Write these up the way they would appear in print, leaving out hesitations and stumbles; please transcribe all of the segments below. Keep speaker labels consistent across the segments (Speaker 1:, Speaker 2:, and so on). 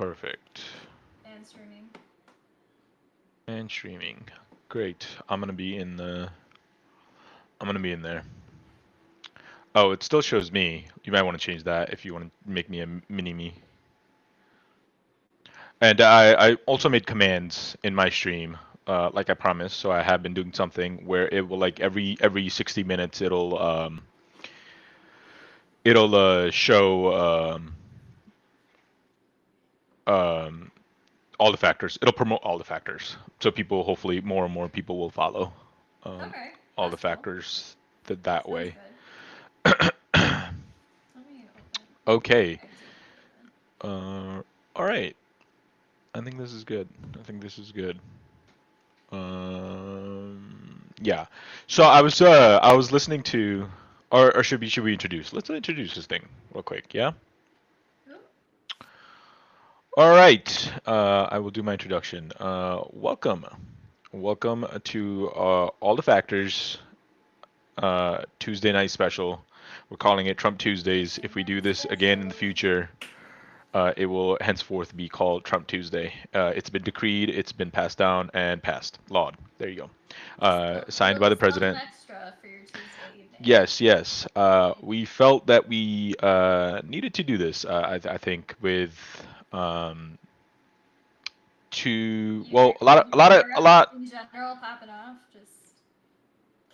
Speaker 1: Perfect.
Speaker 2: and streaming.
Speaker 1: And streaming. Great. I'm gonna be in there. Oh, it still shows me. You might want to change that if you want to make me a mini me. And I also made commands in my stream, like I promised. So I have been doing something where it will like every 60 minutes it'll show um, all the factors. It'll promote all the factors. So people, hopefully, more and more people will follow um,
Speaker 2: Okay,
Speaker 1: all the
Speaker 2: that's cool.
Speaker 1: factors that
Speaker 2: Sounds
Speaker 1: way.
Speaker 2: good. Let me open.
Speaker 1: Okay.
Speaker 2: Okay, take it open.
Speaker 1: Uh, all right. I think this is good. I think this is good. Yeah. So I was listening to, or should we introduce? Let's introduce this thing real quick. Yeah.
Speaker 2: Oop.
Speaker 1: All right. I will do my introduction. Welcome to all the factors Tuesday night special. We're calling it Trump Tuesdays.
Speaker 2: Tuesday
Speaker 1: If we do
Speaker 2: night
Speaker 1: this again in the
Speaker 2: special.
Speaker 1: future, it will henceforth be called Trump Tuesday. It's been decreed, it's been passed down, and passed. Lawed. There you go.
Speaker 2: Just a
Speaker 1: Signed by
Speaker 2: little
Speaker 1: the
Speaker 2: something
Speaker 1: president.
Speaker 2: extra for your Tuesday evening.
Speaker 1: Yes, yes. We felt that we needed to do this. I think with um, well, a
Speaker 2: Europe
Speaker 1: lot.
Speaker 2: in general popping off, just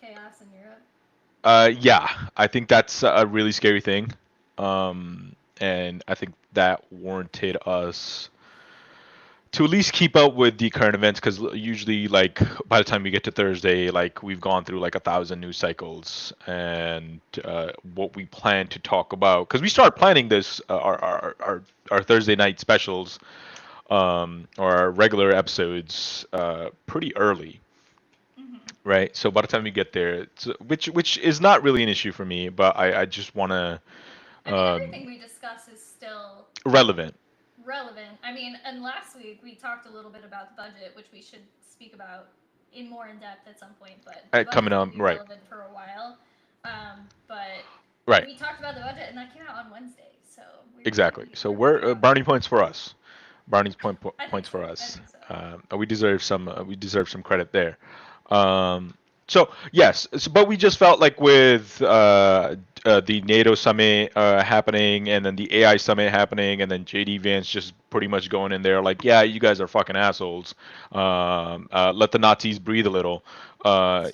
Speaker 2: chaos in Europe.
Speaker 1: Yeah, I think that's a really scary thing, and I think that warranted us to at least keep up with the current events because usually like by the time we get to Thursday like we've gone through like 1,000 news cycles and what we plan to talk about because we start planning this our Thursday night specials or our regular episodes pretty early,
Speaker 2: Hmm.
Speaker 1: right? So by the time we get there which is not really an issue for me, but I just want to
Speaker 2: I mean,
Speaker 1: um,
Speaker 2: everything we discuss is still
Speaker 1: relevant
Speaker 2: relevant. I mean, and last week we talked a little bit about the budget, which we should speak about in more in depth at some point. But the
Speaker 1: coming
Speaker 2: budget's going
Speaker 1: up,
Speaker 2: to be
Speaker 1: right,
Speaker 2: relevant for a while. But
Speaker 1: right.
Speaker 2: we talked about the budget, and that came out on Wednesday, so
Speaker 1: Exactly. So
Speaker 2: we're pretty
Speaker 1: we're
Speaker 2: caught
Speaker 1: brownie
Speaker 2: up.
Speaker 1: points for us.
Speaker 2: I think
Speaker 1: Points
Speaker 2: so.
Speaker 1: for
Speaker 2: I
Speaker 1: us.
Speaker 2: think so.
Speaker 1: We deserve some credit there. Um, so yes, but we just felt like with the NATO summit happening, and then the AI summit happening, and then JD Vance just pretty much going in there like, yeah, you guys are fucking assholes. Let the Nazis breathe a little. Or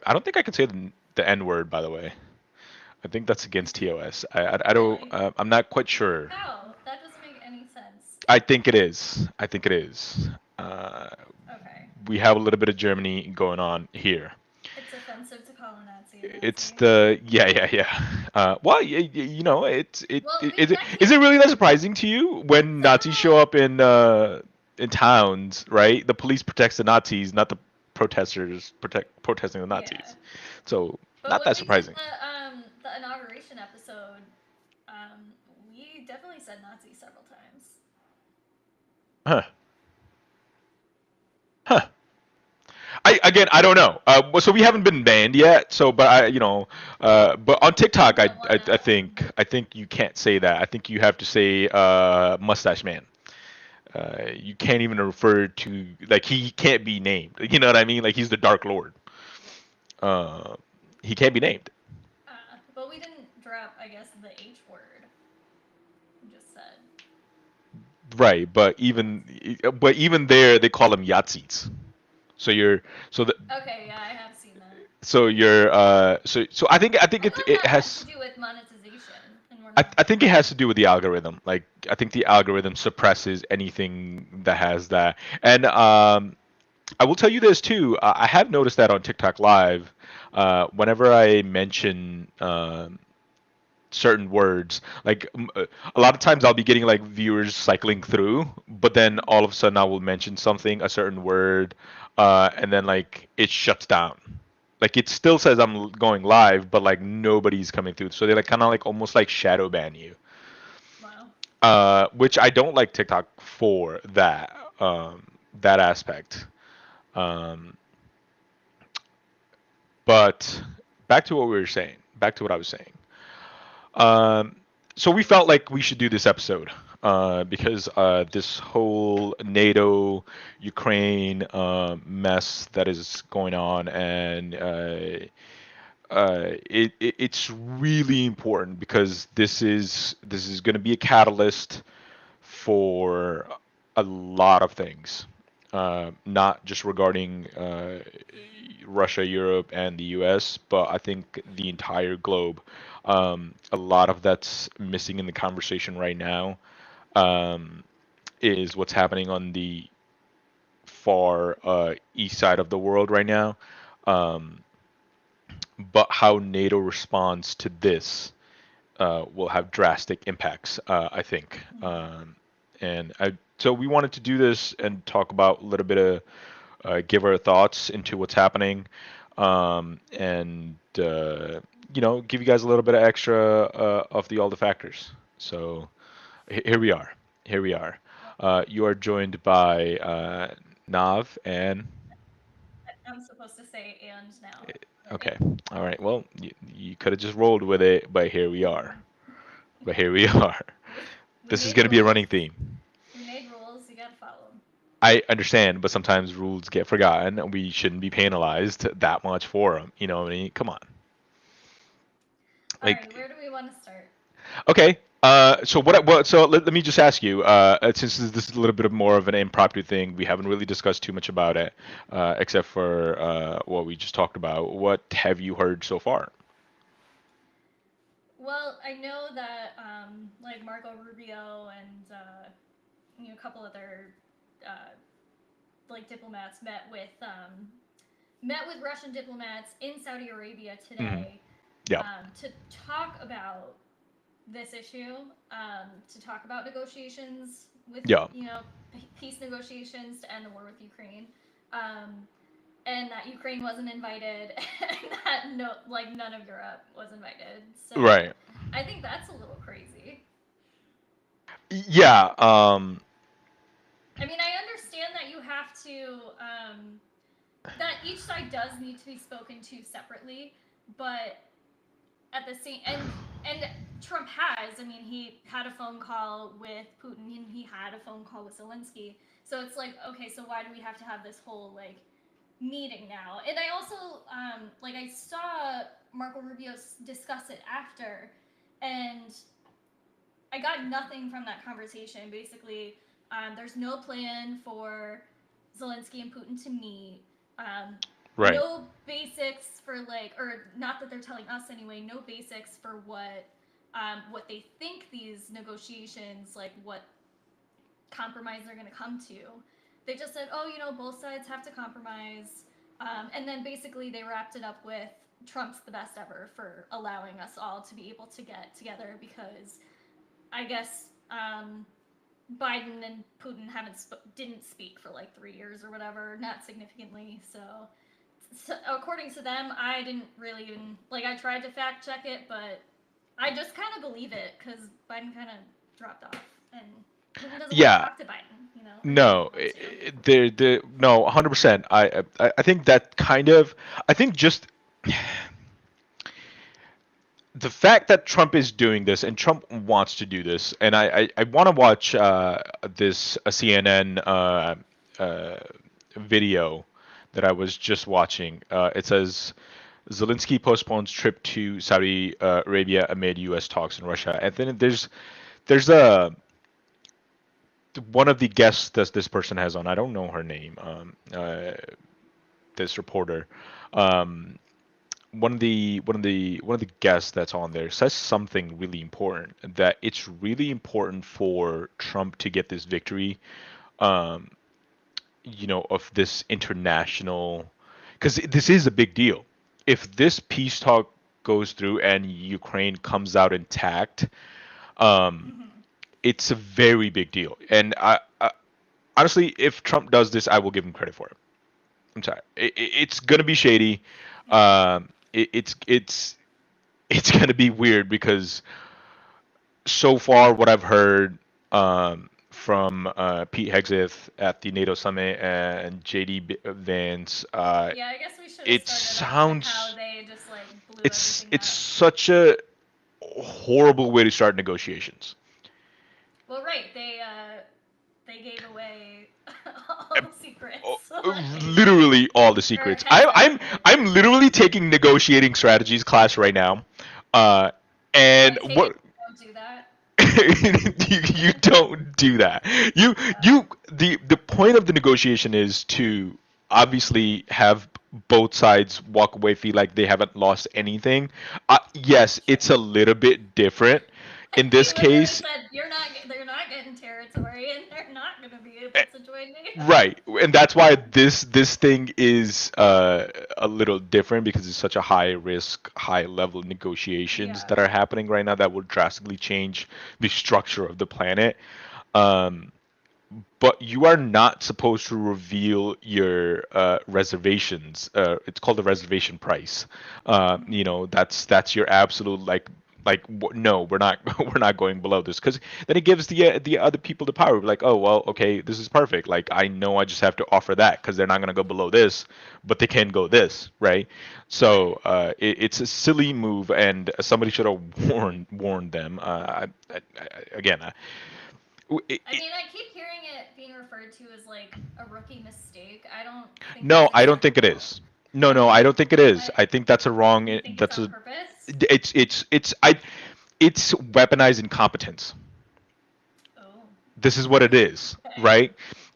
Speaker 1: I don't think I can say the N word, by the way. I think that's against TOS. I don't.
Speaker 2: Really?
Speaker 1: I'm not quite sure.
Speaker 2: How? That doesn't make any sense.
Speaker 1: I think it is. I think it is. Uh,
Speaker 2: Okay.
Speaker 1: we have a little bit of Germany going on here.
Speaker 2: It's offensive to call a Nazi a
Speaker 1: It's
Speaker 2: Nazi.
Speaker 1: the yeah. Well,
Speaker 2: Well, we
Speaker 1: is
Speaker 2: can't.
Speaker 1: it really that surprising to you when Nazis show up in towns, right? The police protects the Nazis, not the protesters protesting the
Speaker 2: Yeah.
Speaker 1: Nazis. So
Speaker 2: But
Speaker 1: not
Speaker 2: when
Speaker 1: that
Speaker 2: we did
Speaker 1: surprising.
Speaker 2: the inauguration episode, we definitely said Nazi several times.
Speaker 1: Huh. Huh. I don't know. So we haven't been banned yet. So, but but on TikTok,
Speaker 2: But why not?
Speaker 1: I think you can't say that. I think you have to say mustache man. You can't even refer to like he can't be named. You know what I mean? Like he's the Dark Lord. Uh, he can't be named.
Speaker 2: But we didn't drop, I guess, the H word. We just said
Speaker 1: Right,
Speaker 2: Nazi.
Speaker 1: but even there they call them Yahtzees. So you're so the,
Speaker 2: Okay, yeah, I have seen that.
Speaker 1: so you're so I think
Speaker 2: I thought
Speaker 1: it
Speaker 2: that had to
Speaker 1: has
Speaker 2: do with monetization, and we're
Speaker 1: I
Speaker 2: not.
Speaker 1: think it has to do with the algorithm. Like I think the algorithm suppresses anything that has that. And I will tell you this too. I have noticed that on TikTok Live, whenever I mention certain words, like a lot of times I'll be getting like viewers cycling through, but then all of a sudden I will mention something, a certain word, and then like it shuts down. Like it still says I'm going live, but like nobody's coming through. So they like kind of like almost like shadow ban you,
Speaker 2: Wow.
Speaker 1: which I don't like TikTok for that aspect. Um, but back to what we were saying. Back to what I was saying. Um, So we felt like we should do this episode because this whole NATO Ukraine mess that is going on, and it's really important because this is going to be a catalyst for a lot of things, not just regarding Russia, Europe, and the U.S., but I think the entire globe. A lot of that's missing in the conversation right now um, is what's happening on the far east side of the world right now. Um, but how NATO responds to this will have drastic impacts, I think. So we wanted to do this and talk about a little bit of give our thoughts into what's happening, and give you guys a little bit of extra of all the factors. So here we are. Here we are.
Speaker 2: Yep.
Speaker 1: You are joined by Nav and
Speaker 2: I'm supposed to say and now.
Speaker 1: okay.
Speaker 2: Okay.
Speaker 1: All right. Well, you could have just rolled with it, but here we are. But here we are.
Speaker 2: We
Speaker 1: This is
Speaker 2: made
Speaker 1: going to be a
Speaker 2: rules.
Speaker 1: running theme.
Speaker 2: We made rules. You gotta follow them.
Speaker 1: I understand, but sometimes rules get forgotten. And we shouldn't be penalized that much for them. You know what I mean? Come on.
Speaker 2: All right.
Speaker 1: Like,
Speaker 2: Where do we want to start?
Speaker 1: okay. So let me just ask you, since this is a little bit of more of an impromptu thing, we haven't really discussed too much about it, except for what we just talked about. What have you heard so far?
Speaker 2: Well, I know that like Marco Rubio and a couple other uh, like diplomats met with Russian diplomats in Saudi Arabia
Speaker 1: Hmm.
Speaker 2: today
Speaker 1: Yeah.
Speaker 2: to talk about this issue, to talk about negotiations with
Speaker 1: Yeah.
Speaker 2: peace negotiations to end the war with Ukraine, um, and that Ukraine wasn't invited, and that none of Europe was invited. So
Speaker 1: Right.
Speaker 2: I think that's a little crazy.
Speaker 1: Yeah.
Speaker 2: I mean, I understand that you have to that each side does need to be spoken to separately, but at the same and Trump has. I mean, he had a phone call with Putin and he had a phone call with Zelensky. So it's like, okay, so why do we have to have this whole like meeting now? And I also like I saw Marco Rubio discuss it after, and I got nothing from that conversation. Basically, there's no plan for Zelensky and Putin to meet. Um,
Speaker 1: Right.
Speaker 2: no basics for like, or not that they're telling us anyway. No basics for what they think these negotiations, like what compromise they're going to come to. They just said, oh, both sides have to compromise, and then basically they wrapped it up with Trump's the best ever for allowing us all to be able to get together because I guess Biden and Putin didn't speak for like 3 years or whatever, not significantly. So according to them, I didn't really even like. I tried to fact check it, but I just kind of believe it because Biden kind of dropped off, and Putin doesn't want to
Speaker 1: Yeah.
Speaker 2: talk to Biden, or didn't
Speaker 1: No.
Speaker 2: want to.
Speaker 1: No. 100%. I think that kind of. I think just the fact that Trump is doing this and Trump wants to do this, and I want to watch this a CNN uh, video that I was just watching. It says Zelensky postpones trip to Saudi Arabia amid U.S. talks in Russia, and then there's a one of the guests that this person has on. I don't know her name. This reporter. Um, one of the guests that's on there says something really important, that it's really important for Trump to get this victory, um, of this international, because this is a big deal. If this peace talk goes through and Ukraine comes out intact, um,
Speaker 2: Mm-hmm.
Speaker 1: it's a very big deal. And honestly, if Trump does this, I will give him credit for it. I'm sorry. It's gonna be shady. It's it's gonna be weird because so far what I've heard from Pete Hegseth at the NATO summit and JD Vance,
Speaker 2: Yeah, I guess we should have
Speaker 1: it
Speaker 2: started off with how
Speaker 1: sounds
Speaker 2: they just like blew
Speaker 1: it's
Speaker 2: everything
Speaker 1: it's
Speaker 2: up.
Speaker 1: such a horrible way to start negotiations.
Speaker 2: Well, right. They gave away all the secrets. Like,
Speaker 1: Literally all the
Speaker 2: or
Speaker 1: secrets. I'm
Speaker 2: heads
Speaker 1: literally taking negotiating strategies class right now, uh, and
Speaker 2: I take it
Speaker 1: what
Speaker 2: don't do that.
Speaker 1: you don't do that. You the point of the negotiation is to obviously have both sides walk away feel like they haven't lost anything. Yes,
Speaker 2: Sure.
Speaker 1: it's a little bit different in
Speaker 2: He
Speaker 1: this
Speaker 2: literally
Speaker 1: case.
Speaker 2: said, they're not getting territory, and they're not gonna be
Speaker 1: eh,
Speaker 2: able to join me."
Speaker 1: Right, and that's why this thing is a little different because it's such a high risk, high level negotiations
Speaker 2: Yeah.
Speaker 1: that are happening right now that will drastically change the structure of the planet. Um, but you are not supposed to reveal your reservations. It's called the reservation price. You know, that's your absolute no, we're not we're not going below this because then it gives the other people the power. Like, oh well, okay, this is perfect. Like I know I just have to offer that because they're not gonna go below this, but they can go this, right?
Speaker 2: Right.
Speaker 1: So it's a silly move, and somebody should have warned them. Again,
Speaker 2: I mean, I keep hearing it being referred to as like a rookie mistake. I don't think
Speaker 1: no,
Speaker 2: that's
Speaker 1: I don't think it
Speaker 2: acceptable.
Speaker 1: is. No, no, I
Speaker 2: Okay.
Speaker 1: don't think it is.
Speaker 2: I,
Speaker 1: I think that's a wrong.
Speaker 2: you think it's
Speaker 1: That's
Speaker 2: on
Speaker 1: a.
Speaker 2: purpose?
Speaker 1: It's weaponized incompetence.
Speaker 2: Oh.
Speaker 1: This is what it is,
Speaker 2: Okay.
Speaker 1: right?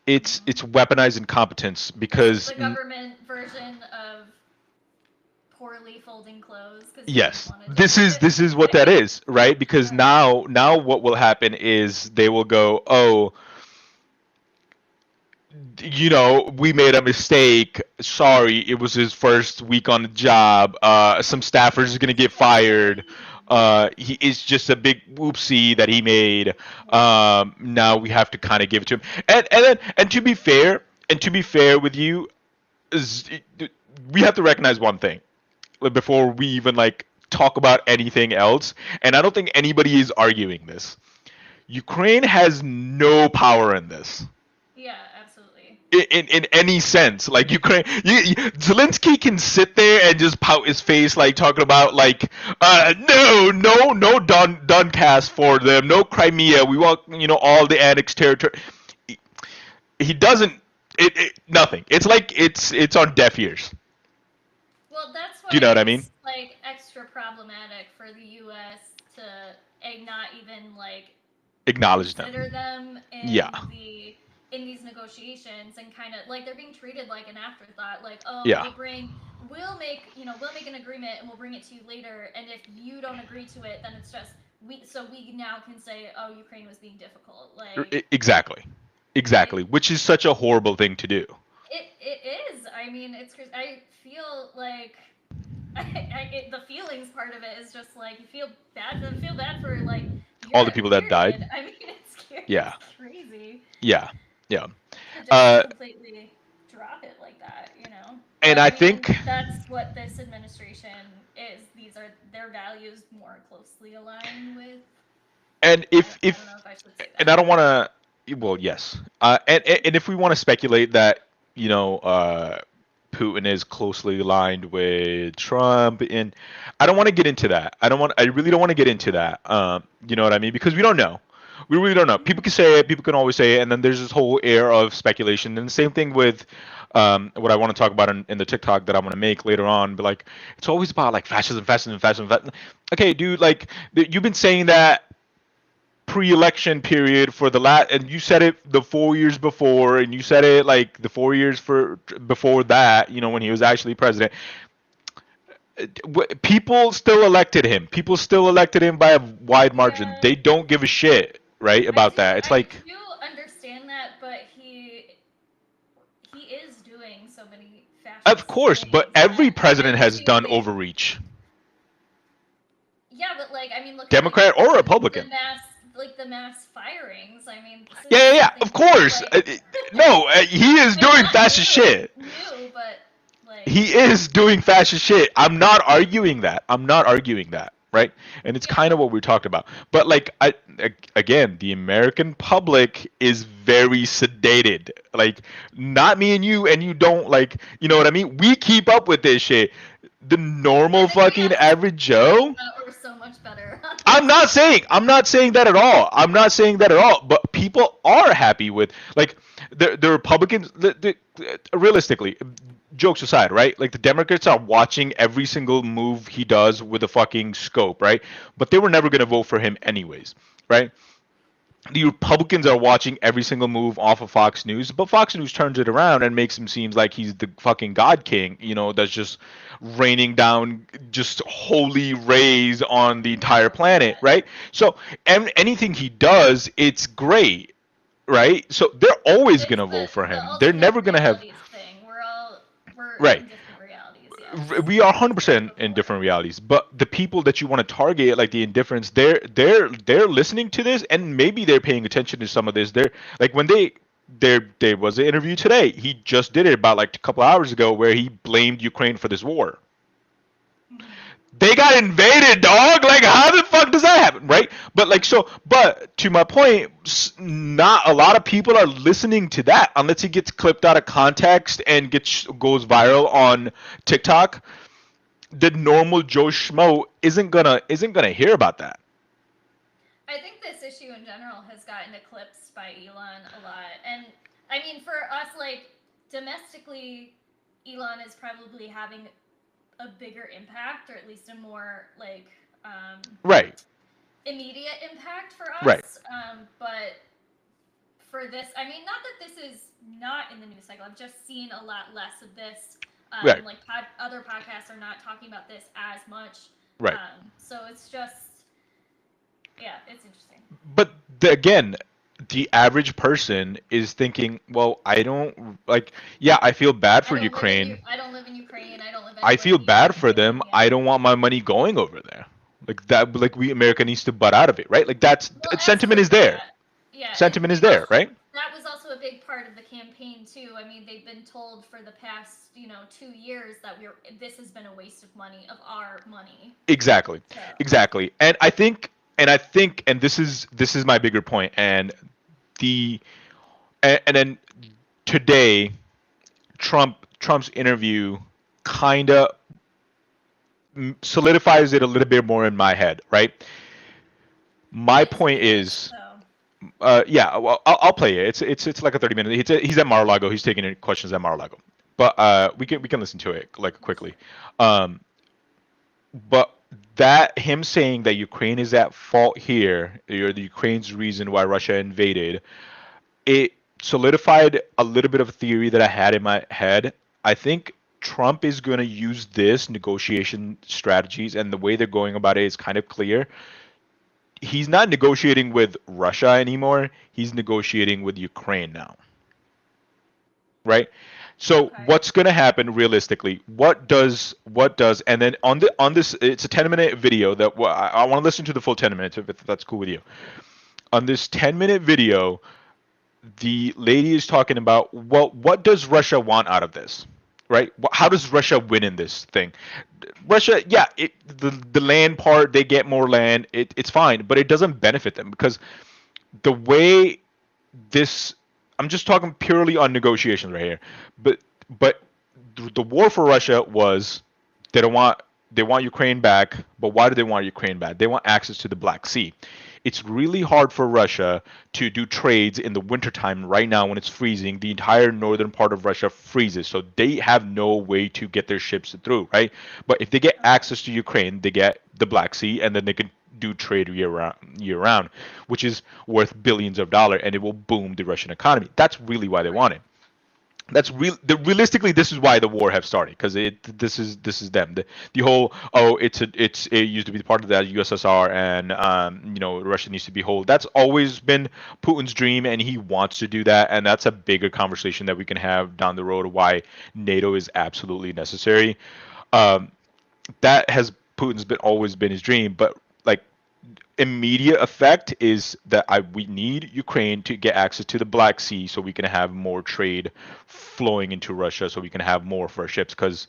Speaker 1: It's
Speaker 2: Hmm.
Speaker 1: weaponized incompetence
Speaker 2: This is
Speaker 1: because
Speaker 2: the government version of poorly folding clothes because you didn't
Speaker 1: yes,
Speaker 2: want to do it.
Speaker 1: this is what that
Speaker 2: Okay.
Speaker 1: is, right? Because
Speaker 2: All right.
Speaker 1: now what will happen is they will go, oh, you know, we made a mistake. Sorry, it was his first week on the job. Some staffers are gonna get fired. He is just a big whoopsie that he made. Now we have to kind of give it to him. And to be fair with you, is, we have to recognize one thing before we even like talk about anything else. And I don't think anybody is arguing this. Ukraine has no power in this
Speaker 2: Yeah, absolutely.
Speaker 1: in any sense. Like Ukraine, Zelensky can sit there and just pout his face, like talking about like, no Donbass for them, no Crimea. We want all the annexed territory. He doesn't. Nothing. It's like it's on deaf ears.
Speaker 2: Well, that's
Speaker 1: Do you
Speaker 2: why
Speaker 1: know what I mean?
Speaker 2: it's like extra problematic for the U.S. to not even like
Speaker 1: Acknowledge them.
Speaker 2: consider them
Speaker 1: Yeah.
Speaker 2: in these negotiations and kind of like they're being treated like an afterthought. Like, oh,
Speaker 1: Yeah.
Speaker 2: we'll make an agreement and we'll bring it to you later. And if you don't agree to it, then it's just we now can say, oh, Ukraine was being difficult. Like
Speaker 1: Exactly.
Speaker 2: it
Speaker 1: Exactly. Which is such a horrible thing to do.
Speaker 2: it is. I mean, I feel like the feelings part of it is just like you feel bad for like
Speaker 1: All the
Speaker 2: Europe.
Speaker 1: people that died.
Speaker 2: Period. I mean, it's
Speaker 1: Yeah.
Speaker 2: crazy
Speaker 1: Yeah. Yeah.
Speaker 2: to just
Speaker 1: Uh,
Speaker 2: completely drop it like that, you know.
Speaker 1: and
Speaker 2: But
Speaker 1: I
Speaker 2: I mean,
Speaker 1: think,
Speaker 2: that's what this administration is. These are their values more closely aligned with.
Speaker 1: and
Speaker 2: I don't know if I should say
Speaker 1: and I
Speaker 2: that,
Speaker 1: don't want
Speaker 2: but
Speaker 1: to. Well, yes. And if we want to speculate that, Putin is closely aligned with Trump, and I don't want to get into that. I really don't want to get into that. You know what I mean? Because we don't know. We really don't know. People
Speaker 2: mhm.
Speaker 1: can say it. People can always say it, and then there's this whole air of speculation. And the same thing with what I want to talk about in the TikTok that I'm gonna make later on. But like, it's always about like fascism, fascism, fascism. Okay, dude. Like, you've been saying that pre-election period for the last, and you said it the 4 years before, and you said it like the 4 years for before that, when he was actually president. People still elected him. People still elected him by a wide margin.
Speaker 2: Yeah,
Speaker 1: They don't give a shit, right, about that. It's
Speaker 2: I
Speaker 1: like,
Speaker 2: do understand that, but he is doing so many
Speaker 1: of
Speaker 2: fascist
Speaker 1: course, but
Speaker 2: things,
Speaker 1: every
Speaker 2: and
Speaker 1: president
Speaker 2: then
Speaker 1: has done
Speaker 2: to
Speaker 1: overreach,
Speaker 2: yeah, but like I mean, look at like
Speaker 1: Democrat or
Speaker 2: the
Speaker 1: Republican.
Speaker 2: mass firings. I mean, this
Speaker 1: Yeah,
Speaker 2: isn't
Speaker 1: yeah, yeah. Of
Speaker 2: something
Speaker 1: course.
Speaker 2: like
Speaker 1: No, he is
Speaker 2: it's
Speaker 1: doing
Speaker 2: not
Speaker 1: fascist shit.
Speaker 2: new, but like
Speaker 1: He is doing fascist shit. I'm not arguing that. I'm not arguing that, right? And it's kind
Speaker 2: yeah,
Speaker 1: of what we talked about. But like, again, the American public is very sedated. Like, not me and you don't, like, you know what I mean? We keep up with this shit. The
Speaker 2: I
Speaker 1: normal
Speaker 2: think we
Speaker 1: fucking
Speaker 2: have to
Speaker 1: average
Speaker 2: realize
Speaker 1: Joe.
Speaker 2: that we're so much better
Speaker 1: I'm not saying that at all. I'm not saying that at all. But people are happy with like the Republicans. Realistically, jokes aside, right? Like the Democrats are watching every single move he does with a fucking scope, right? But they were never gonna vote for him anyways, right? The Republicans are watching every single move off of Fox News, but Fox News turns it around and makes him seem like he's the fucking God King, that's just raining down just holy rays on the entire planet, right? So anything he does, it's great, right? So they're always
Speaker 2: It's
Speaker 1: gonna vote for
Speaker 2: the
Speaker 1: him. They're
Speaker 2: ultimate
Speaker 1: never gonna have
Speaker 2: realities thing. We're
Speaker 1: right.
Speaker 2: in different realities, yes.
Speaker 1: We are 100% in different realities, but the people that you want to target, like the indifferents, they're listening to this, and maybe they're paying attention to some of this. They're like when there was an interview today. He just did it about like a couple hours ago where he blamed Ukraine for this war. They got invaded, dog. Like, how the fuck does that happen, right? But like, so, but to my point, not a lot of people are listening to that unless it gets clipped out of context and goes viral on TikTok. The normal Joe Schmo isn't gonna hear about that.
Speaker 2: I think this issue in general has gotten eclipsed by Elon a lot. And I mean, for us, like, domestically, Elon is probably having a bigger impact, or at least a more, like,
Speaker 1: Right.
Speaker 2: immediate impact for
Speaker 1: Right.
Speaker 2: us. But for this, I mean, not that this is not in the news cycle. I've just seen a lot less of this.
Speaker 1: Right.
Speaker 2: Like, other podcasts are not talking about this as much.
Speaker 1: Right.
Speaker 2: So it's just, yeah, it's interesting.
Speaker 1: But again, the average person is thinking, well, I don't like. Yeah, I feel bad for Ukraine.
Speaker 2: I don't live in Ukraine. I don't live.
Speaker 1: I feel bad for them. I don't want my money going over there. Like that. Like America needs to butt out of it, right? Like that's sentiment is there.
Speaker 2: Yeah.
Speaker 1: Sentiment is there, right?
Speaker 2: That was also a big part of the campaign too. I mean, they've been told for the past, 2 years that this has been a waste of money, of our money.
Speaker 1: Exactly. So. Exactly. And I think, and this is my bigger point, and then today, Trump's interview kind of solidifies it a little bit more in my head, right? My point is, yeah, well, I'll play it. It's like a 30-minute. He's at Mar-a-Lago. He's taking questions at Mar-a-Lago, but we can listen to it like quickly. But that him saying that Ukraine is at fault here, or the Ukraine's reason why Russia invaded, it solidified a little bit of a theory that I had in my head. I think Trump is going to use this negotiation strategies, and the way they're going about it is kind of clear. He's not negotiating with Russia anymore. He's negotiating with Ukraine now. Right? So what's going to happen realistically? What does and then on this, it's a 10-minute video that I want to listen to the full 10 minutes if that's cool with you. On this 10-minute video, the lady is talking about, well, what does Russia want out of this? Right? How does Russia win in this thing? Russia, yeah, the land part, they get more land, it's fine, but it doesn't benefit them because the way this, I'm just talking purely on negotiations right here, but the war for Russia was they want Ukraine back, but why do they want Ukraine back? They want access to the Black Sea. It's really hard for Russia to do trades in the wintertime right now when it's freezing. The entire northern part of Russia freezes, so they have no way to get their ships through, right? But if they get access to Ukraine, they get the Black Sea, and then they can do trade year round, which is worth billions of dollars, and it will boom the Russian economy. That's really why they want it. That's realistically, this is why the war have started, because this is them. The whole it used to be part of the USSR, and Russia needs to be whole. That's always been Putin's dream, and he wants to do that, and that's a bigger conversation that we can have down the road. Why NATO is absolutely necessary. That has Putin's always been his dream, but like immediate effect is that we need Ukraine to get access to the Black Sea so we can have more trade flowing into Russia, so we can have more for our ships, because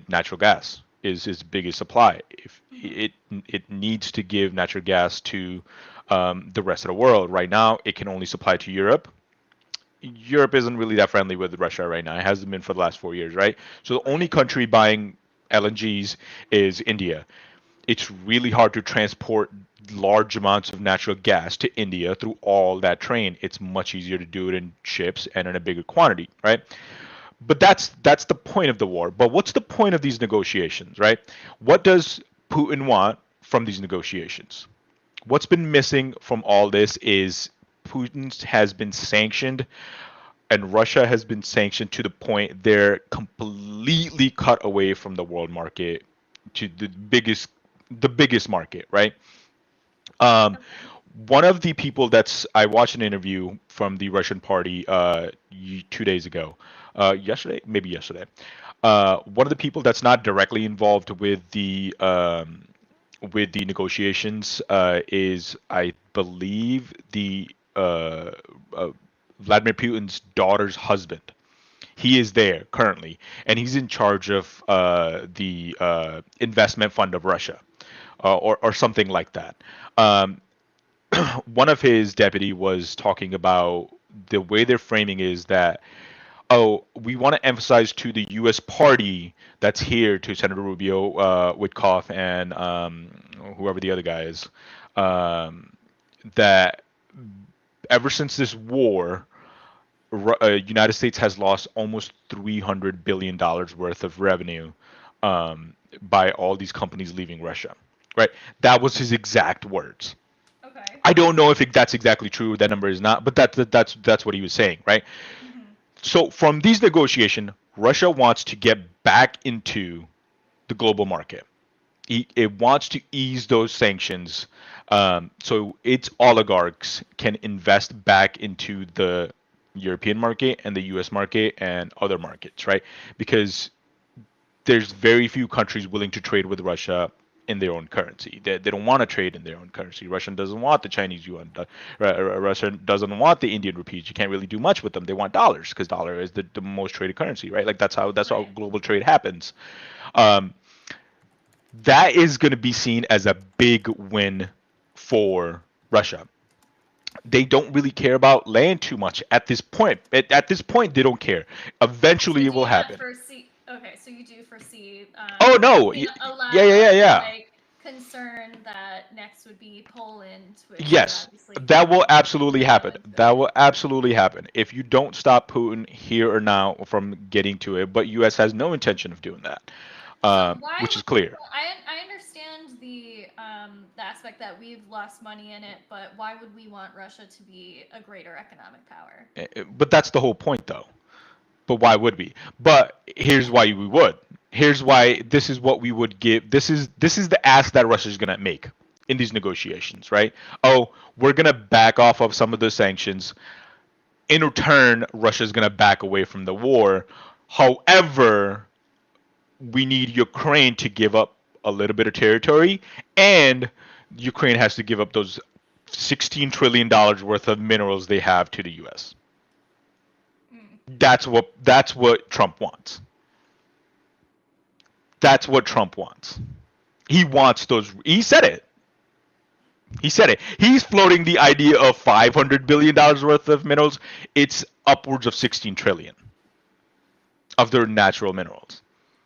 Speaker 1: natural gas is its biggest supply. If it needs to give natural gas to the rest of the world. Right now, it can only supply to Europe. Europe isn't really that friendly with Russia right now. It hasn't been for the last 4 years, right? So the only country buying LNGs is India. It's really hard to transport large amounts of natural gas to India through all that train. It's much easier to do it in ships and in a bigger quantity, right? But that's the point of the war. But what's the point of these negotiations, right? What does Putin want from these negotiations? What's been missing from all this is Putin has been sanctioned and Russia has been sanctioned to the point they're completely cut away from the world market to the biggest market, right? Um, one of the people that's I watched an interview from the Russian party 2 days ago, yesterday, maybe yesterday. One of the people that's not directly involved with the negotiations is, I believe, the Vladimir Putin's daughter's husband. He is there currently, and he's in charge of the investment fund of Russia, or something like that. Um, One of his deputy was talking about the way they're framing is that, oh, we want to emphasize to the U.S. party that's here, to Senator Rubio, Witkoff, and whoever the other guy is, um, that ever since this war, United States has lost almost $300 billion worth of revenue, by all these companies leaving Russia. Right? That was his exact words.
Speaker 2: Okay.
Speaker 1: I don't know if that's exactly true. That number is not, but that's what he was saying, right?
Speaker 2: Hmm.
Speaker 1: So from these negotiations, Russia wants to get back into the global market. It wants to ease those sanctions, so its oligarchs can invest back into the European market and the U.S. market and other markets, right? Because there's very few countries willing to trade with Russia in their own currency. They don't want to trade in their own currency. Russia doesn't want the Chinese yuan. Russia doesn't want the Indian rupees. You can't really do much with them. They want dollars because dollar is the most traded currency, right? Like that's how
Speaker 2: Right.
Speaker 1: global trade happens. Um, that is going to be seen as a big win for Russia. They don't really care about land too much at this point. At this point, they don't care.
Speaker 2: So
Speaker 1: Eventually, it
Speaker 2: do
Speaker 1: will
Speaker 2: you not
Speaker 1: happen.
Speaker 2: foresee? Okay, so you do foresee
Speaker 1: Oh no!
Speaker 2: seeing a
Speaker 1: Yeah,
Speaker 2: lot
Speaker 1: yeah, yeah,
Speaker 2: of
Speaker 1: yeah.
Speaker 2: like concern that next would be Poland, which would
Speaker 1: Yes,
Speaker 2: obviously
Speaker 1: that will
Speaker 2: be
Speaker 1: absolutely
Speaker 2: go
Speaker 1: happen.
Speaker 2: into
Speaker 1: That
Speaker 2: it.
Speaker 1: will absolutely happen if you don't stop Putin here or now from getting to it. But U.S. has no intention of doing that,
Speaker 2: So why
Speaker 1: which is
Speaker 2: would we?
Speaker 1: clear.
Speaker 2: I understand the aspect that we've lost money in it, but why would we want Russia to be a greater economic power?
Speaker 1: But that's the whole point, though. But why would we? But here's why we would. Here's why this is what we would give. This is the ask that Russia's gonna make in these negotiations, right? Oh, we're gonna back off of some of the sanctions. In return, Russia's gonna back away from the war. However, we need Ukraine to give up a little bit of territory, and Ukraine has to give up those $16 trillion worth of minerals they have to the U.S.
Speaker 2: Mm.
Speaker 1: That's what Trump wants. That's what Trump wants. He wants those. He said it. He said it. He's floating the idea of $500 billion worth of minerals. It's upwards of 16 trillion of their natural minerals,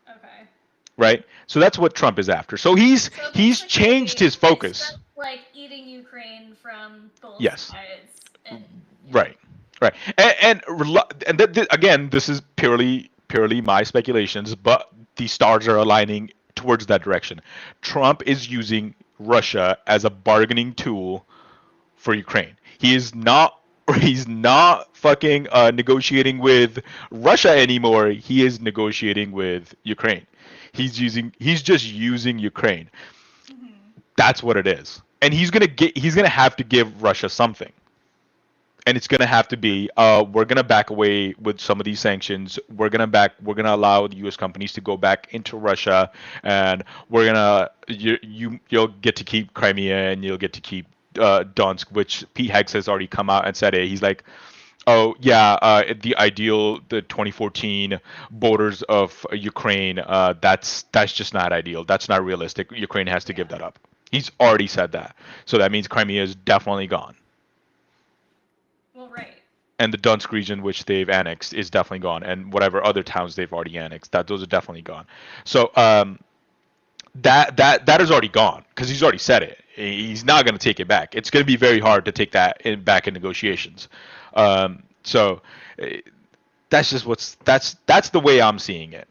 Speaker 2: Okay.
Speaker 1: right? So that's what Trump is after. So he's
Speaker 2: So
Speaker 1: he's changed
Speaker 2: basically,
Speaker 1: his
Speaker 2: it's
Speaker 1: focus.
Speaker 2: just like eating Ukraine from both
Speaker 1: Yes,
Speaker 2: sides, and yeah.
Speaker 1: right, right, again, this is purely my speculations, but the stars are aligning towards that direction. Trump is using Russia as a bargaining tool for Ukraine. He's not fucking negotiating with Russia anymore. He is negotiating with Ukraine. He's just using Ukraine.
Speaker 2: Hmm.
Speaker 1: That's what it is. And he's gonna have to give Russia something. And it's gonna have to be, we're gonna back away with some of these sanctions. We're gonna allow the U.S. companies to go back into Russia, and you'll get to keep Crimea, and you'll get to keep Donsk, which Pete Hegs has already come out and said it. He's like, oh yeah, the 2014 borders of Ukraine, that's just not ideal. That's not realistic. Ukraine has to give
Speaker 2: Yeah.
Speaker 1: that up. He's already said that. So that means Crimea is definitely gone,
Speaker 2: Well, right.
Speaker 1: and the Donetsk region, which they've annexed, is definitely gone, and whatever other towns they've already annexed, those are definitely gone. So that is already gone because he's already said it. He's not going to take it back. It's going to be very hard to take that back in negotiations. So eh, that's just that's the way I'm seeing it.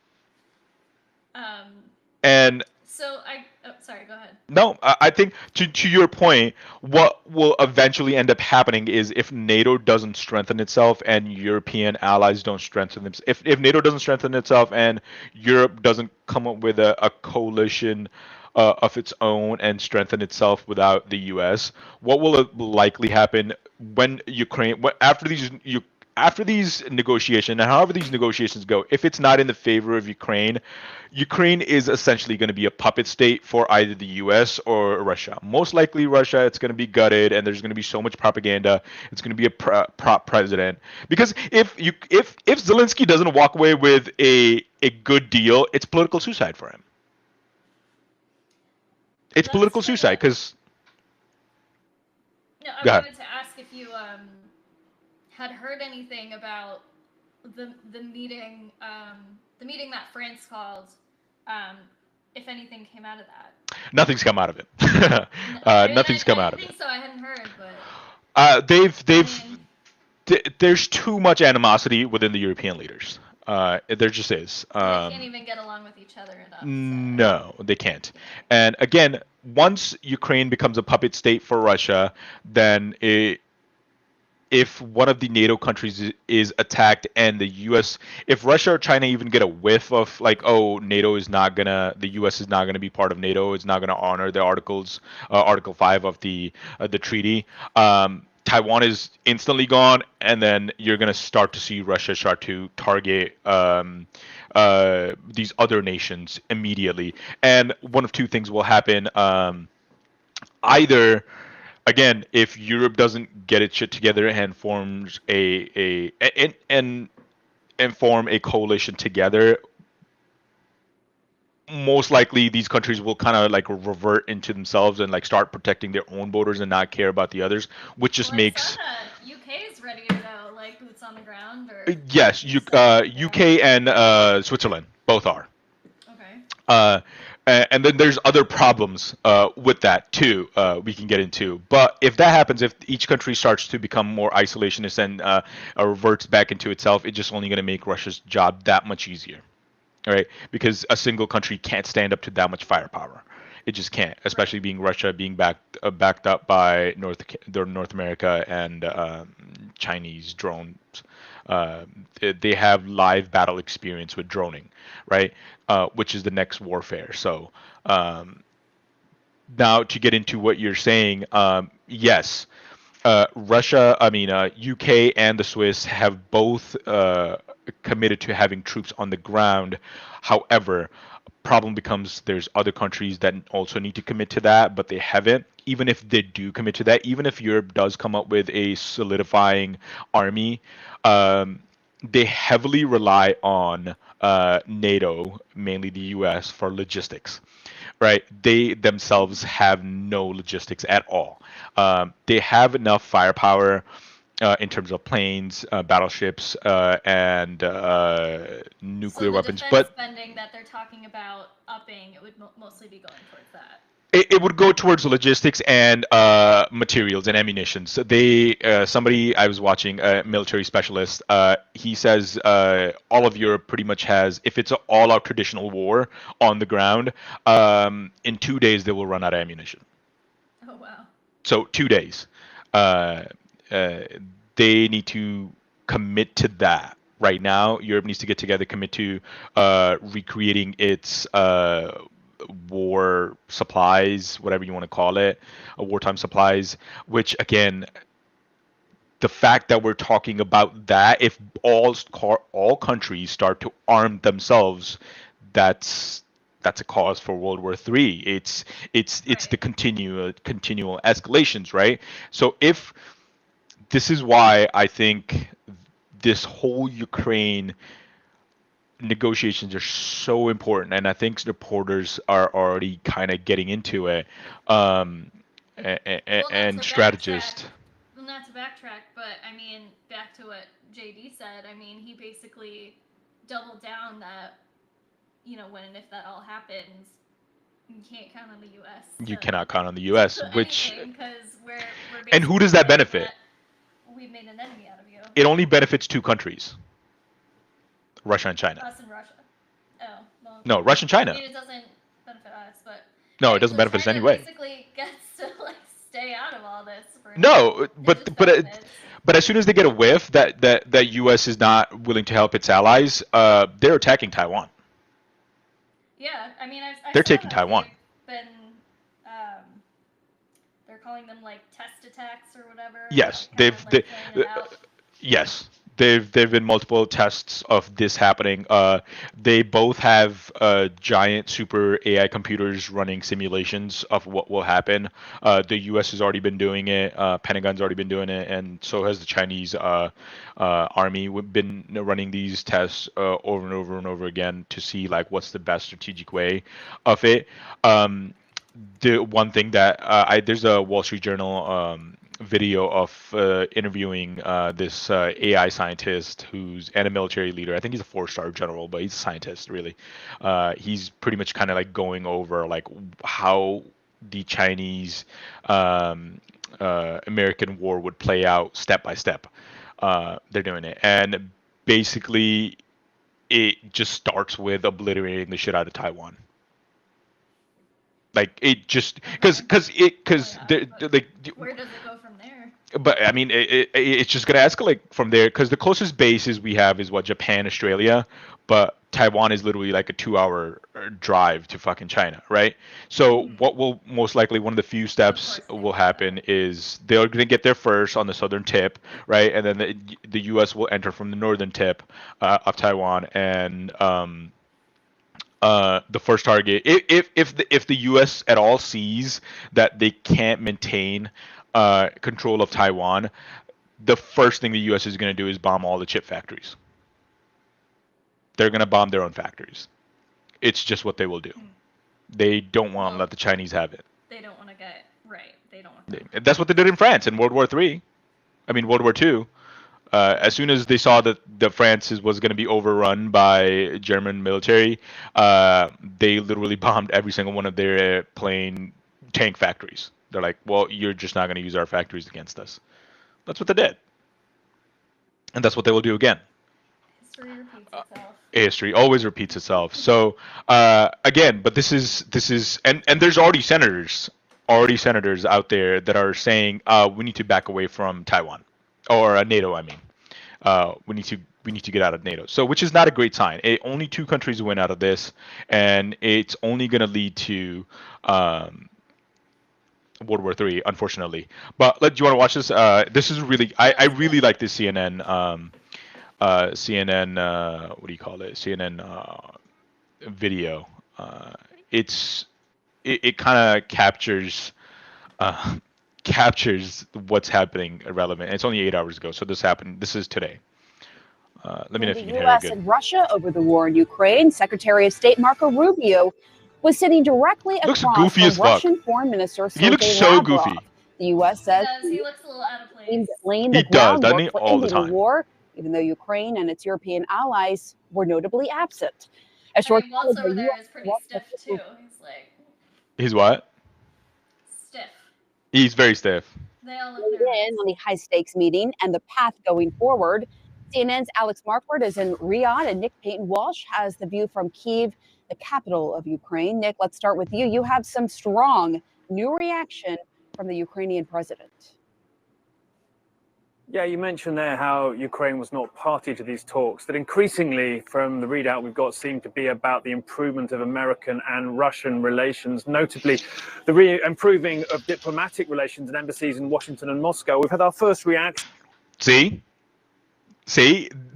Speaker 2: Um,
Speaker 1: And
Speaker 2: so I, oh, sorry, go ahead.
Speaker 1: no, I think to your point, what will eventually end up happening is if NATO doesn't strengthen itself and European allies don't strengthen themselves, if NATO doesn't strengthen itself and Europe doesn't come up with a coalition of its own and strengthen itself without the U.S., what will likely happen when Ukraine, after these negotiations, and however these negotiations go, if it's not in the favor of Ukraine, Ukraine is essentially going to be a puppet state for either the US or Russia. Most likely Russia, it's going to be gutted and there's going to be so much propaganda. It's going to be a prop president. Because if Zelensky doesn't walk away with a good deal, it's political suicide for him. It's
Speaker 2: That's
Speaker 1: political
Speaker 2: kind
Speaker 1: suicide
Speaker 2: of.
Speaker 1: because
Speaker 2: No, I
Speaker 1: go ahead.
Speaker 2: wanted to ask if you had heard anything about the meeting that France called. Um, if anything came out of that.
Speaker 1: Nothing's come out of it.
Speaker 2: No, I mean,
Speaker 1: Nothing's come
Speaker 2: I
Speaker 1: out
Speaker 2: didn't
Speaker 1: of it.
Speaker 2: think so. I hadn't heard, but I
Speaker 1: They've
Speaker 2: mean,
Speaker 1: there's too much animosity within the European leaders. There just is.
Speaker 2: they can't even get along with each other enough. To,
Speaker 1: No, they can't.
Speaker 2: yeah.
Speaker 1: And again, once Ukraine becomes a puppet state for Russia, then if one of the NATO countries is attacked and the US, if Russia or China even get a whiff of like, oh, NATO is not gonna, the US is not gonna be part of NATO, it's not gonna honor the articles, Article 5 of the treaty. Taiwan is instantly gone, and then you're gonna start to see Russia start to target these other nations immediately. And one of two things will happen. Either again, if Europe doesn't get its shit together and forms and form a coalition together, most likely these countries will kind of like revert into themselves and like start protecting their own borders and not care about the others, which
Speaker 2: Well,
Speaker 1: just
Speaker 2: I saw
Speaker 1: makes
Speaker 2: that UK is ready to go, like boots on the ground, or
Speaker 1: yes,
Speaker 2: you said they're
Speaker 1: UK and Switzerland both are.
Speaker 2: okay.
Speaker 1: Uh, and then there's other problems with that too. We can get into, but if that happens, if each country starts to become more isolationist and reverts back into itself, it's just only going to make Russia's job that much easier, right? Because a single country can't stand up to that much firepower. It just can't,
Speaker 2: Right.
Speaker 1: especially being Russia being backed up by North America and Chinese drones. They have live battle experience with droning, right? Which is the next warfare. So um, now to get into what you're saying, yes, Russia, I mean, UK and the Swiss have both committed to having troops on the ground. However, problem becomes there's other countries that also need to commit to that, but they haven't. Even if they do commit to that, even if Europe does come up with a solidifying army, um, they heavily rely on NATO, mainly the US, for logistics, right? They themselves have no logistics at all. They have enough firepower in terms of planes, battleships, and
Speaker 2: So
Speaker 1: nuclear
Speaker 2: the
Speaker 1: weapons,
Speaker 2: defense
Speaker 1: but
Speaker 2: spending that they're talking about upping, it would mostly be going towards that.
Speaker 1: it would go towards logistics and materials and ammunition. So they, somebody I was watching, a military specialist, he says all of Europe pretty much has, if it's an all-out traditional war on the ground, in 2 days they will run out of ammunition.
Speaker 2: Oh wow.
Speaker 1: So 2 days. Uh, uh, they need to commit to that right now. Europe needs to get together, commit to recreating its war supplies, whatever you want to call it, wartime supplies. Which again, the fact that we're talking about that, if all countries start to arm themselves, that's that's a cause for World War III. It's the
Speaker 2: Right.
Speaker 1: continual escalations, right? So if this is why I think this whole Ukraine negotiations are so important, and I think supporters are already kind of getting into it, um,
Speaker 2: Well, not
Speaker 1: and
Speaker 2: to backtrack.
Speaker 1: strategists.
Speaker 2: Well, not to backtrack, but I mean, back to what JD said. I mean, he basically doubled down that when and if that all happens, You can't count on the U.S.
Speaker 1: You
Speaker 2: to,
Speaker 1: cannot count on the
Speaker 2: to
Speaker 1: U.S.,
Speaker 2: do
Speaker 1: which
Speaker 2: anything because we're
Speaker 1: and who
Speaker 2: basically
Speaker 1: does that
Speaker 2: saying
Speaker 1: benefit?
Speaker 2: that we've made an enemy out of you.
Speaker 1: It only benefits two countries, Russia and China.
Speaker 2: Us and Russia. Oh, well.
Speaker 1: No, Russia and
Speaker 2: I
Speaker 1: China.
Speaker 2: mean, it doesn't benefit us, but
Speaker 1: No,
Speaker 2: yeah,
Speaker 1: it doesn't
Speaker 2: so
Speaker 1: benefit us
Speaker 2: China
Speaker 1: anyway.
Speaker 2: basically gets to like stay out of all this for now.
Speaker 1: No,
Speaker 2: It
Speaker 1: but
Speaker 2: just
Speaker 1: but
Speaker 2: benefits.
Speaker 1: but as soon as they get a whiff that U.S. is not willing to help its allies, they're attacking Taiwan.
Speaker 2: Yeah, I mean, I
Speaker 1: They're
Speaker 2: saw
Speaker 1: taking
Speaker 2: that
Speaker 1: Taiwan.
Speaker 2: they've been, um, they're calling them like test attacks or whatever.
Speaker 1: Yes,
Speaker 2: Like,
Speaker 1: they've
Speaker 2: kind of
Speaker 1: they,
Speaker 2: like playing it out.
Speaker 1: yes, there've been multiple tests of this happening. They both have giant super AI computers running simulations of what will happen. The U.S. has already been doing it. Pentagon's already been doing it, and so has the Chinese army. We've been running these tests over and over and over again to see like what's the best strategic way of it. Um, the one thing that there's a Wall Street Journal video of interviewing this AI scientist who's and a military leader. I think he's a four-star general, but he's a scientist really. He's pretty much kind of like going over like how the Chinese American war would play out step by step. They're doing it, and basically it just starts with obliterating the shit out of Taiwan. Like it just because like
Speaker 2: where does it go from there?
Speaker 1: but I mean it's just gonna escalate from there because the closest bases we have is what Japan, Australia, but Taiwan is literally like a 2 hour drive to fucking China, right? So what will most likely one of the few steps will happen is they're gonna get there first on the southern tip, right, and then the U.S. will enter from the northern tip of Taiwan and the first target. If the U.S. at all sees that they can't maintain control of Taiwan, the first thing the U.S. is going to do is bomb all the chip factories. They're going to bomb their own factories. It's just what they will do. They don't want to let the Chinese have it.
Speaker 2: They don't want to get right. They don't want
Speaker 1: to. That's what they did in France in World War III. I mean World War II. As soon as they saw that France was going to be overrun by German military, they literally bombed every single one of their tank factories. They're like, well, you're just not going to use our factories against us. That's what they did. And that's what they will do again.
Speaker 2: History repeats itself.
Speaker 1: History always repeats itself. So, again, but this is and there's already senators out there that are saying we need to back away from Taiwan. Or NATO, I mean. We need to get out of NATO. So, which is not a great sign. Only two countries win out of this, and it's only going to lead to World War III, unfortunately. But do you want to watch this? This is really, I really like this CNN, what do you call it? CNN video. It kind of captures what's happening relevant. And it's only 8 hours ago, so this happened. This is today. Let me know if you can hear it.
Speaker 3: U.S. and Russia over the war in Ukraine. Secretary of State Marco Rubio was sitting directly across from Russian Foreign Minister Sergei Lavrov.
Speaker 1: He looks so goofy.
Speaker 3: The U.S. says
Speaker 2: he looks a little out of place.
Speaker 3: Laying the groundwork for ending the war, even though Ukraine and its European allies were notably absent.
Speaker 2: Waltz over there is pretty stiff too. He's like.
Speaker 1: He's what?
Speaker 2: Stiff.
Speaker 1: He's very stiff.
Speaker 2: They all look
Speaker 3: in on the high-stakes meeting and the path going forward. CNN's Alex Marquardt is in Riyadh, and Nick Payton-Walsh has the view from Kyiv, the capital of Ukraine. Nick, let's start with you. You have some strong new reaction from the Ukrainian president.
Speaker 4: Yeah, you mentioned there how Ukraine was not party to these talks, that increasingly from the readout we've got seemed to be about the improvement of American and Russian relations, notably the improving of diplomatic relations and embassies in Washington and Moscow. We've had our first reaction.
Speaker 1: See,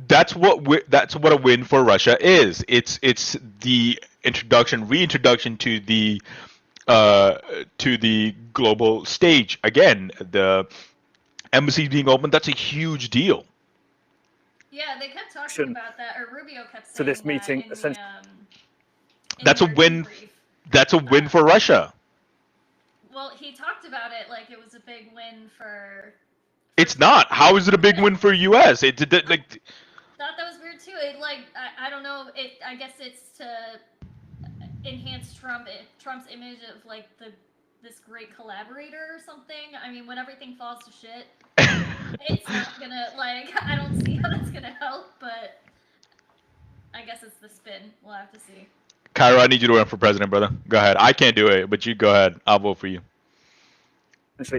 Speaker 1: that's what a win for Russia is. It's the reintroduction to the global stage again. The embassies being open, that's a huge deal.
Speaker 2: Yeah, they kept talking about that, or Rubio kept saying
Speaker 4: to this meeting.
Speaker 2: Essentially,
Speaker 1: that's a win. That's a win for Russia.
Speaker 2: Well, he talked about it like it was a big win for.
Speaker 1: It's not. How is it a big win for U.S.? It like.
Speaker 2: Thought that was weird too. I don't know. I guess it's to enhance Trump's image of like this great collaborator or something. I mean, when everything falls to shit, it's not gonna like. I don't see how that's gonna help, but I guess it's the spin. We'll have to see.
Speaker 1: Cairo, I need you to run for president, brother. Go ahead. I can't do it, but you go ahead. I'll vote for you.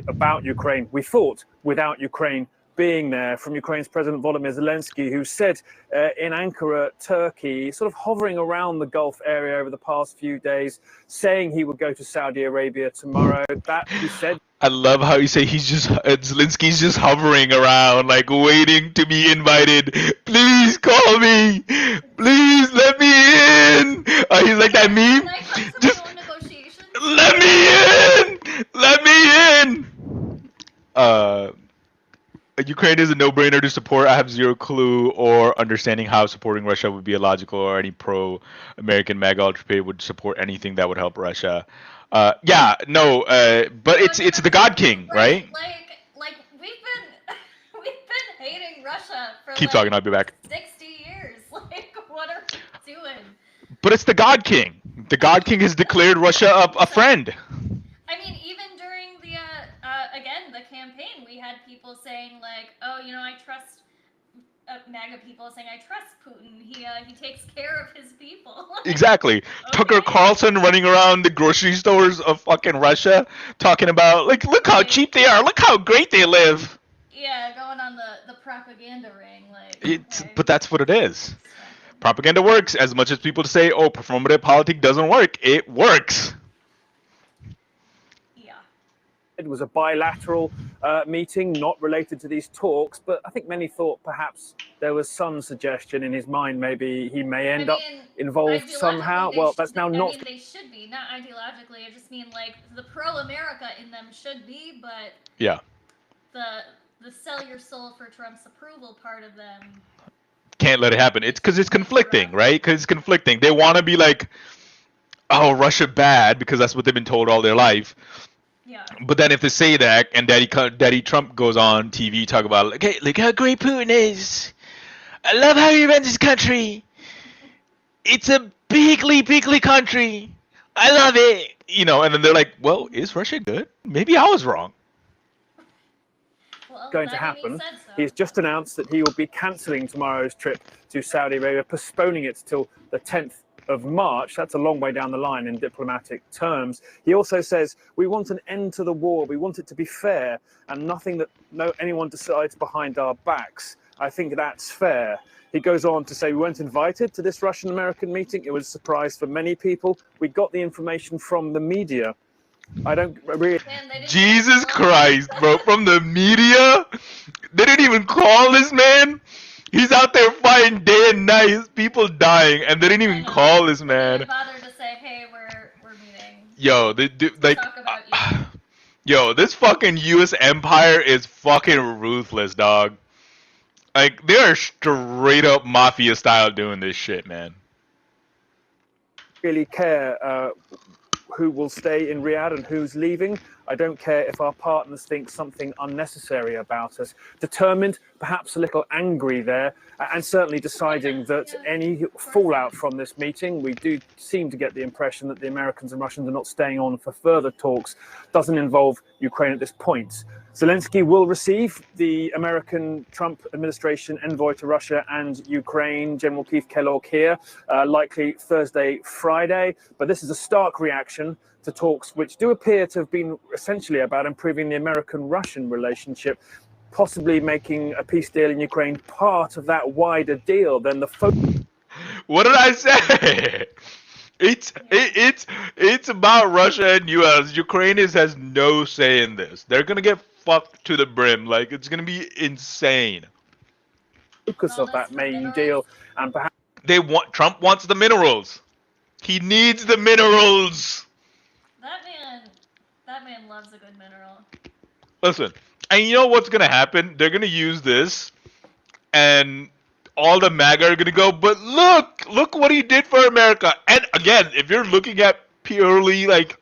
Speaker 4: About Ukraine, we thought without Ukraine being there, from Ukraine's President Volodymyr Zelensky, who said in Ankara, Turkey, sort of hovering around the Gulf area over the past few days, saying he would go to Saudi Arabia tomorrow. That he said.
Speaker 1: I love how you say Zelensky's just hovering around, like waiting to be invited. Please call me. Please let me in. He's like that meme. Just let me in. Let me in. Ukraine is a no-brainer to support. I have zero clue or understanding how supporting Russia would be illogical, or any pro-American MAGA ultra would support anything that would help Russia. But it's the God King, right?
Speaker 2: Like we've been hating Russia for
Speaker 1: Keep talking, I'll be back.
Speaker 2: 60 years. Like, what are we doing?
Speaker 1: But it's the God King. The God King has declared Russia a friend.
Speaker 2: I mean, even during the the campaign, we had people saying like, oh, you know, I trust MAGA people saying I trust Putin. He takes care of his people.
Speaker 1: Exactly. Okay. Tucker Carlson running around the grocery stores of fucking Russia talking about, like, look how cheap they are. Look how great they live.
Speaker 2: Yeah, going on the propaganda ring.
Speaker 1: But that's what it is. Propaganda works. As much as people say, oh, performative politics doesn't work, it works.
Speaker 4: It was a bilateral meeting, not related to these talks, but I think many thought perhaps there was some suggestion in his mind maybe he may end up involved somehow. Well, that's now not.
Speaker 2: I mean, they should be, not ideologically. I just mean like the pro-America in them should be, but
Speaker 1: yeah,
Speaker 2: the sell your soul for Trump's approval part of them
Speaker 1: can't let it happen. It's because it's conflicting, right? Because it's conflicting. They want to be like, oh, Russia bad, because that's what they've been told all their life.
Speaker 2: Yeah.
Speaker 1: But then if they say that, and Daddy Trump goes on TV talk about, like, hey, look how great Putin is. I love how he runs his country. It's a bigly country. I love it. You know, and then they're like, well, is Russia good? Maybe I was wrong.
Speaker 2: Well,
Speaker 4: going to happen. He's just announced that he will be cancelling tomorrow's trip to Saudi Arabia, postponing it till the 10th of March. That's a long way down the line in diplomatic terms. He also says, we want an end to the war. We want it to be fair and nothing that anyone decides behind our backs. I think that's fair. He goes on to say, we weren't invited to this Russian-American meeting. It was a surprise for many people. We got the information from the media. I don't really...
Speaker 1: Jesus Christ, bro. From the media? They didn't even call this man? He's out there fighting day and night. His people dying, and they didn't even call this man.
Speaker 2: They didn't bother to say, "Hey, we're meeting."
Speaker 1: Yo, they do like. Yo, this fucking U.S. empire is fucking ruthless, dog. Like, they are straight up mafia style doing this shit, man.
Speaker 4: Really care who will stay in Riyadh and who's leaving. I don't care if our partners think something unnecessary about us. Determined, perhaps a little angry there, and certainly deciding that any fallout from this meeting, we do seem to get the impression that the Americans and Russians are not staying on for further talks, doesn't involve Ukraine at this point. Zelensky will receive the American Trump administration envoy to Russia and Ukraine, General Keith Kellogg here, likely Thursday, Friday. But this is a stark reaction to talks which do appear to have been essentially about improving the American-Russian relationship, possibly making a peace deal in Ukraine part of that wider deal than the focus.
Speaker 1: What did I say? It's about Russia and U.S. Ukraine has no say in this. They're gonna get fucked to the brim. Like, it's gonna be insane.
Speaker 4: Focus of that main deal, and perhaps
Speaker 1: Trump wants the minerals. He needs the minerals.
Speaker 2: That man loves a good mineral.
Speaker 1: Listen, and you know what's gonna happen? They're gonna use this, and all the MAGA are gonna go, but look what he did for America. And again, if you're looking at purely like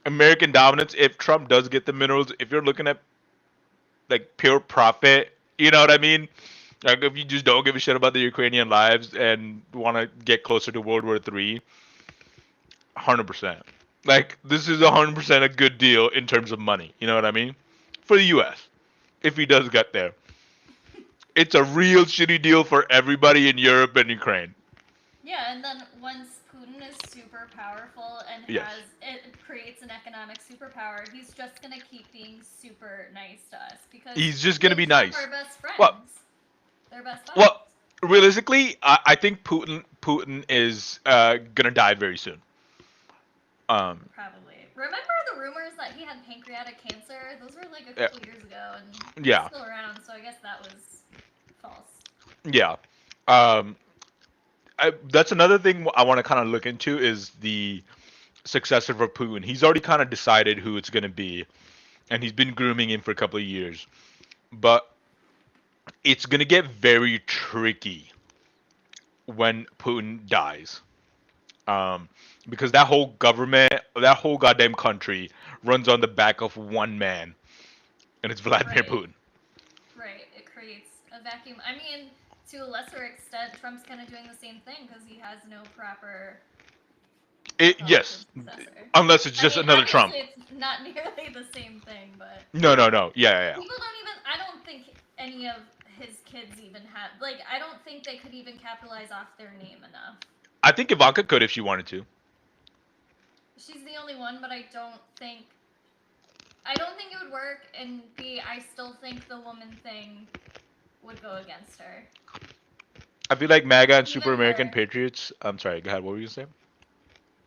Speaker 1: American dominance, if Trump does get the minerals, if you're looking at like pure profit, you know what I mean? Like, if you just don't give a shit about the Ukrainian lives and want to get closer to World War III, 100%. Like, this is 100% a good deal in terms of money. You know what I mean? For the U.S., if he does get there. It's a real shitty deal for everybody in Europe and Ukraine.
Speaker 2: Yeah, and then once Putin is super powerful and
Speaker 1: Yes.
Speaker 2: it creates an economic superpower, he's just gonna keep being super nice to us because
Speaker 1: He's just gonna
Speaker 2: he
Speaker 1: be
Speaker 2: and Trump
Speaker 1: nice.
Speaker 2: are best friends.
Speaker 1: Well-
Speaker 2: They're best friends.
Speaker 1: Well, realistically, I think Putin is gonna die very soon.
Speaker 2: Probably. Remember the rumors that he had pancreatic cancer? Those were like a couple years ago, and
Speaker 1: Yeah.
Speaker 2: he's still around. So I guess that was false.
Speaker 1: Yeah. That's another thing I want to kind of look into is the successor for Putin. He's already kind of decided who it's going to be, and he's been grooming him for a couple of years. But it's going to get very tricky when Putin dies. Because that whole government, that whole goddamn country runs on the back of one man, and it's Vladimir
Speaker 2: Right.
Speaker 1: Putin.
Speaker 2: Right. It creates a vacuum. I mean, to a lesser extent, Trump's kind of doing the same thing because he has no proper.
Speaker 1: Yes,
Speaker 2: successor.
Speaker 1: unless it's
Speaker 2: I
Speaker 1: just
Speaker 2: mean,
Speaker 1: another Trump.
Speaker 2: obviously It's not nearly the same thing, but
Speaker 1: No. Yeah.
Speaker 2: people don't even. I don't think any of his kids even have. Like, I don't think they could even capitalize off their name enough.
Speaker 1: I think Ivanka could if she wanted to.
Speaker 2: She's the only one, but I don't think it would work. And B, I still think the woman thing would go against her.
Speaker 1: I feel like MAGA and
Speaker 2: Even
Speaker 1: Super American
Speaker 2: her.
Speaker 1: Patriots. I'm sorry. Go ahead. What were you saying?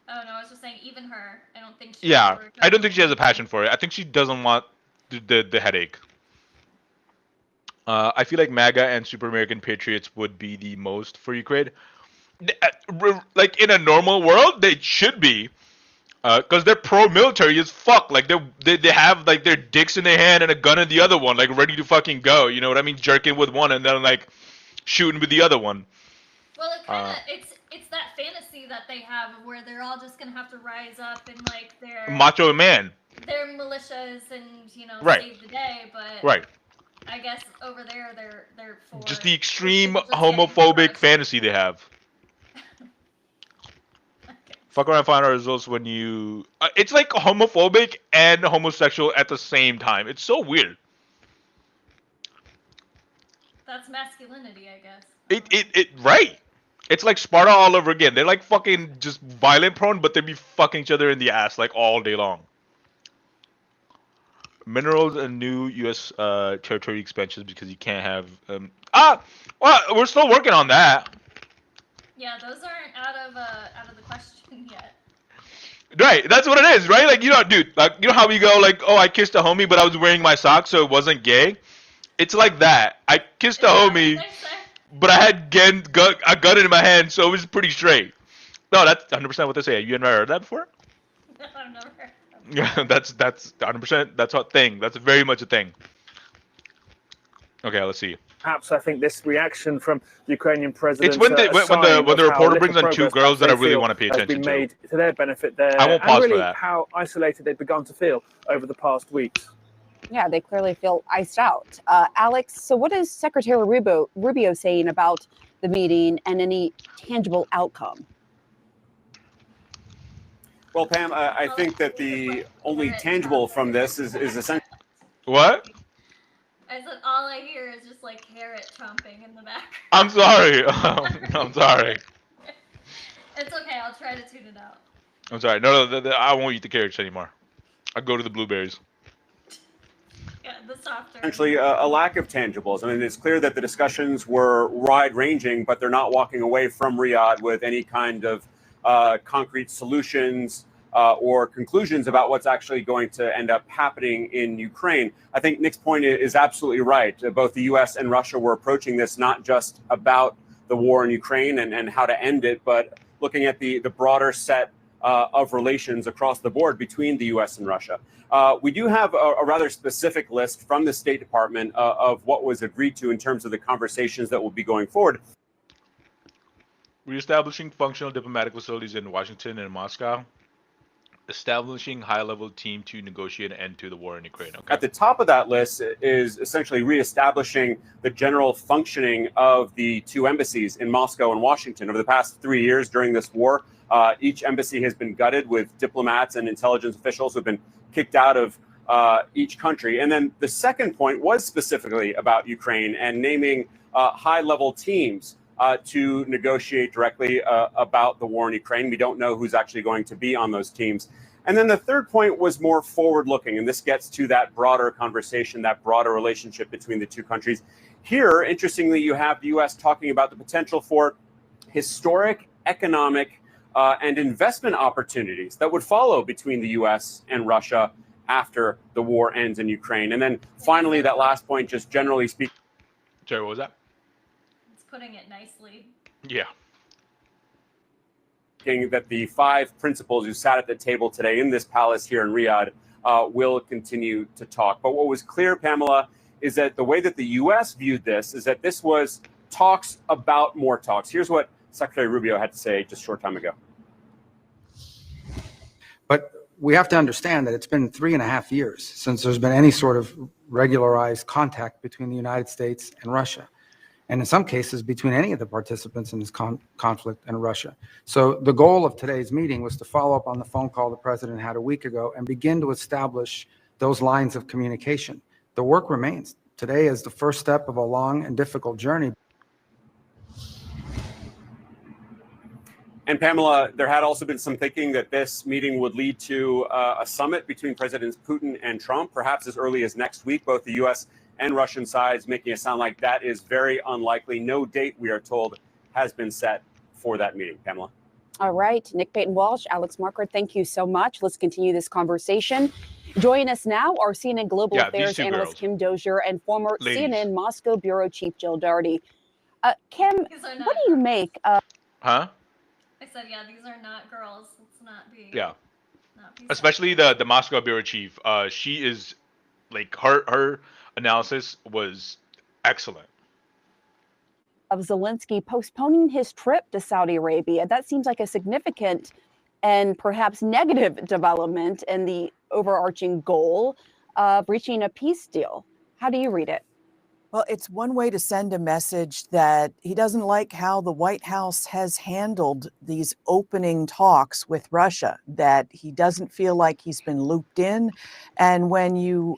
Speaker 2: Oh no, I was just saying, even her, I don't think she.
Speaker 1: Yeah,
Speaker 2: would work
Speaker 1: I don't
Speaker 2: out.
Speaker 1: think she has a passion for it. I think she doesn't want the headache. I feel like MAGA and Super American Patriots would be the most for Ukraine. Like in a normal world, they should be, because they're pro-military as fuck. Like they have like their dicks in their hand and a gun in the other one, like ready to fucking go. You know what I mean? Jerking with one and then like shooting with the other one.
Speaker 2: Well, it kind of it's that fantasy that they have where they're all just gonna have to rise up and like
Speaker 1: Macho man.
Speaker 2: their militias and
Speaker 1: Right.
Speaker 2: save the day, but
Speaker 1: Right.
Speaker 2: I guess over there they're for
Speaker 1: Just the extreme
Speaker 2: people just getting
Speaker 1: homophobic
Speaker 2: crushed.
Speaker 1: fantasy they have.
Speaker 2: Okay.
Speaker 1: Fuck around, find out results when you. It's like homophobic and homosexual at the same time. It's so weird.
Speaker 2: That's masculinity, I guess.
Speaker 1: It right. It's like Sparta all over again. They're like fucking just violent prone, but they be fucking each other in the ass like all day long. Minerals and new U.S. Territory expansions because you can't have. Well, we're still working on that.
Speaker 2: Yeah, those aren't out of the question yet.
Speaker 1: Right, that's what it is, right? Like, dude, like, you know how we go, like, oh, I kissed a homie, but I was wearing my socks, so it wasn't gay? It's like that. I kissed a
Speaker 2: Is that what
Speaker 1: homie,
Speaker 2: they say?
Speaker 1: but I had a gun in my hand, so it was pretty straight. No, that's 100% what they say. You never heard that before?
Speaker 2: No, I've never heard.
Speaker 1: Yeah, that's 100%. That's a thing. That's very much a thing. Okay, let's see.
Speaker 4: Perhaps I think this reaction from the Ukrainian president.
Speaker 1: It's when the reporter brings on two girls that I really
Speaker 4: feel
Speaker 1: want to pay
Speaker 4: has
Speaker 1: attention
Speaker 4: been
Speaker 1: to.
Speaker 4: made to their benefit there.
Speaker 1: I won't pause
Speaker 4: and
Speaker 1: for
Speaker 4: really
Speaker 1: that.
Speaker 4: how isolated they've begun to feel over the past weeks.
Speaker 3: Yeah, they clearly feel iced out. Alex, so what is Secretary Rubio saying about the meeting and any tangible outcome?
Speaker 5: Well, Pam, I think that the only tangible from this is essentially.
Speaker 1: What?
Speaker 2: I said all I hear is just like carrot chomping in the back.
Speaker 1: I'm sorry. I'm sorry.
Speaker 2: It's okay. I'll try to tune it out.
Speaker 1: I'm sorry. No, I won't eat the carrots anymore. I go to the blueberries.
Speaker 2: Yeah, the softer.
Speaker 5: Essentially a lack of tangibles. I mean, it's clear that the discussions were wide-ranging, but they're not walking away from Riyadh with any kind of concrete solutions or conclusions about what's actually going to end up happening in Ukraine. I think Nick's point is absolutely right. Both the U.S. and Russia were approaching this not just about the war in Ukraine and how to end it, but looking at the broader set of relations across the board between the U.S. and Russia. We do have a rather specific list from the State Department of what was agreed to in terms of the conversations that will be going forward.
Speaker 1: Reestablishing functional diplomatic facilities in Washington and Moscow. Establishing high-level team to negotiate an end to the war in Ukraine. Okay.
Speaker 5: At the top of that list is essentially reestablishing the general functioning of the two embassies in Moscow and Washington. Over the past 3 years during this war, Each embassy has been gutted with diplomats and intelligence officials who have been kicked out of each country. And then the second point was specifically about Ukraine and naming high-level teams to negotiate directly about the war in Ukraine. We don't know who's actually going to be on those teams. And then the third point was more forward-looking, and this gets to that broader conversation, that broader relationship between the two countries. Here, interestingly, you have the U.S. talking about the potential for historic economic and investment opportunities that would follow between the U.S. and Russia after the war ends in Ukraine. And then finally, that last point, just generally speaking.
Speaker 1: Jerry, what was that?
Speaker 2: It's putting it nicely.
Speaker 1: Yeah.
Speaker 5: That the 5 principals who sat at the table today in this palace here in Riyadh will continue to talk. But what was clear, Pamela, is that the way that the U.S. viewed this is that this was talks about more talks. Here's what Secretary Rubio had to say just a short time ago.
Speaker 6: But we have to understand that it's been 3.5 years since there's been any sort of regularized contact between the United States and Russia, and in some cases between any of the participants in this conflict and Russia. So the goal of today's meeting was to follow up on the phone call the president had a week ago and begin to establish those lines of communication. The work remains. Today is the first step of a long and difficult journey.
Speaker 5: And Pamela, there had also been some thinking that this meeting would lead to a summit between Presidents Putin and Trump, perhaps as early as next week, both the U.S. and Russian sides making it sound like that is very unlikely. No date, we are told, has been set for that meeting. Pamela.
Speaker 3: All right. Nick Payton Walsh, Alex Marquardt, thank you so much. Let's continue this conversation. Joining us now are CNN Global Affairs analyst Kim Dozier and former CNN Moscow bureau chief Jill Doherty. Kim, what do you make?
Speaker 1: Huh?
Speaker 2: I said, yeah, these are not girls. Let's not be.
Speaker 1: Yeah.
Speaker 2: Not be
Speaker 1: Especially the Moscow bureau chief. She is like her analysis was excellent.
Speaker 3: Of Zelensky postponing his trip to Saudi Arabia. That seems like a significant and perhaps negative development in the overarching goal of reaching a peace deal. How do you read it?
Speaker 7: Well, it's one way to send a message that he doesn't like how the White House has handled these opening talks with Russia, that he doesn't feel like he's been looped in. And when you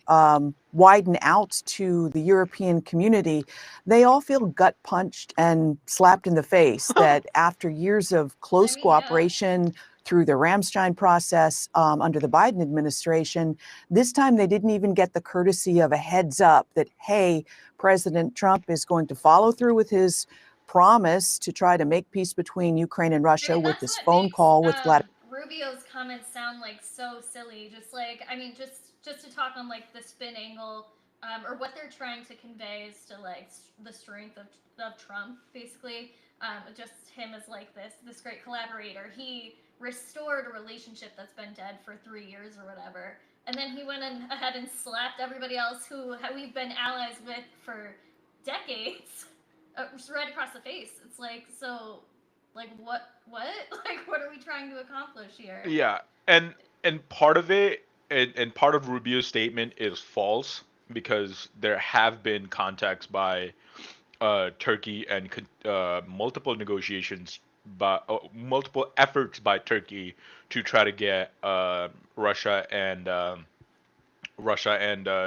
Speaker 7: widen out to the European community, they all feel gut punched and slapped in the face that after years of close cooperation through the Ramstein process under the Biden administration, this time they didn't even get the courtesy of a heads up that, hey, President Trump is going to follow through with his promise to try to make peace between Ukraine and Russia with this phone call with Vladimir.
Speaker 2: Rubio's comments sound like so silly. Just like, I mean, just to talk on like the spin angle, or what they're trying to convey is to like the strength of Trump, basically. Just him as like this great collaborator. He restored a relationship that's been dead for 3 years or whatever. And then he went ahead and slapped everybody else who we've been allies with for decades right across the face. It's like, so, like, what? Like, what are we trying to accomplish here?
Speaker 1: Yeah, and part of it, and part of Rubio's statement is false because there have been contacts by Turkey and multiple negotiations, multiple efforts by Turkey to try to get Russia and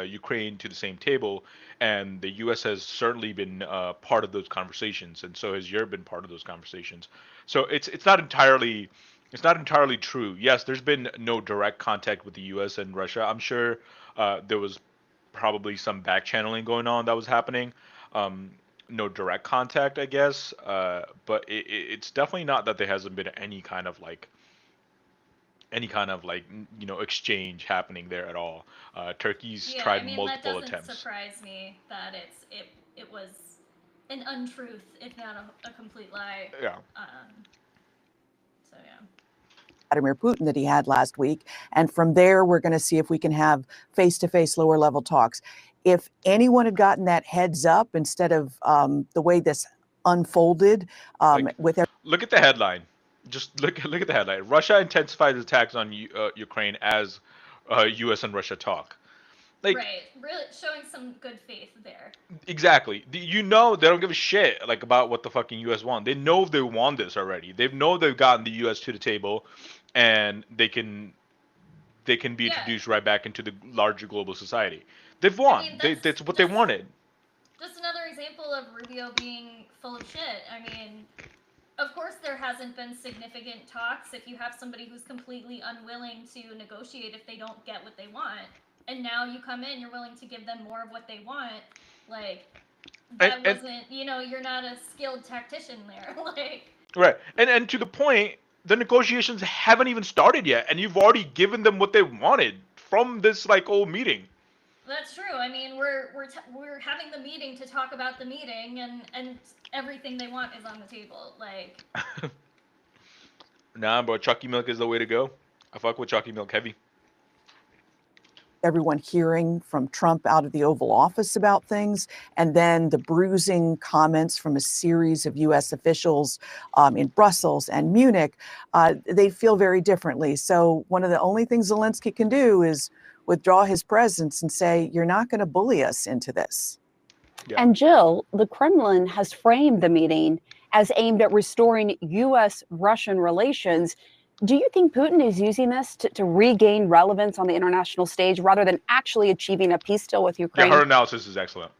Speaker 1: Ukraine to the same table, and the U.S. has certainly been part of those conversations, and so has Europe been part of those conversations. So it's not entirely true. Yes, there's been no direct contact with the U.S. and Russia. I'm sure there was probably some back channeling going on that was happening. No direct contact, I guess, but it's definitely not that there hasn't been any kind of like exchange happening there at all. Turkey's tried multiple attempts.
Speaker 2: That doesn't surprise me that it was an untruth, if not a complete lie.
Speaker 1: Yeah.
Speaker 2: So yeah.
Speaker 7: Vladimir Putin that he had last week, and from there we're going to see if we can have face-to-face, lower-level talks. If anyone had gotten that heads up instead of the way this unfolded,
Speaker 1: look at the headline. Just look at the headline. Russia intensifies attacks on Ukraine as U.S. and Russia talk. Like,
Speaker 2: right, really showing some good faith there.
Speaker 1: exactly. You know they don't give a shit like about what the fucking U.S. want. They know they want this already. They know they've gotten the U.S. to the table, and they can be
Speaker 2: Yeah.
Speaker 1: introduced right back into the larger global society. They've
Speaker 2: I
Speaker 1: won.
Speaker 2: mean,
Speaker 1: That's what they wanted.
Speaker 2: Just another example of Rubio being full of shit. I mean, of course there hasn't been significant talks if you have somebody who's completely unwilling to negotiate if they don't get what they want, and now you come in, you're willing to give them more of what they want. Like, that
Speaker 1: And
Speaker 2: wasn't, you're not a skilled tactician there. Like,
Speaker 1: right. And to the point, the negotiations haven't even started yet, and you've already given them what they wanted from this like old meeting.
Speaker 2: that's true. I mean, we're having the meeting to talk about the meeting, and everything they want is on the table. Like,
Speaker 1: Nah, bro, Chucky Milk is the way to go. I fuck with Chucky Milk heavy.
Speaker 7: Everyone hearing from Trump out of the Oval Office about things, and then the bruising comments from a series of U.S. officials in Brussels and Munich, they feel very differently. So one of the only things Zelensky can do is withdraw his presence and say, you're not going to bully us into this.
Speaker 1: Yeah.
Speaker 3: And Jill, the Kremlin has framed the meeting as aimed at restoring U.S.-Russian relations. Do you think Putin is using this to regain relevance on the international stage rather than actually achieving a peace deal with Ukraine?
Speaker 1: Yeah, her analysis is excellent.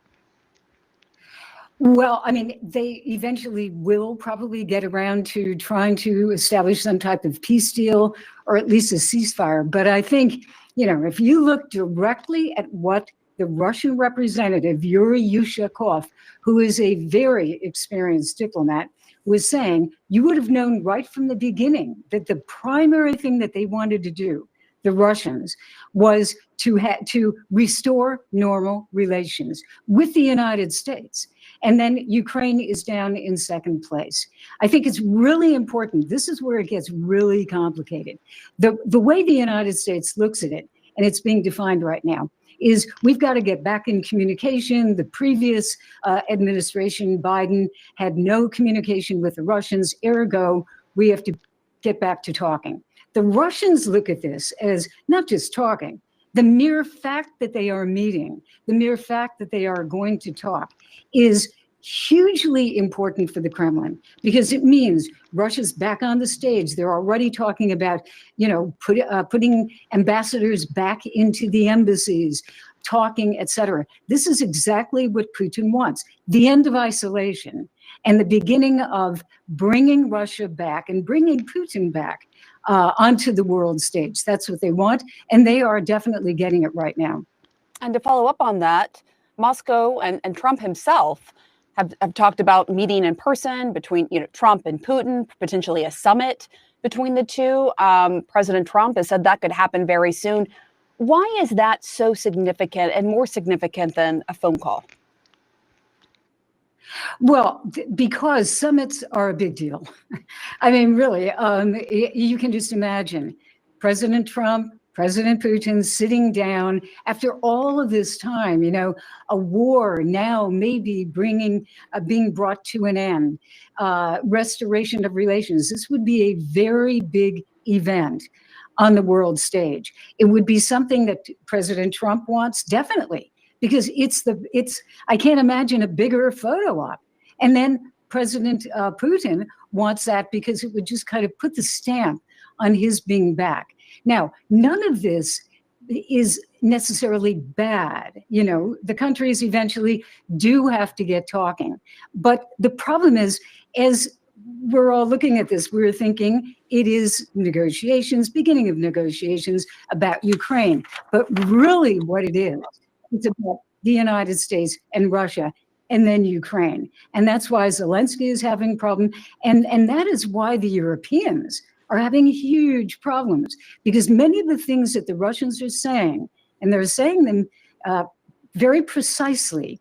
Speaker 8: Well, I mean, they eventually will probably get around to trying to establish some type of peace deal or at least a ceasefire. But I think, if you look directly at what the Russian representative, Yuri Yushakov, who is a very experienced diplomat, was saying, you would have known right from the beginning that the primary thing that they wanted to do, the Russians, was to restore normal relations with the United States. And then Ukraine is down in second place. I think it's really important. This is where it gets really complicated. The way the United States looks at it, and it's being defined right now, is we've got to get back in communication. The previous administration, Biden, had no communication with the Russians. Ergo, we have to get back to talking. The Russians look at this as not just talking. The mere fact that they are meeting, the mere fact that they are going to talk is hugely important for the Kremlin, because it means Russia's back on the stage. They're already talking about, putting ambassadors back into the embassies, talking, etc. This is exactly what Putin wants: the end of isolation and the beginning of bringing Russia back and bringing Putin back onto the world stage. That's what they want, and they are definitely getting it right now.
Speaker 3: And to follow up on that, Moscow and Trump himself have talked about meeting in person between Trump and Putin, potentially a summit between the two. President Trump has said that could happen very soon. Why is that so significant and more significant than a phone call?
Speaker 8: Well, because summits are a big deal. I mean, really, you can just imagine President Trump, President Putin sitting down after all of this time, a war now maybe being brought to an end, restoration of relations. This would be a very big event on the world stage. It would be something that President Trump wants, definitely, because I can't imagine a bigger photo op. And then President Putin wants that because it would just kind of put the stamp on his being back. Now, none of this is necessarily bad. The countries eventually do have to get talking. But the problem is, as we're all looking at this, we're thinking it is negotiations, beginning of negotiations about Ukraine. But really what it is, it's about the United States and Russia and then Ukraine. And that's why Zelensky is having a problem. And that is why the Europeans are having huge problems, because many of the things that the Russians are saying, and they're saying them very precisely,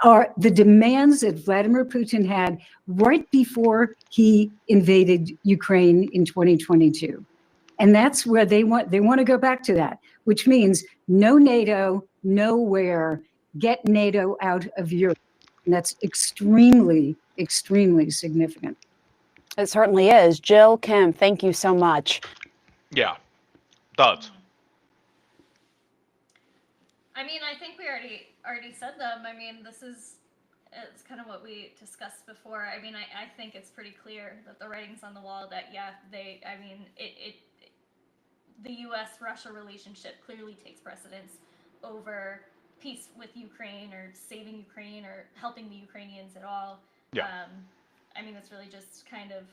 Speaker 8: are the demands that Vladimir Putin had right before he invaded Ukraine in 2022. And that's where they want to go back to that, which means no NATO, nowhere, get NATO out of Europe. And that's extremely, extremely significant.
Speaker 3: It certainly is. Jill, Kim, thank you so much.
Speaker 1: Yeah, thoughts.
Speaker 2: I mean, I think we already said them. I mean, it's kind of what we discussed before. I mean, I think it's pretty clear that the writing's on the wall that the U.S.-Russia relationship clearly takes precedence over peace with Ukraine or saving Ukraine or helping the Ukrainians at all.
Speaker 1: Yeah.
Speaker 2: I mean, it's really just kind of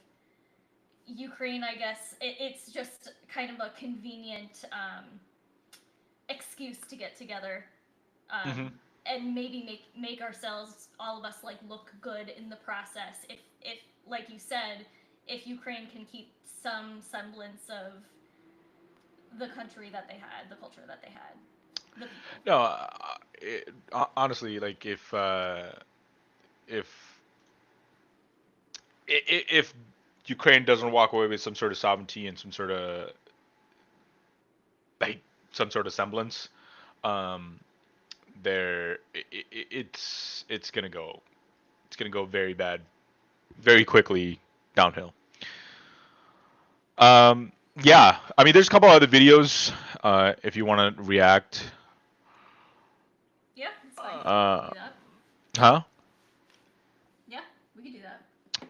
Speaker 2: Ukraine, I guess. It's just kind of a convenient excuse to get together and maybe make ourselves, all of us, like, look good in the process. If like you said, if Ukraine can keep some semblance of the country that they had, the culture that they had.
Speaker 1: No, honestly, like if Ukraine doesn't walk away with some sort of sovereignty and some sort of semblance, it's gonna go very bad, very quickly downhill. Yeah, I mean, there's a couple other videos if you want to react.
Speaker 2: Yeah, it's fine. We can do that.
Speaker 1: Huh?
Speaker 2: Yeah, we can do that.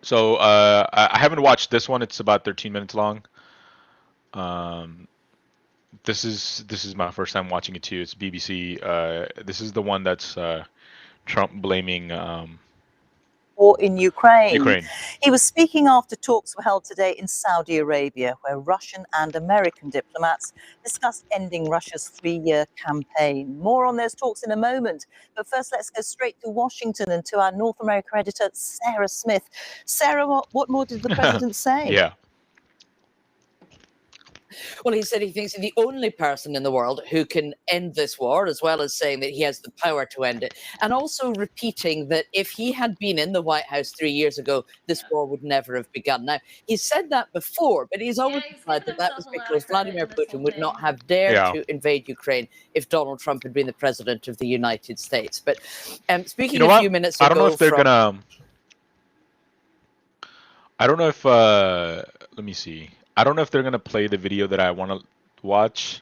Speaker 1: So I haven't watched this one. It's about 13 minutes long. This is my first time watching it too. It's BBC. This is the one that's Trump blaming
Speaker 9: war in Ukraine.
Speaker 1: Ukraine.
Speaker 9: He was speaking after talks were held today in Saudi Arabia, where Russian and American diplomats discussed ending Russia's 3-year campaign. More on those talks in a moment. But first, let's go straight to Washington and to our North America editor, Sarah Smith. Sarah, what more did the president say?
Speaker 1: Yeah.
Speaker 10: Well, he said he thinks he's the only person in the world who can end this war, as well as saying that he has the power to end it. And also repeating that if he had been in the White House 3 years ago, this war would never have begun. Now, he said that before, but he's always implied that that was because Vladimir Putin would not have dared to invade Ukraine if Donald Trump had been the president of the United States. But speaking a few minutes ago,
Speaker 1: I don't know if they're gonna. I don't know if. Let me see. I don't know if they're gonna play the video that I want to watch.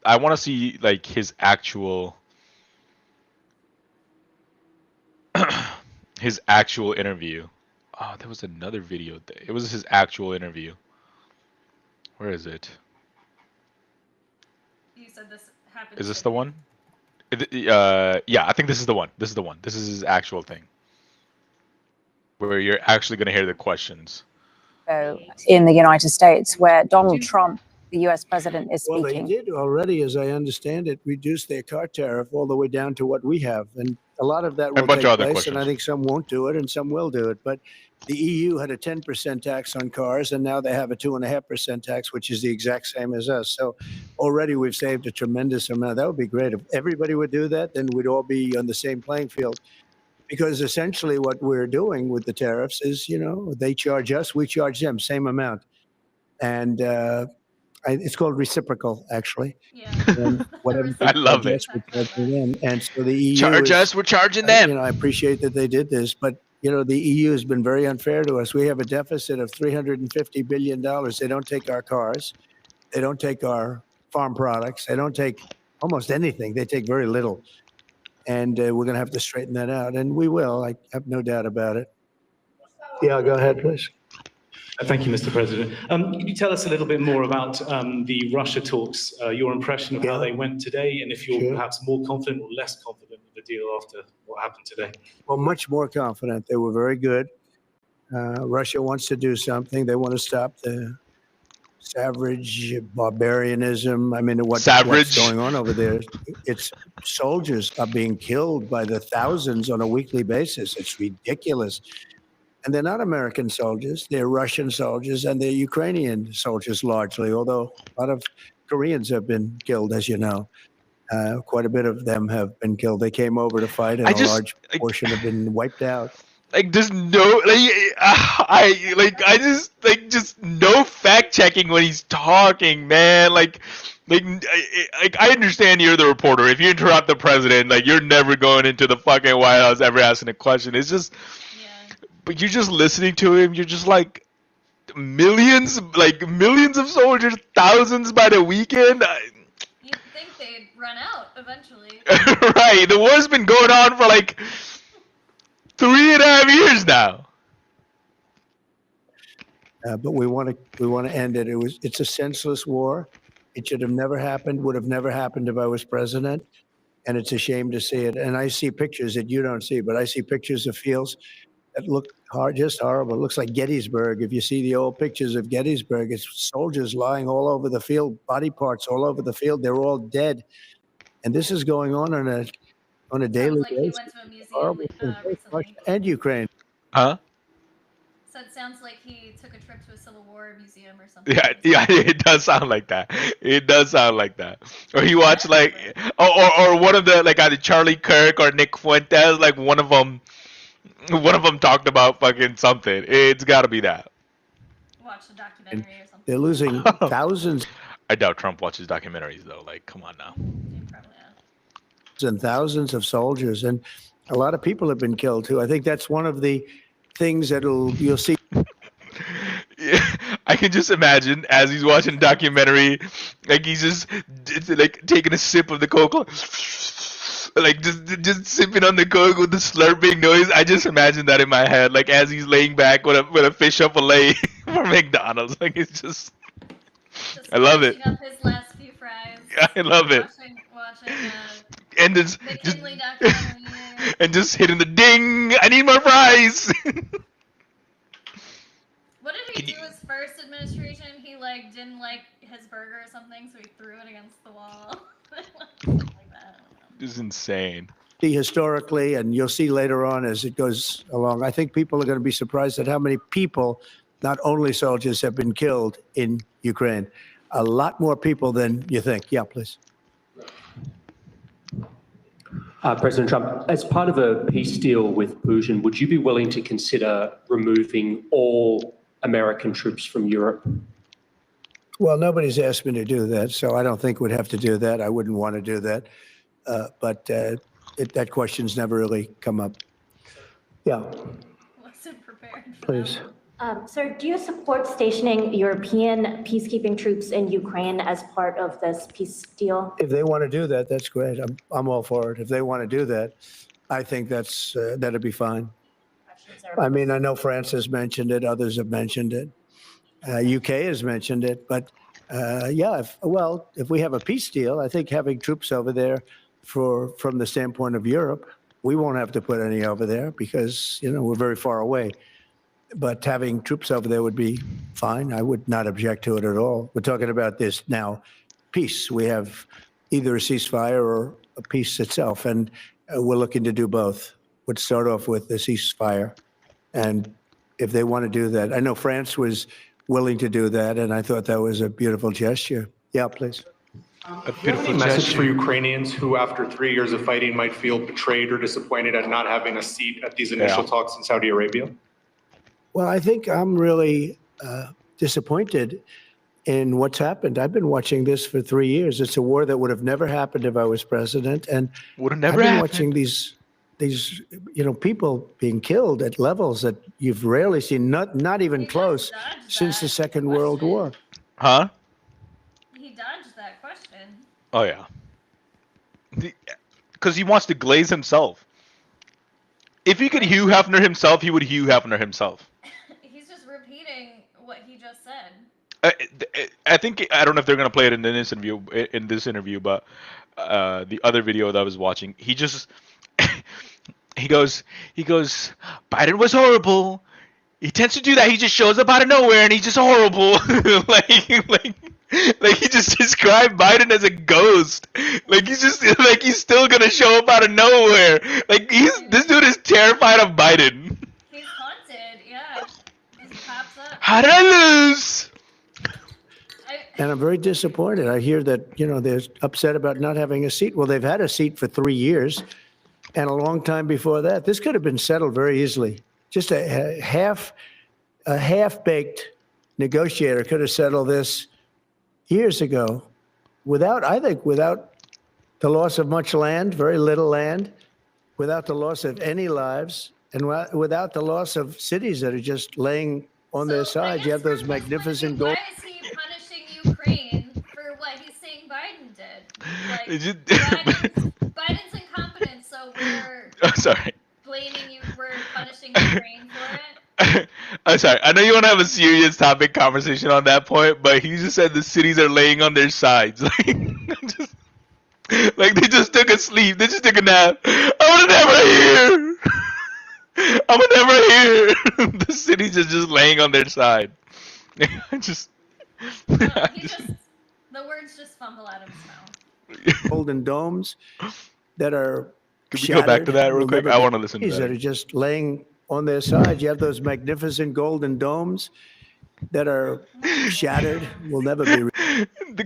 Speaker 1: I want to see like his actual interview. Oh, there was another video. It was his actual interview. Where is it?
Speaker 2: You said this happened.
Speaker 1: Is this the one? Yeah, I think this is the one. This is the one. This is his actual thing, where you're actually gonna hear the questions.
Speaker 3: In the United States, where Donald Trump, the U.S. president, is speaking.
Speaker 11: Well, they did already, as I understand it, reduce their car tariff all the way down to what we have. And a lot of that will take place, and I think some won't do it and some will do it. But the EU had a 10% tax on cars, and now they have a 2.5% tax, which is the exact same as us. So already we've saved a tremendous amount. That would be great. If everybody would do that, then we'd all be on the same playing field. Because essentially what we're doing with the tariffs is, you know, they charge us, we charge them, same amount. And it's called reciprocal, actually.
Speaker 2: Yeah.
Speaker 1: I love it.
Speaker 11: And so the EU
Speaker 1: charge us, we're charging them.
Speaker 11: You know, I appreciate that they did this, but, you know, the EU has been very unfair to us. We have a deficit of $350 billion. They don't take our cars. They don't take our farm products. They don't take almost anything. They take very little. And we're going to have to straighten that out. And we will. I have no doubt about it. Yeah, go ahead, please.
Speaker 12: Thank you, Mr. President. Can you tell us a little bit more about the Russia talks, your impression of how they went today, and if you're perhaps more confident or less confident with the deal after what happened today?
Speaker 11: Well, much more confident. They were very good. Russia wants to do something. They want to stop the savage barbarianism. I mean, what's going on over there? It's soldiers are being killed by the thousands on a weekly basis. It's ridiculous. And they're not American soldiers. They're Russian soldiers and they're Ukrainian soldiers largely, although a lot of Koreans have been killed, as you know. Quite a bit of them have been killed. They came over to fight, and a large portion have been wiped out.
Speaker 1: Like, there's no, just no fact checking when he's talking, man. Like I understand you're the reporter. If you interrupt the president, like, you're never going into the fucking White House ever asking a question. It's just, but you're just listening to him. You're just like, millions of soldiers, thousands by the weekend.
Speaker 2: You'd think they'd run out eventually.
Speaker 1: Right. The war's been going on for like 3.5 years now.
Speaker 11: But we want to end it. It's a senseless war. It should have never happened. Would have never happened if I was president. And it's a shame to see it. And I see pictures that you don't see, but I see pictures of fields that look just horrible. It looks like Gettysburg. If you see the old pictures of Gettysburg, it's soldiers lying all over the field, body parts all over the field. They're all dead. And this is going on a daily
Speaker 2: like
Speaker 11: basis.
Speaker 2: he went to a museum recently.
Speaker 11: And Ukraine.
Speaker 1: Huh?
Speaker 2: So it sounds like he took a trip to a Civil War museum or something.
Speaker 1: Yeah, it does sound like that. It does sound like that. Or he watched like, or one of the like either Charlie Kirk or Nick Fuentes, like one of them talked about fucking something. It's got to be that.
Speaker 2: Watch a documentary or something.
Speaker 11: They're losing thousands.
Speaker 1: I doubt Trump watches documentaries though. Like, come on now.
Speaker 11: And thousands of soldiers, and a lot of people have been killed too. I think that's one of the things you'll see.
Speaker 1: Yeah, I can just imagine as he's watching a documentary, like he's just like taking a sip of the Coke, like just sipping on the Coke with the slurping noise. I just imagine that in my head, like as he's laying back with a fish up fillet from McDonald's. Like it's just I love it.
Speaker 2: Up his last few fries.
Speaker 1: I love it.
Speaker 2: Watching
Speaker 1: and just hitting the ding. I need more fries.
Speaker 2: What did he do his first administration? He like didn't like his burger or something, so he threw it against the wall. Like that.
Speaker 1: This is insane.
Speaker 11: Historically, and you'll see later on as it goes along. I think people are going to be surprised at how many people, not only soldiers, have been killed in Ukraine. A lot more people than you think. Yeah, please.
Speaker 13: President Trump, as part of a peace deal with Putin, would you be willing to consider removing all American troops from Europe?
Speaker 11: Well, nobody's asked me to do that, so I don't think we'd have to do that. I wouldn't want to do that. But that question's never really come up. Yeah.
Speaker 2: Wasn't prepared for
Speaker 11: Please.
Speaker 14: Sir, do you support stationing European peacekeeping troops in Ukraine as part of this peace deal?
Speaker 11: If they want to do that, that's great. I'm all for it. If they want to do that, I think that'd be fine. I mean, I know France has mentioned it. Others have mentioned it. UK has mentioned it. But yeah, if we have a peace deal, I think having troops over there from the standpoint of Europe, we won't have to put any over there because, we're very far away. But having troops over there would be fine. I would not object to it at all. We're talking about this now, peace. We have either a ceasefire or a peace itself, and we're looking to do both. We'd start off with the ceasefire, and if they want to do that, I know France was willing to do that, and I thought that was a beautiful gesture. Yeah, please.
Speaker 15: A beautiful message for Ukrainians who, after 3 years of fighting, might feel betrayed or disappointed at not having a seat at these initial talks in Saudi Arabia?
Speaker 11: Well, I think I'm really disappointed in what's happened. I've been watching this for 3 years. It's a war that would have never happened if I was president, and
Speaker 1: would have never
Speaker 11: I've been
Speaker 1: happened.
Speaker 11: watching these people being killed at levels that you've rarely seen, not even close, since the Second World War.
Speaker 1: Huh?
Speaker 2: He dodged that question.
Speaker 1: Oh yeah. Because he wants to glaze himself. If he could Hugh Hefner himself, he would Hugh Hefner himself.
Speaker 2: He's just repeating what he just said.
Speaker 1: I think I don't know if they're gonna play it in this interview, but the other video that I was watching, he just he goes, Biden was horrible. He tends to do that. He just shows up out of nowhere and he's just horrible. like he just described Biden as a ghost. Like he's still gonna show up out of nowhere. Like this dude is terrified of Biden.
Speaker 2: He's haunted, yeah. Just pops up.
Speaker 11: How did I lose? And I'm very disappointed. I hear that, they're upset about not having a seat. Well, they've had a seat for 3 years and a long time before that. This could have been settled very easily. Just a half-baked negotiator could have settled this years ago without the loss of much land, very little land, without the loss of any lives, and without the loss of cities that are just laying on their side. You have those magnificent gold.
Speaker 2: Why is he punishing Ukraine for what he's saying Biden did? Like,
Speaker 1: It's just-
Speaker 2: Biden's incompetent, so we're
Speaker 1: sorry.
Speaker 2: blaming you. We're punishing Ukraine for it.
Speaker 1: I'm sorry. I know you want to have a serious topic conversation on that point, but he just said the cities are laying on their sides. Like they just took a sleep. They just took a nap. I'm never here. I'm never here. The cities are just laying on their side. I just.
Speaker 2: The words just fumble out of his mouth.
Speaker 11: Golden domes that are.
Speaker 1: Can we go back to that real
Speaker 11: will
Speaker 1: quick?
Speaker 11: never
Speaker 1: I
Speaker 11: be
Speaker 1: want to listen to
Speaker 11: cities
Speaker 1: that.
Speaker 11: are just laying on their sides. You have those magnificent golden domes that are shattered. Will never be.
Speaker 1: The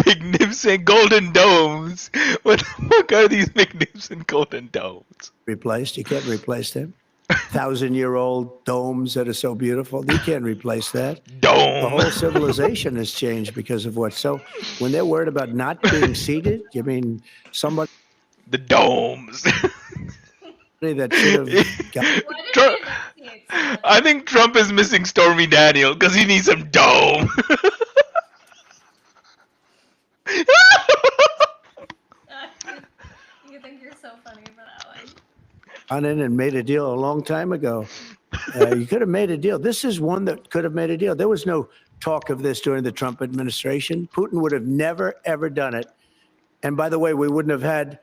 Speaker 1: magnificent golden domes. What the fuck are these magnificent golden domes?
Speaker 11: Replaced. You can't replace them. 1,000-year-old domes that are so beautiful. You can't replace that.
Speaker 1: Dome.
Speaker 11: The whole civilization has changed because of what. So when they're worried about not being seated, you mean somebody.
Speaker 1: The domes.
Speaker 11: That should have got.
Speaker 1: Trump, I think Trump is missing Stormy Daniel because he needs some dome.
Speaker 2: You think you're so funny for that one.
Speaker 11: On in and made a deal a long time ago. You could have made a deal. This is one that could have made a deal. There was no talk of this during the Trump administration. Putin would have never, ever done it. And by the way, we wouldn't have had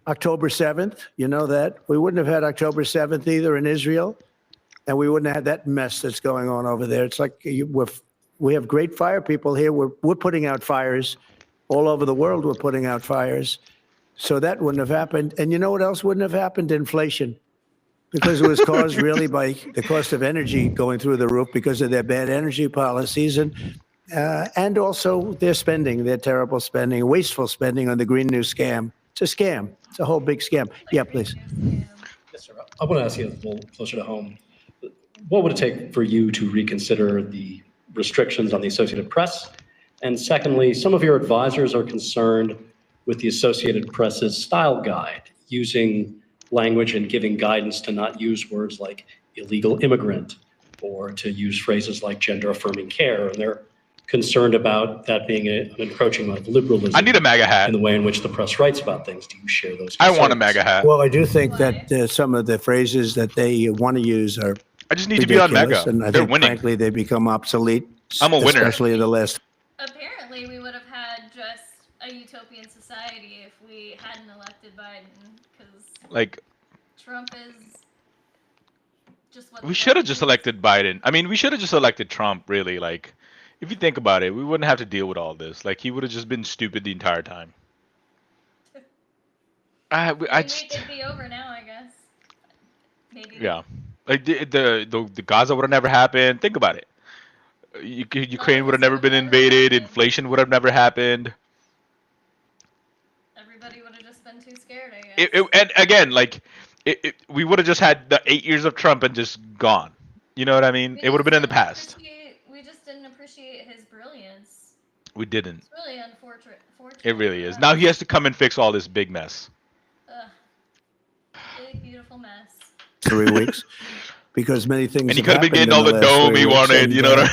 Speaker 11: October 7th. You know that? We wouldn't have had October 7th either in Israel. And we wouldn't have had that mess that's going on over there. It's like we have great fire people here. We're putting out fires. All over the world, we're putting out fires. So that wouldn't have happened. And you know what else wouldn't have happened? Inflation. Because it was caused really by the cost of energy going through the roof because of their bad energy policies and also their spending, their terrible spending, wasteful spending on the Green New Scam. It's a scam. It's a whole big scam. Yeah, please.
Speaker 16: Yes, sir. I want to ask you a little closer to home. What would it take for you to reconsider the restrictions on the Associated Press? And secondly, some of your advisors are concerned with the Associated Press's style guide, using language and giving guidance to not use words like illegal immigrant or to use phrases like gender affirming care. And they're concerned about that being an encroaching of liberalism.
Speaker 1: I need a MAGA hat.
Speaker 16: In the way in which the press writes about things. Do you share those
Speaker 1: I
Speaker 16: concerns?
Speaker 1: want a MAGA hat.
Speaker 11: Well, I do think that some of the phrases that they want to use are
Speaker 1: I just need to be on
Speaker 11: ridiculous,
Speaker 1: MAGA.
Speaker 11: and I
Speaker 1: They're
Speaker 11: think,
Speaker 1: winning.
Speaker 11: frankly, they become obsolete.
Speaker 1: I'm a winner.
Speaker 11: Especially in the last.
Speaker 2: Apparently, we would have had just a utopian society if we hadn't elected Biden, because
Speaker 1: Like,
Speaker 2: Trump is just what
Speaker 1: we should have just elected Biden. I mean, we should have just elected Trump, really. Like, if you think about it, we wouldn't have to deal with all this. Like, he would have just been stupid the entire time.
Speaker 2: It'd be over now, I guess. Maybe.
Speaker 1: Yeah. Like, the Gaza would have never happened. Think about it. Ukraine would have never been invaded. Inflation would have never happened.
Speaker 2: Everybody would have just been too scared, I guess.
Speaker 1: And again, like, we would have just had the 8 years of Trump and just gone. You know what I mean? It would have been in the past.
Speaker 2: We just didn't appreciate his brilliance.
Speaker 1: We didn't.
Speaker 2: It's really unfortunate.
Speaker 1: It really is. Now he has to come and fix all this big mess.
Speaker 2: Ugh. Big, beautiful mess.
Speaker 11: 3 weeks, because many things.
Speaker 1: And he
Speaker 11: have
Speaker 1: could have been
Speaker 11: happened
Speaker 1: getting all
Speaker 11: in
Speaker 1: the
Speaker 11: last
Speaker 1: dome
Speaker 11: 3
Speaker 1: he
Speaker 11: weeks,
Speaker 1: wanted,
Speaker 11: and,
Speaker 1: you know what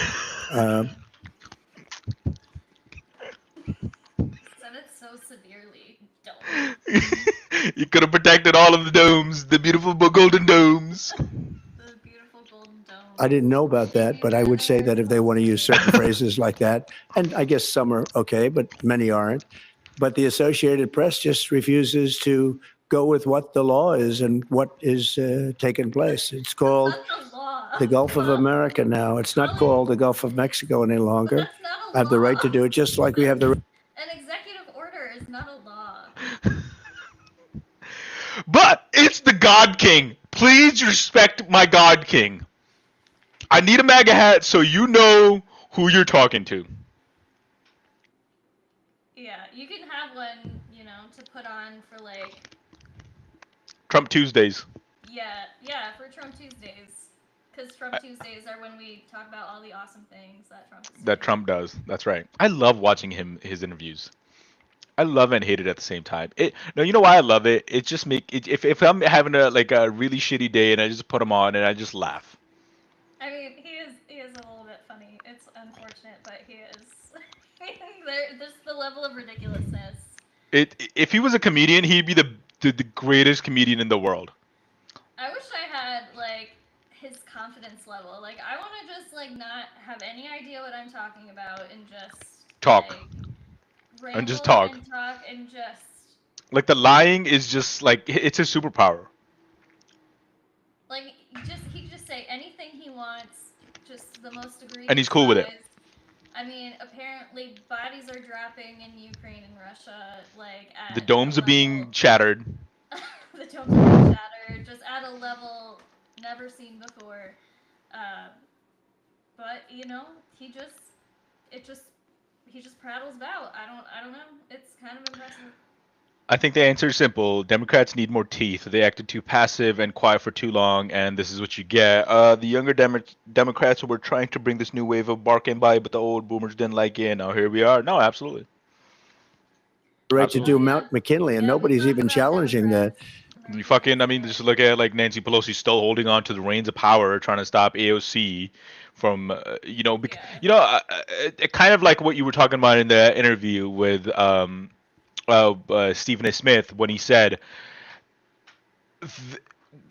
Speaker 2: Said it so severely. Don't.
Speaker 1: You could have protected all of the domes, the beautiful golden domes.
Speaker 2: The beautiful golden dome.
Speaker 11: I didn't know about that, but I would say that if they want to use certain phrases like that, and I guess some are okay, but many aren't. But the Associated Press just refuses to go with what the law is and what is taking place. It's called the Gulf of America now. It's not called the Gulf of Mexico any longer. I have the right to do it, just like we have the.
Speaker 2: An executive order is not a law.
Speaker 1: But it's the God King. Please respect my God King. I need a MAGA hat so you know who you're talking to.
Speaker 2: Yeah, you can have one, to put on for like.
Speaker 1: Trump Tuesdays.
Speaker 2: Yeah, for Trump Tuesdays. Because Trump Tuesdays are when we talk about all the awesome things that Trump
Speaker 1: Does. That's right. I love watching his interviews. I love and hate it at the same time. You know why I love it? It just if I'm having a really shitty day and I just put him on and I just laugh.
Speaker 2: I mean, he is a little bit funny. It's unfortunate, but he is. There's the level of ridiculousness
Speaker 1: If he was a comedian, he'd be the greatest comedian in the world.
Speaker 2: I wish I had like his confidence level. Like I want to just like not have any idea what I'm talking about and just
Speaker 1: Talk.
Speaker 2: Like,
Speaker 1: And just talk.
Speaker 2: and talk and just
Speaker 1: Like the lying is just like it's his superpower.
Speaker 2: like he could just say anything he wants, just the most egregious
Speaker 1: And he's cool with it.
Speaker 2: lies. I mean, apparently bodies are dropping in Ukraine and Russia, like at
Speaker 1: The domes are being shattered.
Speaker 2: the domes are being shattered, just at a level never seen before. But you know, he just prattles about. I don't know. It's kind of impressive.
Speaker 1: I think the answer is simple. Democrats need more teeth. They acted too passive and quiet for too long, and this is what you get. The younger Democrats were trying to bring this new wave of barking by, but the old boomers didn't like it. Now here we are. No, absolutely.
Speaker 11: Right to do Mount McKinley, and nobody's even challenging that.
Speaker 1: You fucking, I mean, just look at like Nancy Pelosi still holding on to the reins of power, trying to stop AOC from, it kind of like what you were talking about in the interview with Stephen A. Smith when he said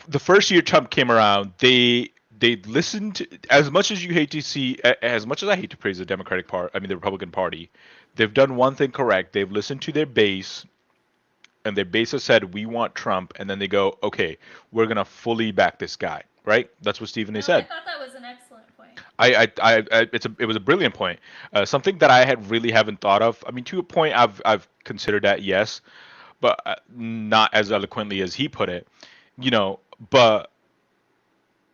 Speaker 1: the first year Trump came around, they listened as much as you hate to see, as much as I hate to praise the the Republican Party, they've done one thing correct. They've listened to their base, and their base has said we want Trump, and then they go, okay, we're gonna fully back this guy, right? That's what Stephen A. said.
Speaker 2: I thought that was an excellent point.
Speaker 1: It was a brilliant point. Something that I really haven't thought of. I mean, to a point, I've considered that, yes, but not as eloquently as he put it. But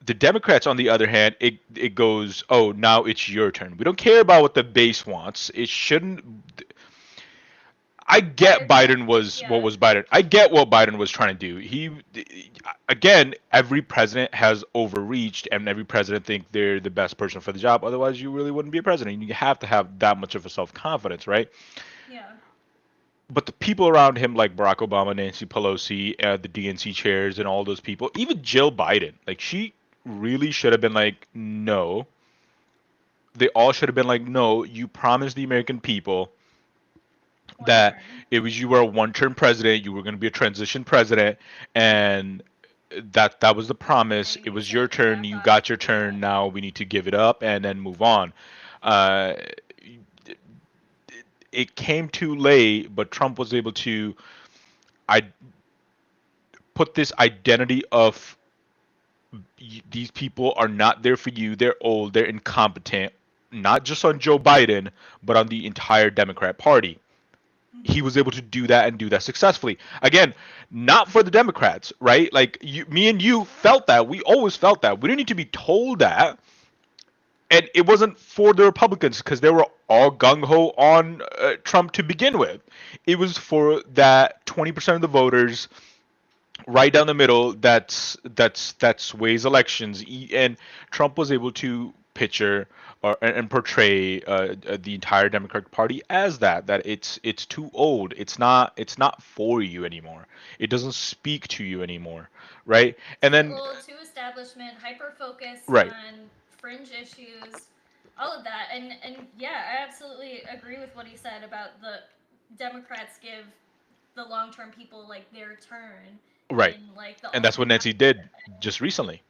Speaker 1: the Democrats, on the other hand, it goes, oh, now it's your turn. We don't care about what the base wants. It shouldn't. I get Biden was what was Biden. I get what Biden was trying to do. Again, every president has overreached, and every president think they're the best person for the job. Otherwise, you really wouldn't be a president. You have to have that much of a self-confidence, right?
Speaker 2: Yeah.
Speaker 1: But the people around him, like Barack Obama, Nancy Pelosi, the DNC chairs, and all those people, even Jill Biden, like she really should have been like, no. They all should have been like, no. You promised the American people that you were a one-term president, you were going to be a transition president, and that was the promise. It was your turn. You got your turn. Now we need to give it up and then move on. It came too late, but Trump was able to put this identity of these people are not there for you. They're old. They're incompetent. Not just on Joe Biden, but on the entire Democrat Party. He was able to do that and do that successfully. Again, not for the Democrats, right? Like me and you felt that. We always felt that. We didn't need to be told that. And it wasn't for the Republicans because they were all gung-ho on Trump to begin with. It was for that 20% of the voters right down the middle that sways elections. And Trump was able to picture and portray the entire Democratic Party as that it's too old. It's not for you anymore. It doesn't speak to you anymore, right? And then
Speaker 2: too establishment, hyper focus
Speaker 1: right.
Speaker 2: on fringe issues, all of that. And yeah, I absolutely agree with what he said about the Democrats give the long-term people like their turn.
Speaker 1: Right. And that's what Nancy did just recently.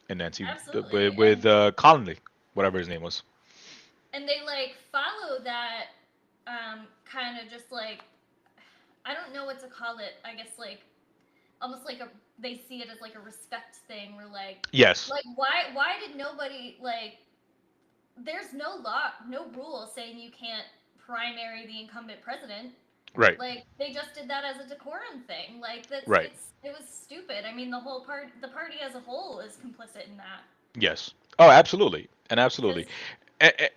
Speaker 1: And Nancy with Connolly, whatever his name was.
Speaker 2: And they like follow that kind of just like, I don't know what to call it. I guess like almost like they see it as like a respect thing. Where like,
Speaker 1: yes,
Speaker 2: like why did nobody like? There's no law, no rule saying you can't primary the incumbent president.
Speaker 1: Right.
Speaker 2: Like they just did that as a decorum thing. Like that's
Speaker 1: right.
Speaker 2: It was stupid. I mean, the party as a whole is complicit in that.
Speaker 1: Yes. Oh, absolutely, and absolutely.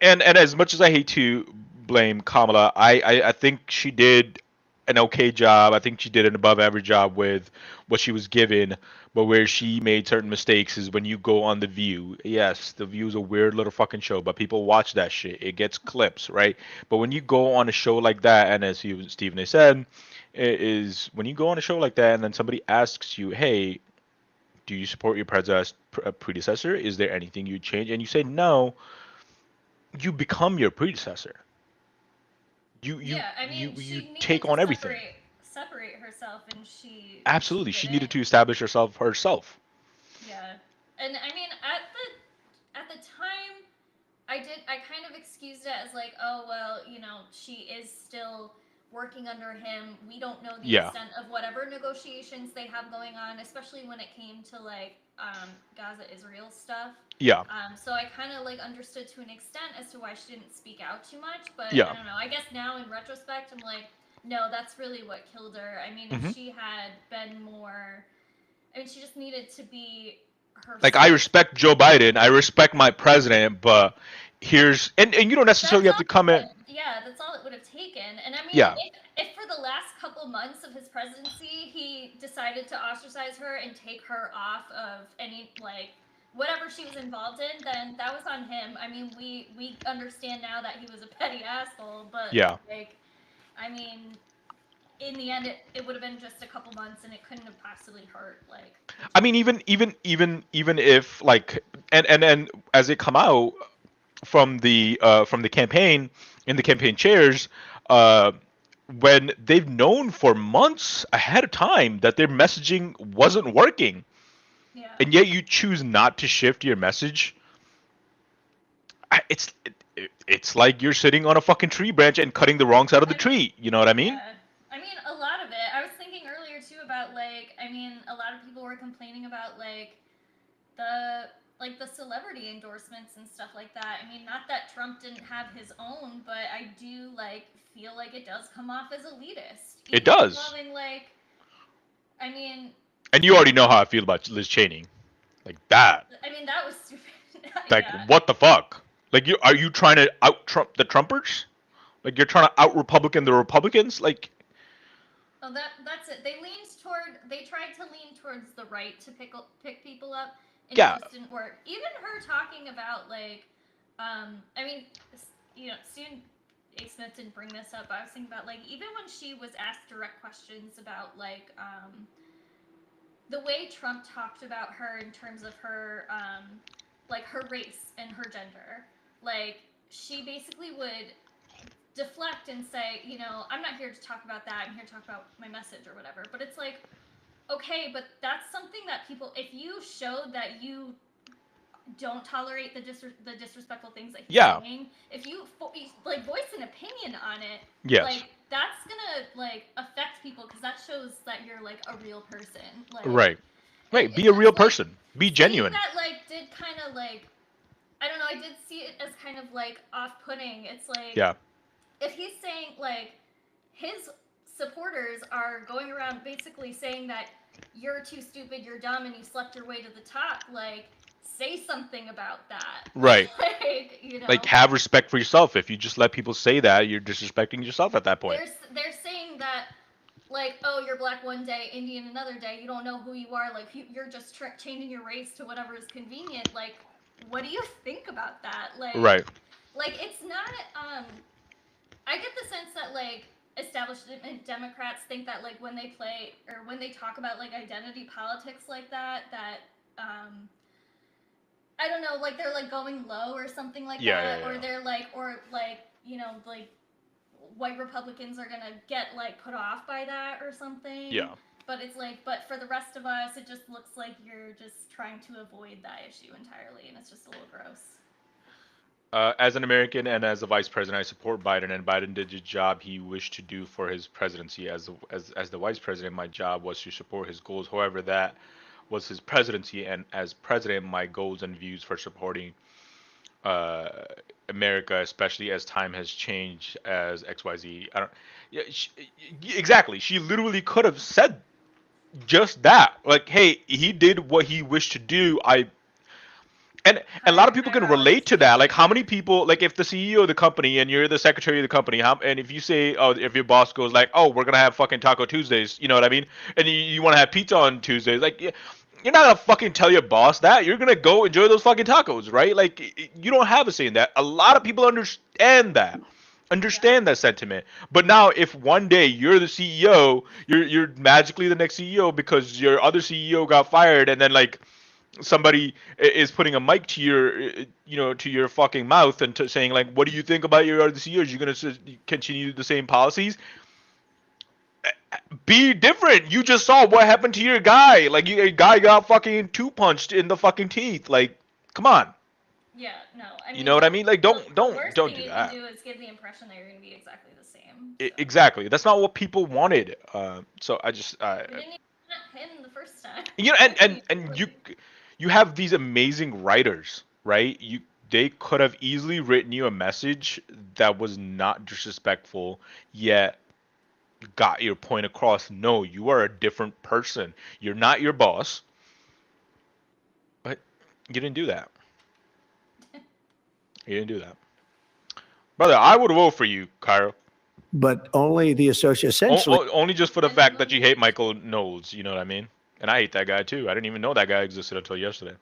Speaker 1: And as much as I hate to blame Kamala, I think she did an okay job. I think she did an above average job with what she was given. But where she made certain mistakes is when you go on The View. Yes, The View is a weird little fucking show, but people watch that shit. It gets clips, right? But when you go on a show like that, and as Stephen A. said, is when you go on a show like that and then somebody asks you, hey, do you support your predecessor? Is there anything you'd change? And you say no, you become your predecessor.
Speaker 2: Yeah, I mean,
Speaker 1: you
Speaker 2: she needed
Speaker 1: take
Speaker 2: to
Speaker 1: on everything.
Speaker 2: separate herself, and she
Speaker 1: Absolutely, she needed
Speaker 2: didn't.
Speaker 1: to establish herself.
Speaker 2: Yeah, and I mean, at the time, I kind of excused it as like, oh well, you know, she is still working under him. We don't know the
Speaker 1: Yeah.
Speaker 2: extent of whatever negotiations they have going on, especially when it came to like Gaza Israel stuff.
Speaker 1: Yeah.
Speaker 2: So I kind of like understood to an extent as to why she didn't speak out too much, but
Speaker 1: Yeah.
Speaker 2: I don't know. I guess now in retrospect, I'm like, no, that's really what killed her. I mean,
Speaker 1: Mhm.
Speaker 2: if she had been more, I mean, she just needed to be herself.
Speaker 1: Like, I respect Joe Biden, I respect my president, but here's and you don't necessarily have to come in.
Speaker 2: Yeah, that's all it would have taken. And I mean,
Speaker 1: Yeah.
Speaker 2: if for the last couple months of his presidency, he decided to ostracize her and take her off of any, like, whatever she was involved in, then that was on him. I mean, we understand now that he was a petty asshole, but,
Speaker 1: Yeah.
Speaker 2: like, I mean, in the end, it would have been just a couple months, and it couldn't have possibly hurt, like...
Speaker 1: I mean, even if, like, and as it come out from the campaign, in the campaign chairs, when they've known for months ahead of time that their messaging wasn't working, and yet you choose not to shift your message, it's like you're sitting on a fucking tree branch and cutting the wrong side of the tree. You know what I mean?
Speaker 2: Yeah. I mean, a lot of it. I was thinking earlier too about like, I mean, a lot of people were complaining about like the celebrity endorsements and stuff like that. I mean, not that Trump didn't have his own, but I do like feel like it does come off as elitist.
Speaker 1: It does.
Speaker 2: Involving, like, I mean,
Speaker 1: And you already know how I feel about Liz Cheney, like that.
Speaker 2: I mean that was stupid.
Speaker 1: Like, what the fuck? Like, are you trying to out Trump the Trumpers? Like, you're trying to out Republican the Republicans? Like,
Speaker 2: Oh, that's it. They tried to lean towards the right to pick people up, and
Speaker 1: Yeah.
Speaker 2: it just didn't work. Even her talking about like, I mean, you know, Stephen A. Smith didn't bring this up, but I was thinking about like even when she was asked direct questions about like the way Trump talked about her in terms of her like her race and her gender, like she basically would deflect and say, you know, I'm not here to talk about that. I'm here to talk about my message or whatever. But it's like, okay, but that's something that people, if you showed that you don't tolerate the disrespectful things that he's
Speaker 1: Yeah.
Speaker 2: saying, if you like voice an opinion on it,
Speaker 1: Yes.
Speaker 2: like that's gonna like affect people because that shows that you're like a real person. Like,
Speaker 1: right. Be a real person. Be genuine.
Speaker 2: that like did kind of like, I don't know, I did see it as kind of like off-putting. It's like,
Speaker 1: Yeah.
Speaker 2: if he's saying like his supporters are going around basically saying that you're too stupid, you're dumb, and you slept your way to the top, like say something about that.
Speaker 1: Right.
Speaker 2: Like, you know,
Speaker 1: Like, have respect for yourself. If you just let people say that, you're disrespecting yourself at that point.
Speaker 2: they're saying that like, oh, you're black one day, Indian another day, you don't know who you are, like you're just changing your race to whatever is convenient. Like, what do you think about that? Like,
Speaker 1: Right.
Speaker 2: Like, it's not I get the sense that like establishment Democrats think that like when they play or when they talk about like identity politics like that I don't know, like they're like going low or something like
Speaker 1: Yeah,
Speaker 2: that,
Speaker 1: yeah,
Speaker 2: or
Speaker 1: yeah.
Speaker 2: they're like, or like, you know, like white Republicans are gonna get like put off by that or something.
Speaker 1: Yeah.
Speaker 2: But it's like, but for the rest of us, it just looks like you're just trying to avoid that issue entirely, and it's just a little gross.
Speaker 1: As an American and as a vice president, I support Biden, and Biden did the job he wished to do for his presidency. As the vice president, my job was to support his goals. However, that was his presidency, and as president, my goals and views for supporting America, especially as time has changed, as XYZ. I don't. Yeah, exactly. She literally could have said just that. Like, hey, he did what he wished to do. And a lot of people can relate to that. Like, how many people, like, if the CEO of the company and you're the secretary of the company, and if you say, oh, if your boss goes like, oh, we're gonna have fucking Taco Tuesdays, you know what I mean? And you want to have pizza on Tuesdays, like, you're not gonna fucking tell your boss that. You're gonna go enjoy those fucking tacos, right? Like, you don't have a say in that. A lot of people understand that. Understand that sentiment. But now, if one day you're the CEO, you're magically the next CEO because your other CEO got fired, and then like somebody is putting a mic to your, to your fucking mouth and saying like, what do you think about your RDCs? You're going to continue the same policies? Be different. You just saw what happened to your guy. Like, your guy got fucking two-punched in the fucking teeth. Like, come on.
Speaker 2: Yeah, no. I mean,
Speaker 1: You know what I mean? Like, don't
Speaker 2: the
Speaker 1: do
Speaker 2: worst
Speaker 1: that.
Speaker 2: thing you can do is give the impression that you're going to be exactly the same.
Speaker 1: Exactly. That's not what people wanted. So I just
Speaker 2: You didn't even want him the first time.
Speaker 1: and you have these amazing writers, right? They could have easily written you a message that was not disrespectful, yet got your point across. No, you are a different person. You're not your boss. But you didn't do that. You didn't do that. Brother, I would vote for you, Cairo.
Speaker 11: But only the associate, essentially.
Speaker 1: Only just for the fact that you hate Michael Knowles, you know what I mean? And I hate that guy too. I didn't even know that guy existed until yesterday.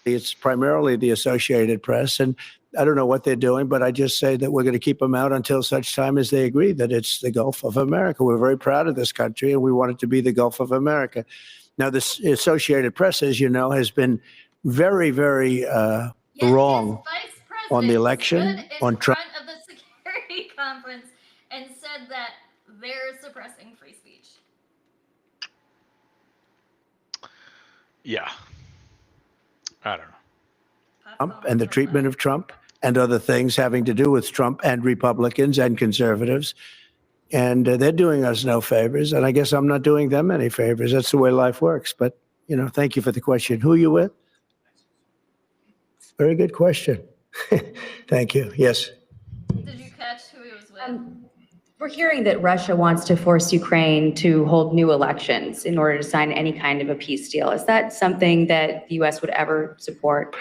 Speaker 11: It's primarily the Associated Press, and I don't know what they're doing, but I just say that we're going to keep them out until such time as they agree that it's the Gulf of America. We're very proud of this country, and we want it to be the Gulf of America. Now, the Associated Press, as you know, has been very, very wrong on the election, on Trump.
Speaker 2: Front of the security conference and said that they're suppressing free speech.
Speaker 1: Yeah. I don't know.
Speaker 11: Trump and the treatment of Trump and other things having to do with Trump and Republicans and conservatives. And they're doing us no favors. And I guess I'm not doing them any favors. That's the way life works. But, thank you for the question. Who are you with? Very good question. Thank you. Yes.
Speaker 2: Did you catch who he was with?
Speaker 17: We're hearing that Russia wants to force Ukraine to hold new elections in order to sign any kind of a peace deal. Is that something that the U.S. would ever support?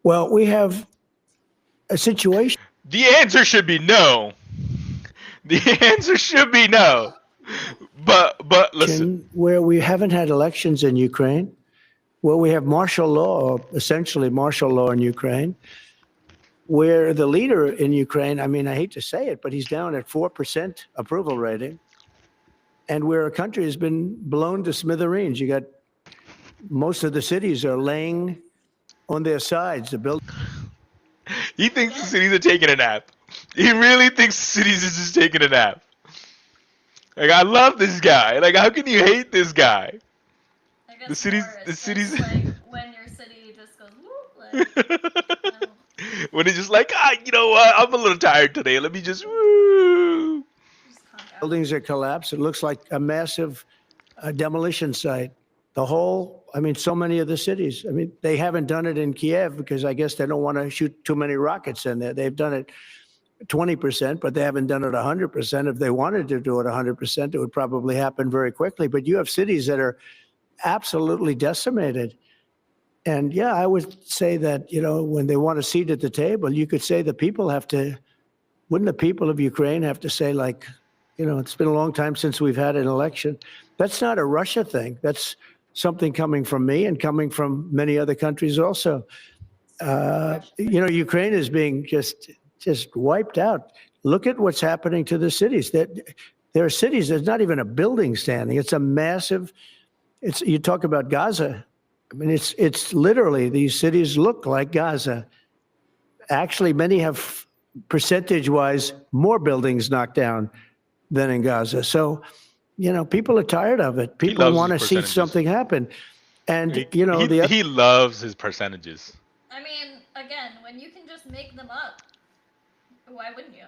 Speaker 11: Well, we have a situation.
Speaker 1: The answer should be no. The answer should be no. But listen.
Speaker 11: Where we haven't had elections in Ukraine, where we have martial law, or essentially martial law in Ukraine, where the leader in Ukraine, I mean, I hate to say it, but he's down at 4% approval rating, and where a country has been blown to smithereens. You got most of the cities are laying on their sides.
Speaker 1: He thinks the cities are taking a nap. He really thinks the cities is just taking a nap. Like, I love this guy. Like, how can you hate this guy? The cities.
Speaker 2: Like when your city just goes whoop,
Speaker 1: when it's just like, you know what? I'm a little tired today. Let me just woo.
Speaker 11: Buildings are collapsed. It looks like a massive demolition site. So many of the cities. I mean, they haven't done it in Kiev because I guess they don't want to shoot too many rockets in there. They've done it 20%, but they haven't done it 100%. If they wanted to do it 100%, it would probably happen very quickly. But you have cities that are absolutely decimated. And yeah, I would say that, when they want a seat at the table, you could say wouldn't the people of Ukraine have to say, like, it's been a long time since we've had an election. That's not a Russia thing. That's something coming from me and coming from many other countries also. Ukraine is being just wiped out. Look at what's happening to the cities. There are cities, there's not even a building standing. It's a massive, you talk about Gaza. I mean, it's literally, these cities look like Gaza. Actually, many have percentage-wise more buildings knocked down than in Gaza. So, people are tired of it. People want to see something happen. And,
Speaker 1: he loves his percentages.
Speaker 2: I mean, again, when you can just make them up, why wouldn't you?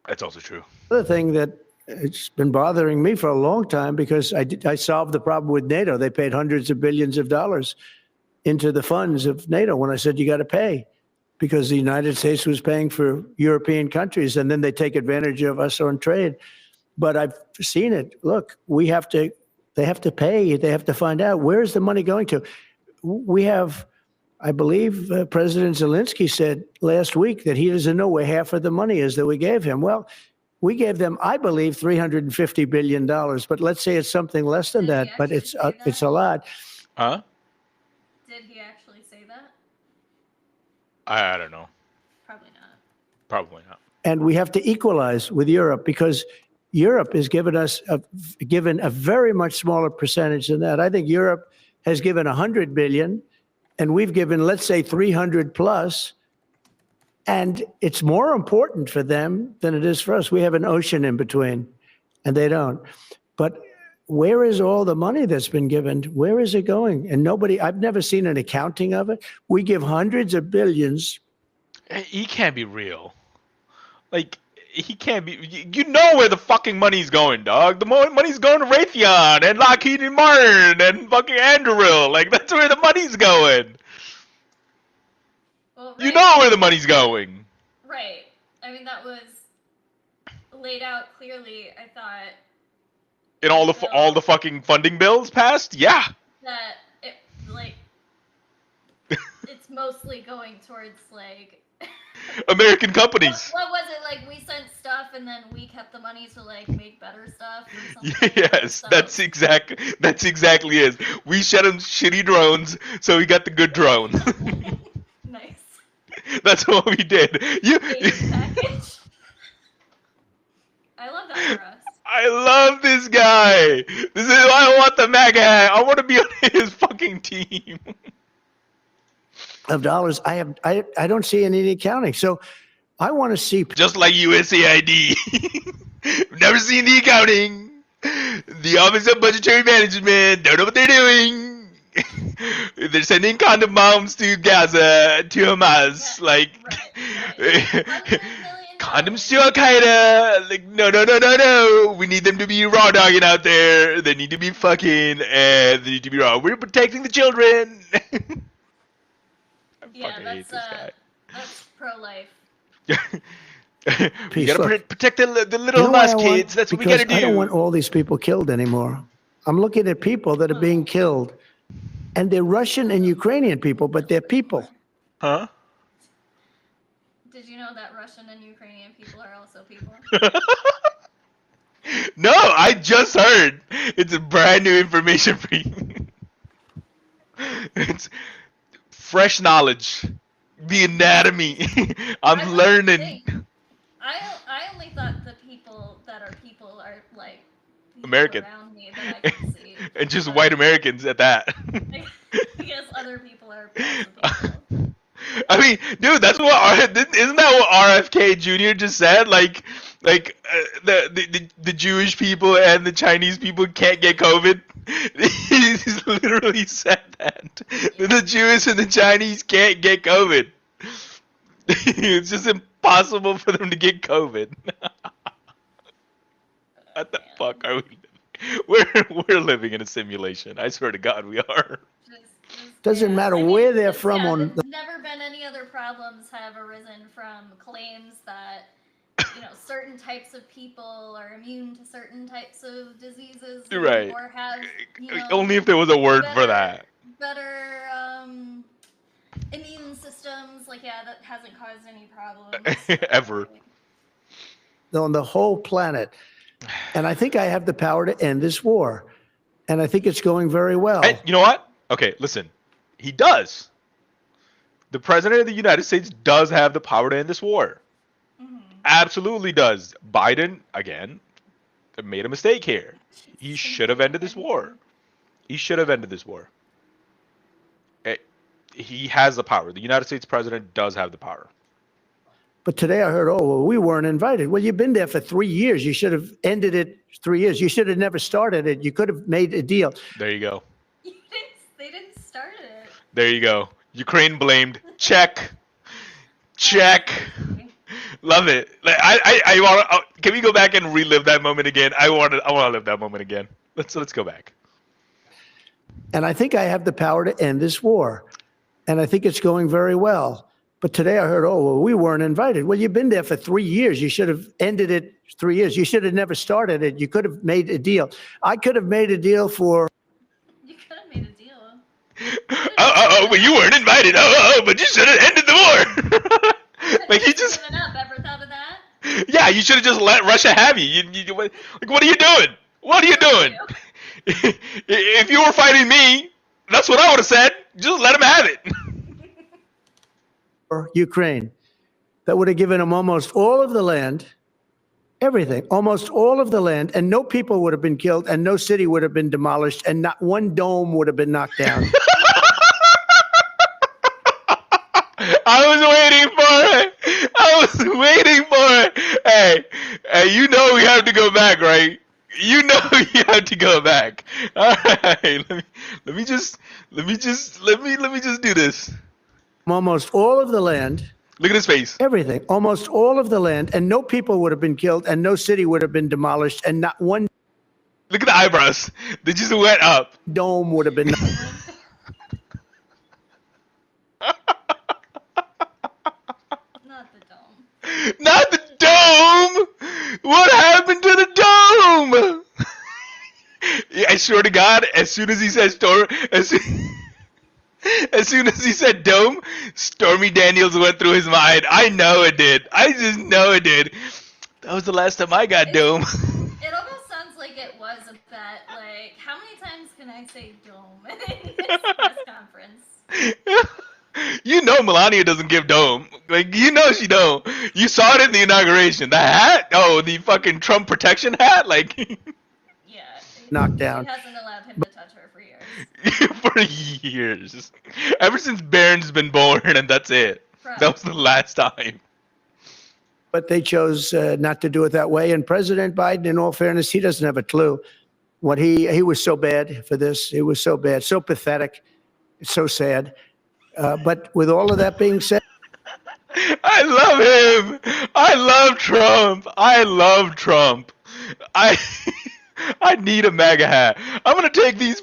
Speaker 1: That's also true.
Speaker 11: Other thing that it's been bothering me for a long time because I solved the problem with NATO. They paid hundreds of billions of dollars into the funds of NATO when I said you got to pay because the United States was paying for European countries and then they take advantage of us on trade. But I've seen it. Look, they have to pay. They have to find out where's the money going to. We have, I believe President Zelensky said last week that he doesn't know where half of the money is that we gave him. Well, we gave them, I believe, $350 billion, but let's say it's something less than that, but it's a lot.
Speaker 1: Huh?
Speaker 2: Did he actually say that?
Speaker 1: I don't know.
Speaker 2: Probably not.
Speaker 1: Probably not.
Speaker 11: And we have to equalize with Europe because Europe is given a very much smaller percentage than that. I think Europe has given 100 billion, and we've given, let's say, 300 plus. And it's more important for them than it is for us. We have an ocean in between, and they don't. But where is all the money that's been given? Where is it going? And I've never seen an accounting of it. We give hundreds of billions.
Speaker 1: He can't be real. Like, he can't be. You know where the fucking money's going, dog. The money's going to Raytheon and Lockheed Martin and fucking Anduril. Like, that's where the money's going.
Speaker 2: Well,
Speaker 1: You know where the money's going.
Speaker 2: Right. I mean, that was laid out clearly, I thought,
Speaker 1: And all the fucking funding bills passed? Yeah.
Speaker 2: that it, like, it's mostly going towards, like,
Speaker 1: American companies.
Speaker 2: what was it, like, we sent stuff and then we kept the money to, like, make better stuff or something?
Speaker 1: Yes, that's exactly it. We sent him shitty drones, so he got the good drones.
Speaker 2: Nice.
Speaker 1: That's what we did.
Speaker 2: Package. I love that for us.
Speaker 1: I love this guy. This is why I want the MAGA hat. I want to be on his fucking team.
Speaker 11: Of dollars, I don't see any accounting. So I want to see.
Speaker 1: Just like USAID. Never seen the accounting. The Office of Budgetary Management don't know what they're doing. They're sending condom bombs to Gaza, to Hamas, condoms to Al Qaeda. Like, no. We need them to be raw dogging out there. They need to be fucking, and they need to be raw. We're protecting the children.
Speaker 2: That's pro-life.
Speaker 1: We gotta protect the little Hamas kids. That's what we gotta do.
Speaker 11: I don't want all these people killed anymore. I'm looking at people that are being killed, and they're Russian and Ukrainian people, but they're people.
Speaker 1: Huh?
Speaker 2: Did you know that Russian and Ukrainian people are also people?
Speaker 1: No, I just heard. It's a brand new information for you. It's fresh knowledge. The anatomy. I'm learning.
Speaker 2: I only thought the people that are people are like people
Speaker 1: American.
Speaker 2: around me that I can see.
Speaker 1: And just white Americans at that.
Speaker 2: Because other people are people.
Speaker 1: I mean, dude, that's what isn't that what RFK Jr. just said? Like the Jewish people and the Chinese people can't get COVID. He's literally said that the Jews and the Chinese can't get COVID. It's just impossible for them to get COVID. What the fuck are we? We're living in a simulation. I swear to God, we are.
Speaker 11: Doesn't matter where they're from.
Speaker 2: There's never been any other problems have arisen from claims that certain types of people are immune to certain types of diseases,
Speaker 1: Right.
Speaker 2: Or have
Speaker 1: Only if there was a word for that.
Speaker 2: better immune systems. Like, yeah, that hasn't caused any problems
Speaker 1: Ever.
Speaker 11: On the whole planet. And I think I have the power to end this war. And I think it's going very well.
Speaker 1: And you know what? Okay, listen. He does. The president of the United States does have the power to end this war. Absolutely does. Biden, again, made a mistake here. He should have ended this war. He should have ended this war. He has the power. The United States president does have the power.
Speaker 11: But today I heard, we weren't invited. Well, you've been there for 3 years. You should have ended it 3 years. You should have never started it. You could have made a deal.
Speaker 1: There you go.
Speaker 2: They didn't start it.
Speaker 1: There you go. Ukraine blamed. Check. Love it. Like, I want. Can we go back and relive that moment again? I want to live that moment again. Let's go back.
Speaker 11: And I think I have the power to end this war. And I think it's going very well. But today I heard, we weren't invited. Well, you've been there for 3 years. You should have ended it 3 years. You should have never started it. You could have made a deal. I could have made a deal for.
Speaker 2: You could have made a deal.
Speaker 1: Well, you weren't invited. But you should have ended the war. Like, you just.
Speaker 2: Ever thought of that?
Speaker 1: Yeah, you should have just let Russia have you. Like, what are you doing? What are you doing? If you were fighting me, that's what I would have said. Just let him have it.
Speaker 11: Ukraine, that would have given them almost all of the land, everything, almost all of the land, and no people would have been killed, and no city would have been demolished, and not one dome would have been knocked down.
Speaker 1: I was waiting for it. I was waiting for it. Hey, you know we have to go back, right? You know you have to go back. All right, let me just do this.
Speaker 11: Almost all of the land.
Speaker 1: Look at his face.
Speaker 11: Everything, almost all of the land, and no people would have been killed, and no city would have been demolished, and not one.
Speaker 1: Look at the eyebrows. They just went up.
Speaker 11: Dome would have been.
Speaker 1: Not the dome! What happened to the dome? I swear to God, as soon as he said as soon as he said dome, Stormy Daniels went through his mind. I know it did. I just know it did. That was the last time I got dome.
Speaker 2: It almost sounds like it was a bet. Like, how many times can I say dome in this press conference?
Speaker 1: You know Melania doesn't give dome. Like, you know she don't. You saw it in the inauguration. The hat? Oh, the fucking Trump protection hat? Like,
Speaker 2: yeah.
Speaker 11: Knocked down.
Speaker 2: She hasn't allowed him to touch her for years.
Speaker 1: for years. Ever since Barron's been born, and that's it. That was the last time.
Speaker 11: But they chose not to do it that way. And President Biden, in all fairness, he doesn't have a clue. What he was so bad for this. It was so bad, so pathetic. It's so sad. But with all of that being said,
Speaker 1: I love him. I love Trump. I love Trump. I need a MAGA hat. I'm gonna take these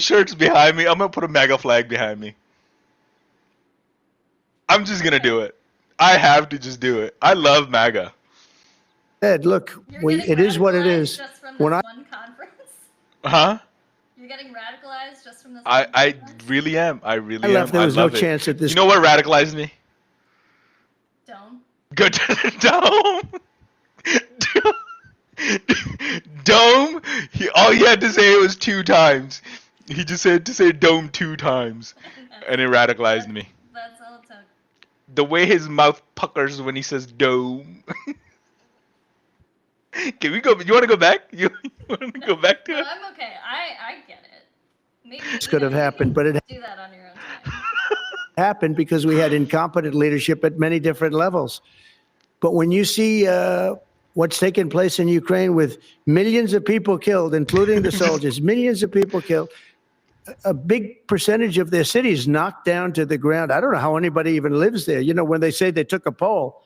Speaker 1: shirts behind me. I'm gonna put a MAGA flag behind me. I'm just gonna do it. I have to just do it. I love MAGA.
Speaker 11: Ed, look, it is what it is.
Speaker 2: Just from this
Speaker 11: When I
Speaker 2: one conference?
Speaker 1: Huh?
Speaker 2: You're getting radicalized just from this
Speaker 1: I really am. I really am.
Speaker 11: left. There was no
Speaker 1: love it.
Speaker 11: chance at this.
Speaker 1: You know what radicalized me?
Speaker 2: Dome.
Speaker 1: Good. Dome. Dome. All he had to say it was 2 times. He just had to say dome 2 times, and it radicalized me.
Speaker 2: That's all it took.
Speaker 1: The way his mouth puckers when he says dome. Can we go? You want to go back? You want to go back to
Speaker 2: No,
Speaker 1: it?
Speaker 2: I'm okay. I get it. Maybe
Speaker 11: This could have happened, but it
Speaker 2: do that on your own time.
Speaker 11: happened because we had incompetent leadership at many different levels. But when you see what's taking place in Ukraine with millions of people killed, including the soldiers, millions of people killed, a big percentage of their cities knocked down to the ground. I don't know how anybody even lives there. You know, when they say they took a poll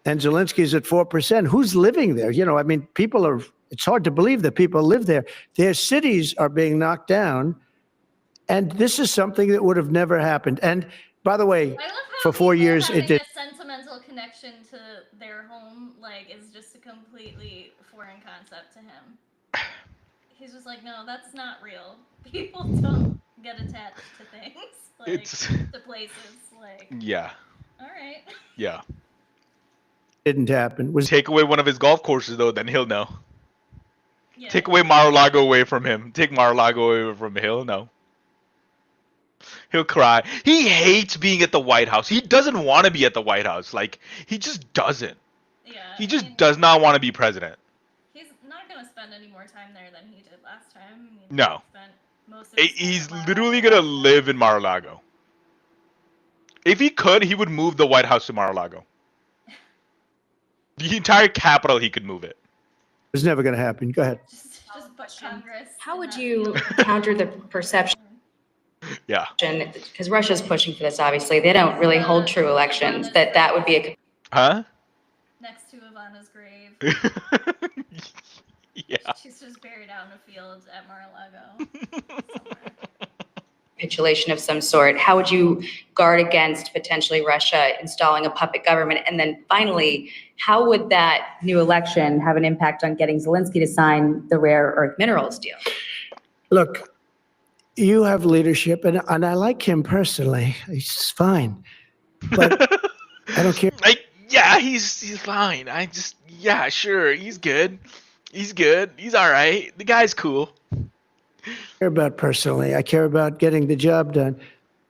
Speaker 11: and Zelensky's at 4%, who's living there? You know, I mean, it's hard to believe that people live there. Their cities are being knocked down. And this is something that would have never happened. And by the way, for 4 years, it did.
Speaker 2: A sentimental connection to their home, like, is just a completely foreign concept to him. He's just like, no, that's not real. People don't get attached to things, like, to places, like.
Speaker 1: Yeah.
Speaker 2: All right.
Speaker 1: Yeah.
Speaker 11: Didn't happen.
Speaker 1: Take away one of his golf courses, though, then he'll know.
Speaker 2: Yeah.
Speaker 1: Take away Mar-a-Lago away from him. Take Mar-a-Lago away from him. He'll know. He'll cry. He hates being at the White House. He doesn't want to be at the White House. Like, he just doesn't.
Speaker 2: Yeah.
Speaker 1: He just does not want to be president.
Speaker 2: He's not going to spend any more time there than he did last time. I mean,
Speaker 1: No.
Speaker 2: he spent most of his
Speaker 1: He's
Speaker 2: time at
Speaker 1: literally going to live in Mar-a-Lago. If he could, he would move the White House to Mar-a-Lago. The entire Capitol, he could move it.
Speaker 11: It's never going to happen. Go ahead.
Speaker 2: just put Congress.
Speaker 17: How would you counter the perception?
Speaker 1: Yeah.
Speaker 17: Because Russia's pushing for this, obviously. They don't really hold true elections. That would be a.
Speaker 1: Huh?
Speaker 2: Next to Ivana's grave.
Speaker 1: Yeah.
Speaker 2: She's just buried out in a field at Mar-a-Lago.
Speaker 17: Capitulation of some sort. How would you guard against potentially Russia installing a puppet government? And then finally, how would that new election have an impact on getting Zelensky to sign the rare earth minerals deal?
Speaker 11: Look, you have leadership, and I like him personally. He's fine. But I don't care.
Speaker 1: Yeah, he's fine. Yeah, sure, he's good. He's good. He's all right. The guy's cool.
Speaker 11: I care about personally. I care about getting the job done.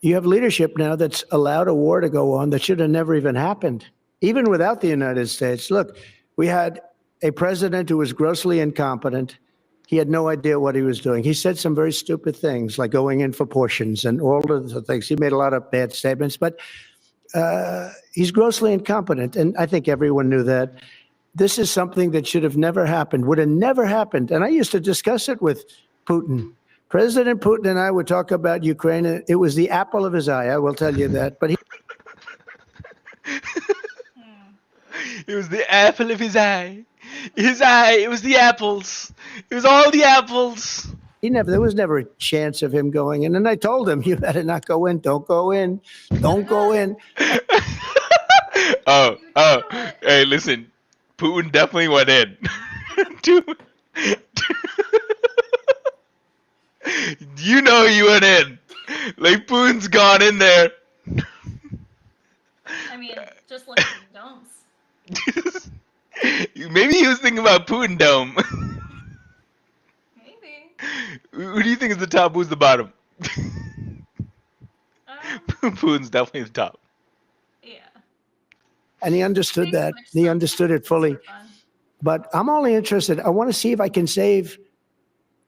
Speaker 11: You have leadership now that's allowed a war to go on that should have never even happened, even without the United States. Look, we had a president who was grossly incompetent. He had no idea what he was doing. He said some very stupid things, like going in for portions and all of the things. He made a lot of bad statements, but he's grossly incompetent. And I think everyone knew that. This is something that should have never happened, would have never happened. And I used to discuss it with Putin. President Putin and I would talk about Ukraine. It was the apple of his eye, I will tell you that. But
Speaker 1: It was the apple of his eye. His eye, it was the apples. It was all the apples.
Speaker 11: there was never a chance of him going in. And I told him, you better not go in. Don't go in. Don't go in.
Speaker 1: Oh, hey, listen. Putin definitely went in. Dude. You know he went in. Like, Putin's gone in there.
Speaker 2: I mean, just look at the domes.
Speaker 1: Maybe he was thinking about Putin Dome.
Speaker 2: Maybe.
Speaker 1: Who do you think is the top? Who's the bottom? Putin's definitely the top.
Speaker 2: Yeah.
Speaker 11: And he understood that. He understood it fully. But I'm only interested. I want to see if I can save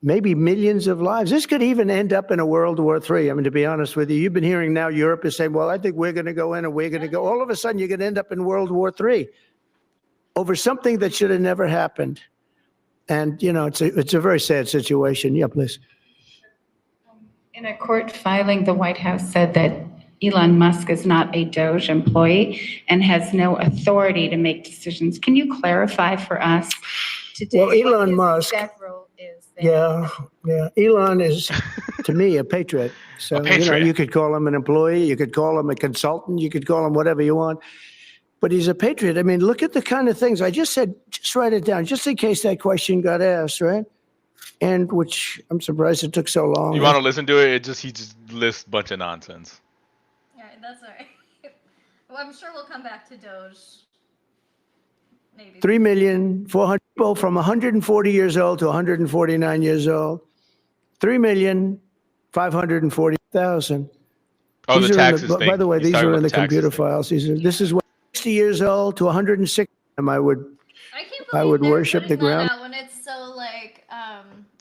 Speaker 11: maybe millions of lives. This could even end up in a World War III. I mean, to be honest with you, you've been hearing now Europe is saying, well, I think we're going to go in and we're going to go. All of a sudden, you're going to end up in World War III over something that should have never happened. And, you know, it's a very sad situation. Yeah, please.
Speaker 18: In a court filing, the White House said that Elon Musk is not a DOJ employee and has no authority to make decisions. Can you clarify for us today?
Speaker 11: Well, Elon Musk.
Speaker 18: Exact role is there?
Speaker 11: Yeah. Elon is, to me, a patriot. So, you know, you could call him an employee, you could call him a consultant, you could call him whatever you want. But he's a patriot. I mean, look at the kind of things I just said. Just write it down, just in case that question got asked, right? And which I'm surprised it took so long.
Speaker 1: You want to listen to it? He just lists a bunch of nonsense.
Speaker 2: Yeah, that's all right. Well, I'm sure we'll come back to Doge. Maybe.
Speaker 11: 3,400,000 people from 140 years old to 149 years old. 3,540,000.
Speaker 1: Oh, the taxes thing.
Speaker 11: By the way,
Speaker 1: He's
Speaker 11: these
Speaker 1: talking
Speaker 11: are
Speaker 1: about
Speaker 11: in the
Speaker 1: the taxes
Speaker 11: computer
Speaker 1: thing.
Speaker 11: files. This is what 60 years old to 106. I would worship the ground.
Speaker 2: When it's so like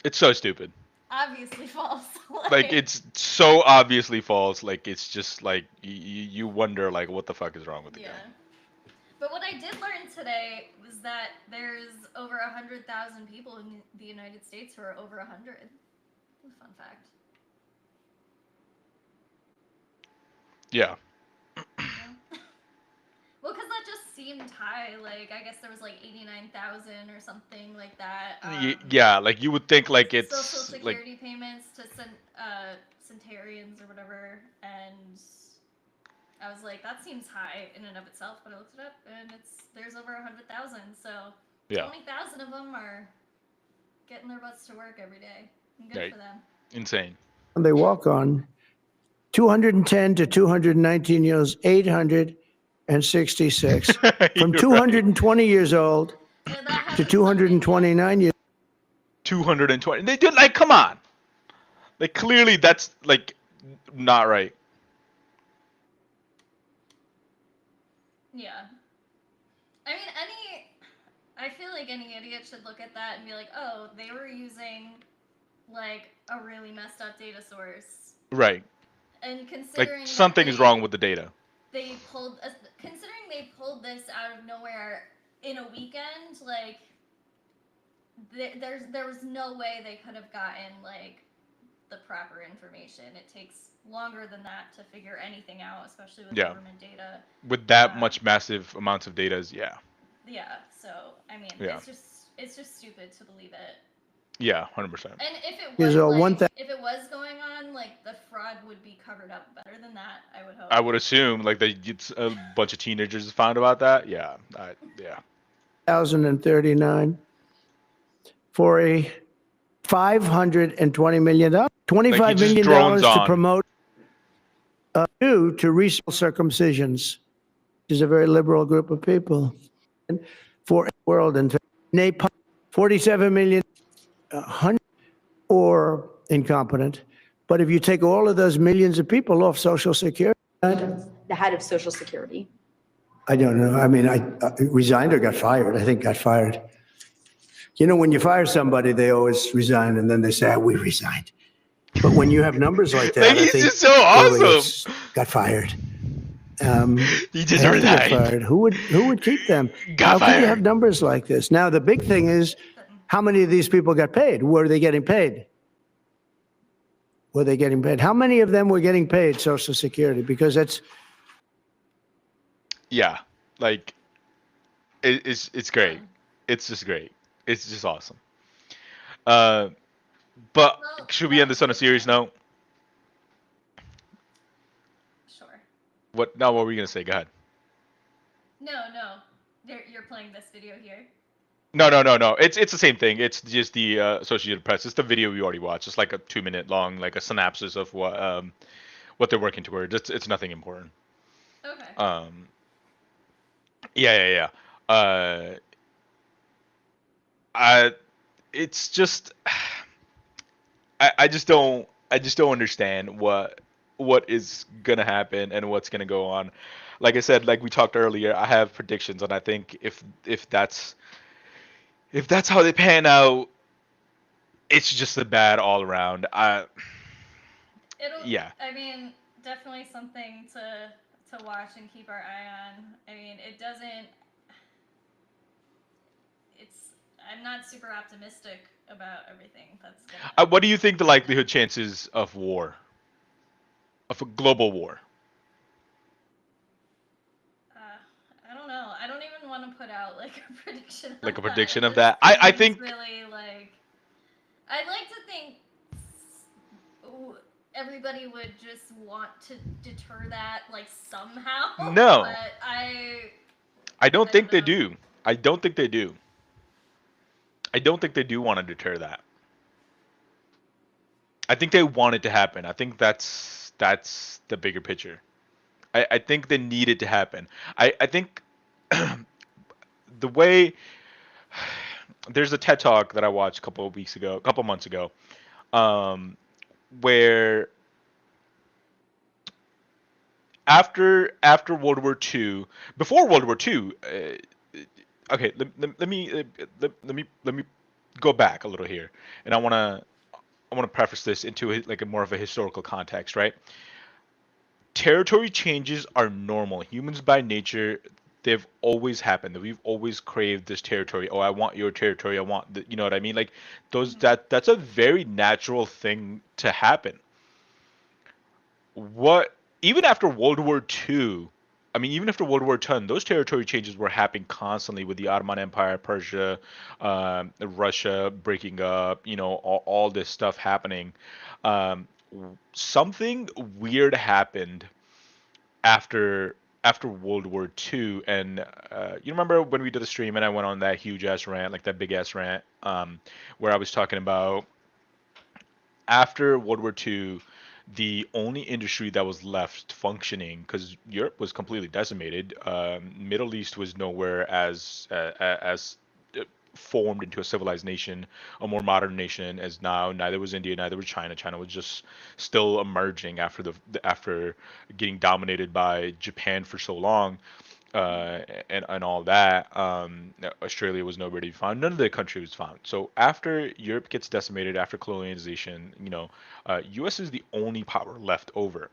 Speaker 1: It's so stupid.
Speaker 2: obviously false.
Speaker 1: Like, it's so obviously false. Like, it's just like you wonder, like, what the fuck is wrong with the guy?
Speaker 2: But what I did learn today was that there's over 100,000 people in the United States who are over 100. Fun fact.
Speaker 1: Yeah.
Speaker 2: Well, because that just seemed high. Like, I guess there was like 89,000 or something like that.
Speaker 1: Yeah, like you would think, like, it's
Speaker 2: Social
Speaker 1: like
Speaker 2: Security payments to centarians or whatever, and I was like, that seems high in and of itself. But I looked it up, and there's over 100,000. So
Speaker 1: Yeah.
Speaker 2: 20,000 of them are getting their butts to work every day. And good
Speaker 1: Right.
Speaker 2: for them.
Speaker 1: insane.
Speaker 11: And they walk on 210 to 219 years, 866. From 220 years old to 229 years.
Speaker 1: 220. They did, like, come on. Like, clearly that's like not right.
Speaker 2: Yeah. I mean, I feel like any idiot should look at that and be like, oh, they were using like a really messed up data source.
Speaker 1: Right.
Speaker 2: And considering
Speaker 1: Like, something is wrong with the data.
Speaker 2: Considering they pulled this out of nowhere in a weekend, like there was no way they could have gotten like the proper information. It takes longer than that to figure anything out, especially with government data.
Speaker 1: With that much massive amounts of data, yeah.
Speaker 2: Yeah, so I mean,
Speaker 1: Yeah.
Speaker 2: it's just stupid to believe it.
Speaker 1: Yeah, 100%.
Speaker 2: And if it
Speaker 11: Is,
Speaker 2: was
Speaker 11: one
Speaker 2: like,
Speaker 11: thing-
Speaker 2: if it was going on, like the fraud would be covered up better than that. I would hope.
Speaker 1: I would assume, like, it's a bunch of teenagers found about that. Yeah, yeah.
Speaker 11: 1,039 for a $520 million, $25
Speaker 1: just
Speaker 11: million
Speaker 1: drones
Speaker 11: to
Speaker 1: on.
Speaker 11: promote due to recent circumcisions, which is a very liberal group of people. For world and Nepal, 47 million, 100 or incompetent. But if you take all of those millions of people off Social Security,
Speaker 17: The head of Social Security.
Speaker 11: I don't know. I mean, I resigned or got fired. I think got fired. You know, when you fire somebody, they always resign, and then they say, we resigned. But when you have numbers like that,
Speaker 1: Like,
Speaker 11: I
Speaker 1: he's
Speaker 11: think
Speaker 1: just so awesome.
Speaker 11: Elliot's got fired.
Speaker 1: He just
Speaker 11: they have to get
Speaker 1: resigned.
Speaker 11: fired. Who would keep them?
Speaker 1: Got
Speaker 11: How can you
Speaker 1: fired.
Speaker 11: have numbers like this? Now, the big thing is, how many of these people got paid? Were they getting paid? Were they getting paid? How many of them were getting paid Social Security? Because that's
Speaker 1: Yeah, like it's great. It's just great. It's just awesome. But should we end this on a serious note?
Speaker 2: Sure.
Speaker 1: What? Now, what were you gonna say? Go ahead.
Speaker 2: No. You're playing this video here.
Speaker 1: No. It's the same thing. It's just the Associated Press. It's the video we already watched. It's like a 2-minute long, like a synopsis of what they're working towards. It's nothing important.
Speaker 2: Okay.
Speaker 1: Yeah. It's just, I just don't understand what is gonna happen and what's gonna go on. Like I said, like we talked earlier, I have predictions, and I think if that's how they pan out, it's just a bad all around. Yeah.
Speaker 2: I mean, definitely something to watch and keep our eye on. I mean, I'm not super optimistic about everything that's going
Speaker 1: What do you think the likelihood chances of war, of a global war?
Speaker 2: I don't know. I don't even want to put out like a prediction.
Speaker 1: Like a
Speaker 2: of that.
Speaker 1: prediction of
Speaker 2: It
Speaker 1: that?
Speaker 2: just
Speaker 1: I
Speaker 2: seems
Speaker 1: think
Speaker 2: really like I'd like to think everybody would just want to deter that like somehow.
Speaker 1: No.
Speaker 2: But
Speaker 1: I don't think they do. I don't think they do. I don't think they do want to deter that. I think they want it to happen. I think that's the bigger picture. I think they need it to happen. I think the way there's a TED Talk that I watched a couple months ago, where after World War II, before World War II, okay, let me go back a little here, and I want to preface this into like a more of a historical context, right? Territory changes are normal. Humans by nature, they've always happened. We've always craved this territory. Oh, I want your territory. I want you know what I mean? Like that's a very natural thing to happen. Even after World War II, even after World War II, those territory changes were happening constantly with the Ottoman Empire, Persia, Russia breaking up, all this stuff happening. Something weird happened after World War II, and you remember when we did a stream and I went on that huge ass rant, like that big ass rant, where I was talking about after World War II, the only industry that was left functioning, because Europe was completely decimated, Middle East was nowhere as formed into a civilized nation, a more modern nation as now. Neither was India, neither was China. China was just still emerging after getting dominated by Japan for so long, and all that. Australia was nowhere to be found. None of the country was found. So after Europe gets decimated, after colonization, U.S. is the only power left over.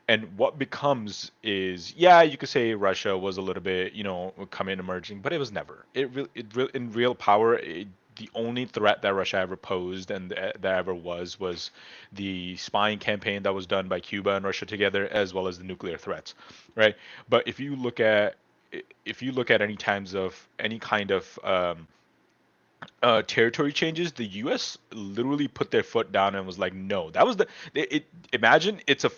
Speaker 1: And what becomes is, you could say Russia was a little bit, emerging, but it was never. In real power, the only threat that Russia ever posed and that ever was the spying campaign that was done by Cuba and Russia together, as well as the nuclear threats, right? But if you look at any kind of territory changes, the U.S. literally put their foot down and was like, no. That was imagine it's a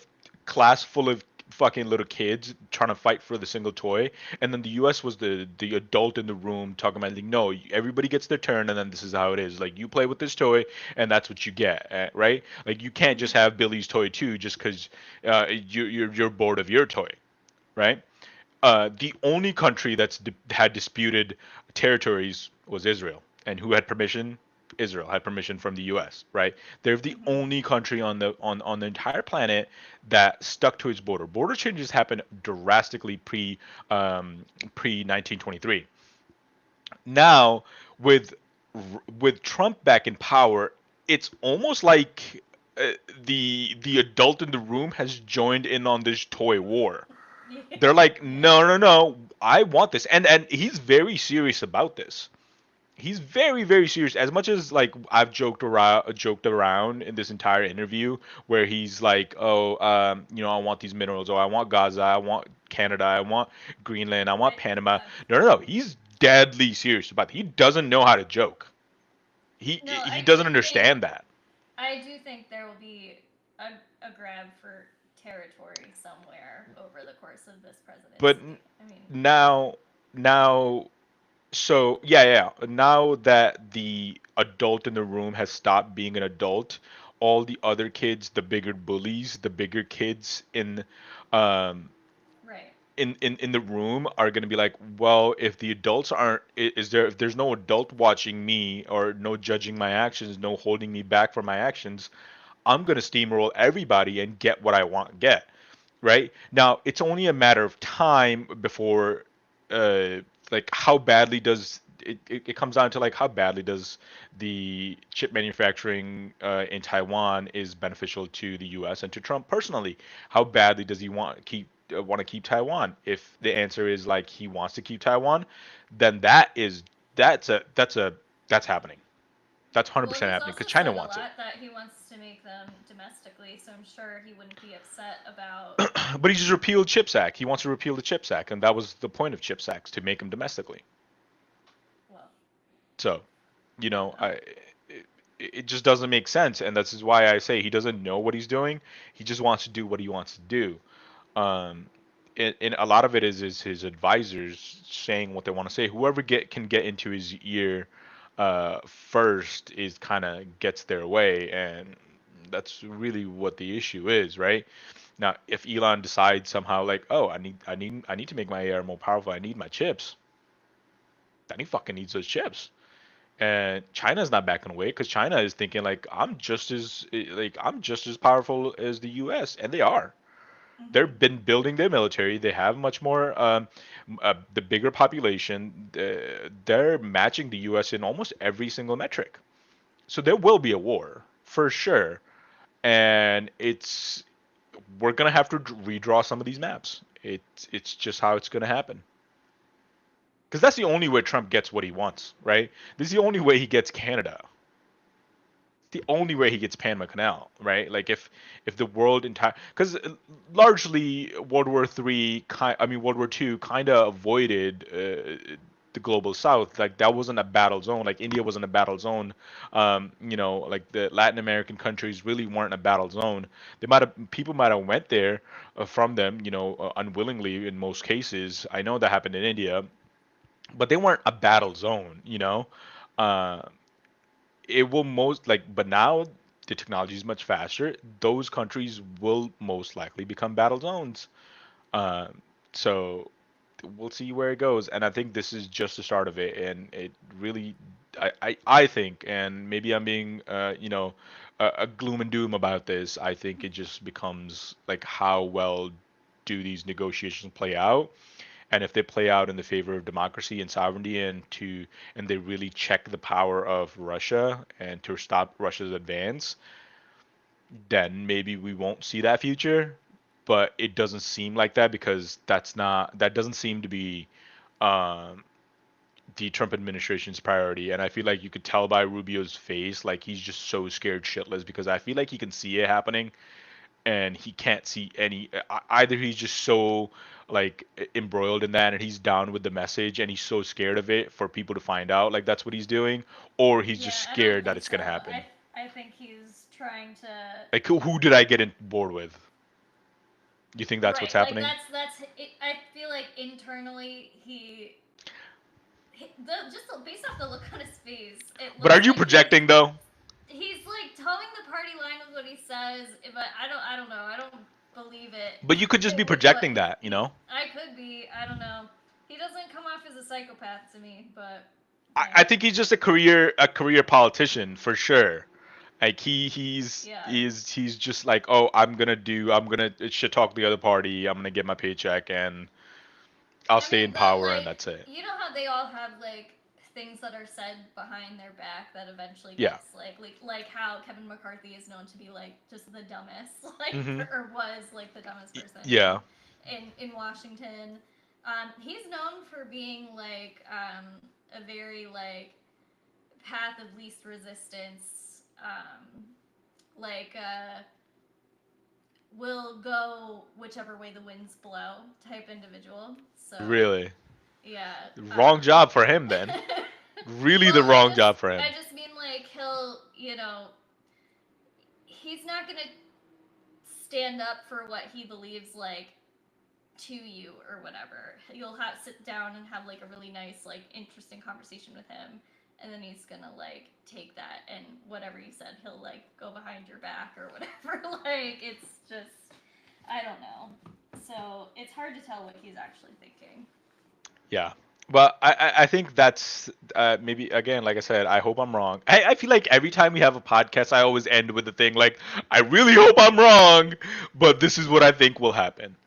Speaker 1: class full of fucking little kids trying to fight for the single toy, and then the U.S. was the adult in the room talking about like, no, everybody gets their turn, and then this is how it is. Like, you play with this toy, and that's what you get, right? Like, you can't just have Billy's toy too just because you're bored of your toy, right? The only country that's had disputed territories was Israel, and who had permission? Israel had permission from the U.S., right? They're the only country on the entire planet that stuck to its border. Border changes happened drastically pre 1923. Now, with with Trump back in power, it's almost like the adult in the room has joined in on this toy war. They're like, no, I want this, and he's very serious about this. He's very, very serious. As much as like I've joked around in this entire interview, where he's like, "Oh, I want these minerals. Oh, I want Gaza. I want Canada. I want Greenland. I want Panama." No. He's deadly serious about it. He doesn't know how to joke. He doesn't understand that.
Speaker 2: I do think there will be a grab for territory somewhere over the course of this presidency.
Speaker 1: But now. So yeah. Now that the adult in the room has stopped being an adult, all the other kids, the bigger bullies, the bigger kids in in the room are going to be like, well, if the adults aren't, if there's no adult watching me or no judging my actions, no holding me back from my actions, I'm going to steamroll everybody and get what I want to get. Right now, it's only a matter of time before like how badly does it comes down to like how badly does the chip manufacturing in Taiwan is beneficial to the U.S. and to Trump personally. How badly does he want to keep Taiwan? If the answer is like he wants to keep Taiwan, then that's happening. That's 100% happening because China wants it.
Speaker 2: That he wants to make them domestically, so I'm sure he wouldn't be upset about.
Speaker 1: But he just repealed CHIPS Act. He wants to repeal the CHIPS Act, and that was the point of CHIPS Act, to make them domestically.
Speaker 2: Well.
Speaker 1: So, it just doesn't make sense, and this is why I say he doesn't know what he's doing. He just wants to do what he wants to do. And a lot of it is his advisors saying what they want to say. Whoever can get into his ear first is kind of gets their way, and that's really what the issue is, right? Now, if Elon decides somehow like, oh, I need to make my AI more powerful, I need my chips, then he fucking needs those chips. And China's not backing away because China is thinking like I'm just as powerful as the U.S. and they are. They've been building their military. They have much more, the bigger population. They're matching the U.S. in almost every single metric. So there will be a war for sure, and we're gonna have to redraw some of these maps. It's just how it's gonna happen. Because that's the only way Trump gets what he wants, right? This is the only way he gets Canada. The only way he gets Panama Canal, right? Like if the world entire, because largely World War II kind of avoided the global South. Like that wasn't a battle zone. Like India wasn't a battle zone. Like the Latin American countries really weren't a battle zone. People might have went there from them, unwillingly in most cases. I know that happened in India, but they weren't a battle zone. It will but now the technology is much faster. Those countries will most likely become battle zones. So we'll see where it goes. And I think this is just the start of it. And it really, I think, and maybe I'm being, a gloom and doom about this. I think it just becomes like, how well do these negotiations play out? And if they play out in the favor of democracy and sovereignty, and they really check the power of Russia and to stop Russia's advance, then maybe we won't see that future. But it doesn't seem like that, because that doesn't seem to be the Trump administration's priority. And I feel like you could tell by Rubio's face, like he's just so scared shitless, because I feel like he can see it happening and he can't see either he's just so like embroiled in that and he's down with the message and he's so scared of it for people to find out like that's what he's doing, or he's just scared that it's going to happen.
Speaker 2: I think he's trying to
Speaker 1: like who did I get on board with? You think that's what's happening?
Speaker 2: Like that's it. I feel like internally just based off the look on his face.
Speaker 1: But are you projecting though?
Speaker 2: He's like towing the party line with what he says, but I don't know. I don't believe it.
Speaker 1: But you could just be projecting that, you know?
Speaker 2: I could be. I don't know. He doesn't come off as a psychopath to me, but
Speaker 1: I think he's just a career politician for sure. Like he's just like, oh, I'm gonna shit talk the other party. I'm gonna get my paycheck and I'll stay in power, and that's it.
Speaker 2: You know how they all have like things that are said behind their back that eventually
Speaker 1: Yeah.
Speaker 2: gets like how Kevin McCarthy is known to be like just the dumbest, like
Speaker 1: Mhm.
Speaker 2: or was like the dumbest person.
Speaker 1: Yeah.
Speaker 2: In Washington, he's known for being like a very like path of least resistance, like will go whichever way the winds blow type individual. So
Speaker 1: Really.
Speaker 2: yeah.
Speaker 1: Wrong job for him then. Really the wrong job for him.
Speaker 2: I just mean like he'll, he's not gonna stand up for what he believes like to you or whatever. You'll have sit down and have like a really nice like interesting conversation with him, and then he's gonna like take that and whatever you said, he'll like go behind your back or whatever. Like it's just, I don't know. So it's hard to tell what he's actually thinking.
Speaker 1: Yeah. But I think that's maybe, again, like I said, I hope I'm wrong. I feel like every time we have a podcast, I always end with the thing like, I really hope I'm wrong, but this is what I think will happen.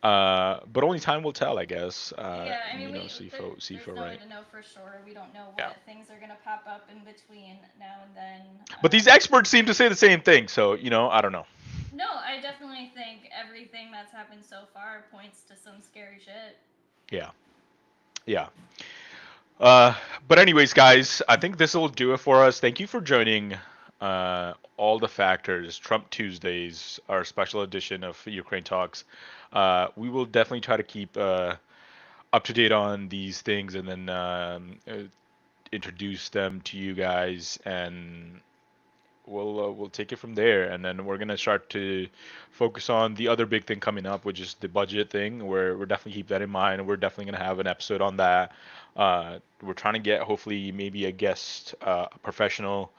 Speaker 1: But only time will tell, I guess.
Speaker 2: Yeah, I mean,
Speaker 1: See
Speaker 2: there's
Speaker 1: for
Speaker 2: no way
Speaker 1: right.
Speaker 2: to know for sure. We don't know what
Speaker 1: Yeah.
Speaker 2: things are gonna pop up in between now and then.
Speaker 1: But these experts seem to say the same thing, so I don't know.
Speaker 2: No, I definitely think everything that's happened so far points to some scary shit.
Speaker 1: Yeah. Yeah. But anyways, guys, I think this will do it for us. Thank you for joining All the Factors, Trump Tuesdays, our special edition of Ukraine Talks. We will definitely try to keep up to date on these things and then introduce them to you guys, and we'll take it from there. And then we're gonna start to focus on the other big thing coming up, which is the budget thing. Where we're definitely keep that in mind. We're definitely gonna have an episode on that. We're trying to get hopefully maybe a guest, professional,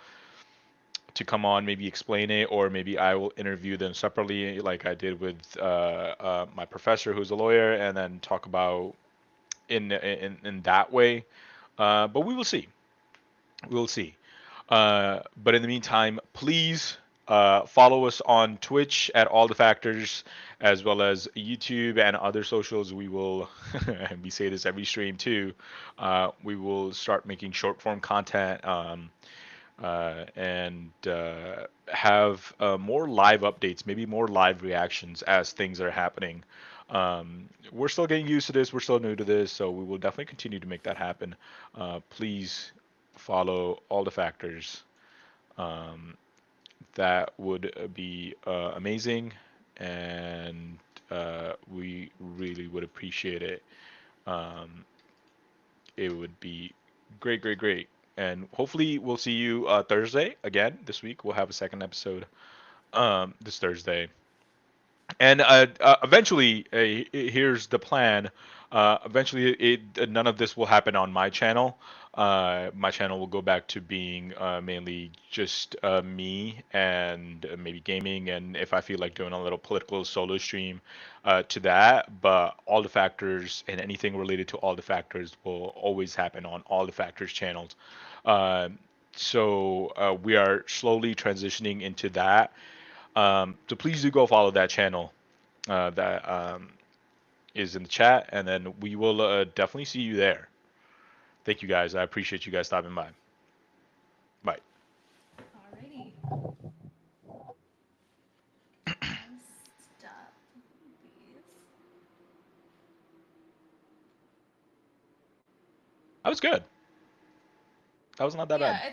Speaker 1: to come on, maybe explain it, or maybe I will interview them separately, like I did with my professor, who's a lawyer, and then talk about in that way. But we will see. We'll see. But in the meantime, please follow us on Twitch at All the Factors, as well as YouTube and other socials. We will, and we say this every stream too, we will start making short form content, and have more live updates, maybe more live reactions as things are happening. We're still getting used to this. We're still new to this, so we will definitely continue to make that happen. Please follow All the Factors. That would be amazing, and we really would appreciate it. It would be great, great, great. And hopefully we'll see you Thursday again this week. We'll have a second episode this Thursday. And eventually, here's the plan. Eventually, none of this will happen on my channel. My channel will go back to being mainly just me and maybe gaming, and if I feel like doing a little political solo stream to that. But All the Factors and anything related to All the Factors will always happen on All the Factors channels. So we are slowly transitioning into that. So please do go follow that channel that is in the chat, and then we will definitely see you there. Thank you guys. I appreciate you guys stopping by. Bye.
Speaker 2: Alrighty. Stop these.
Speaker 1: That was good. That was not that bad.
Speaker 2: I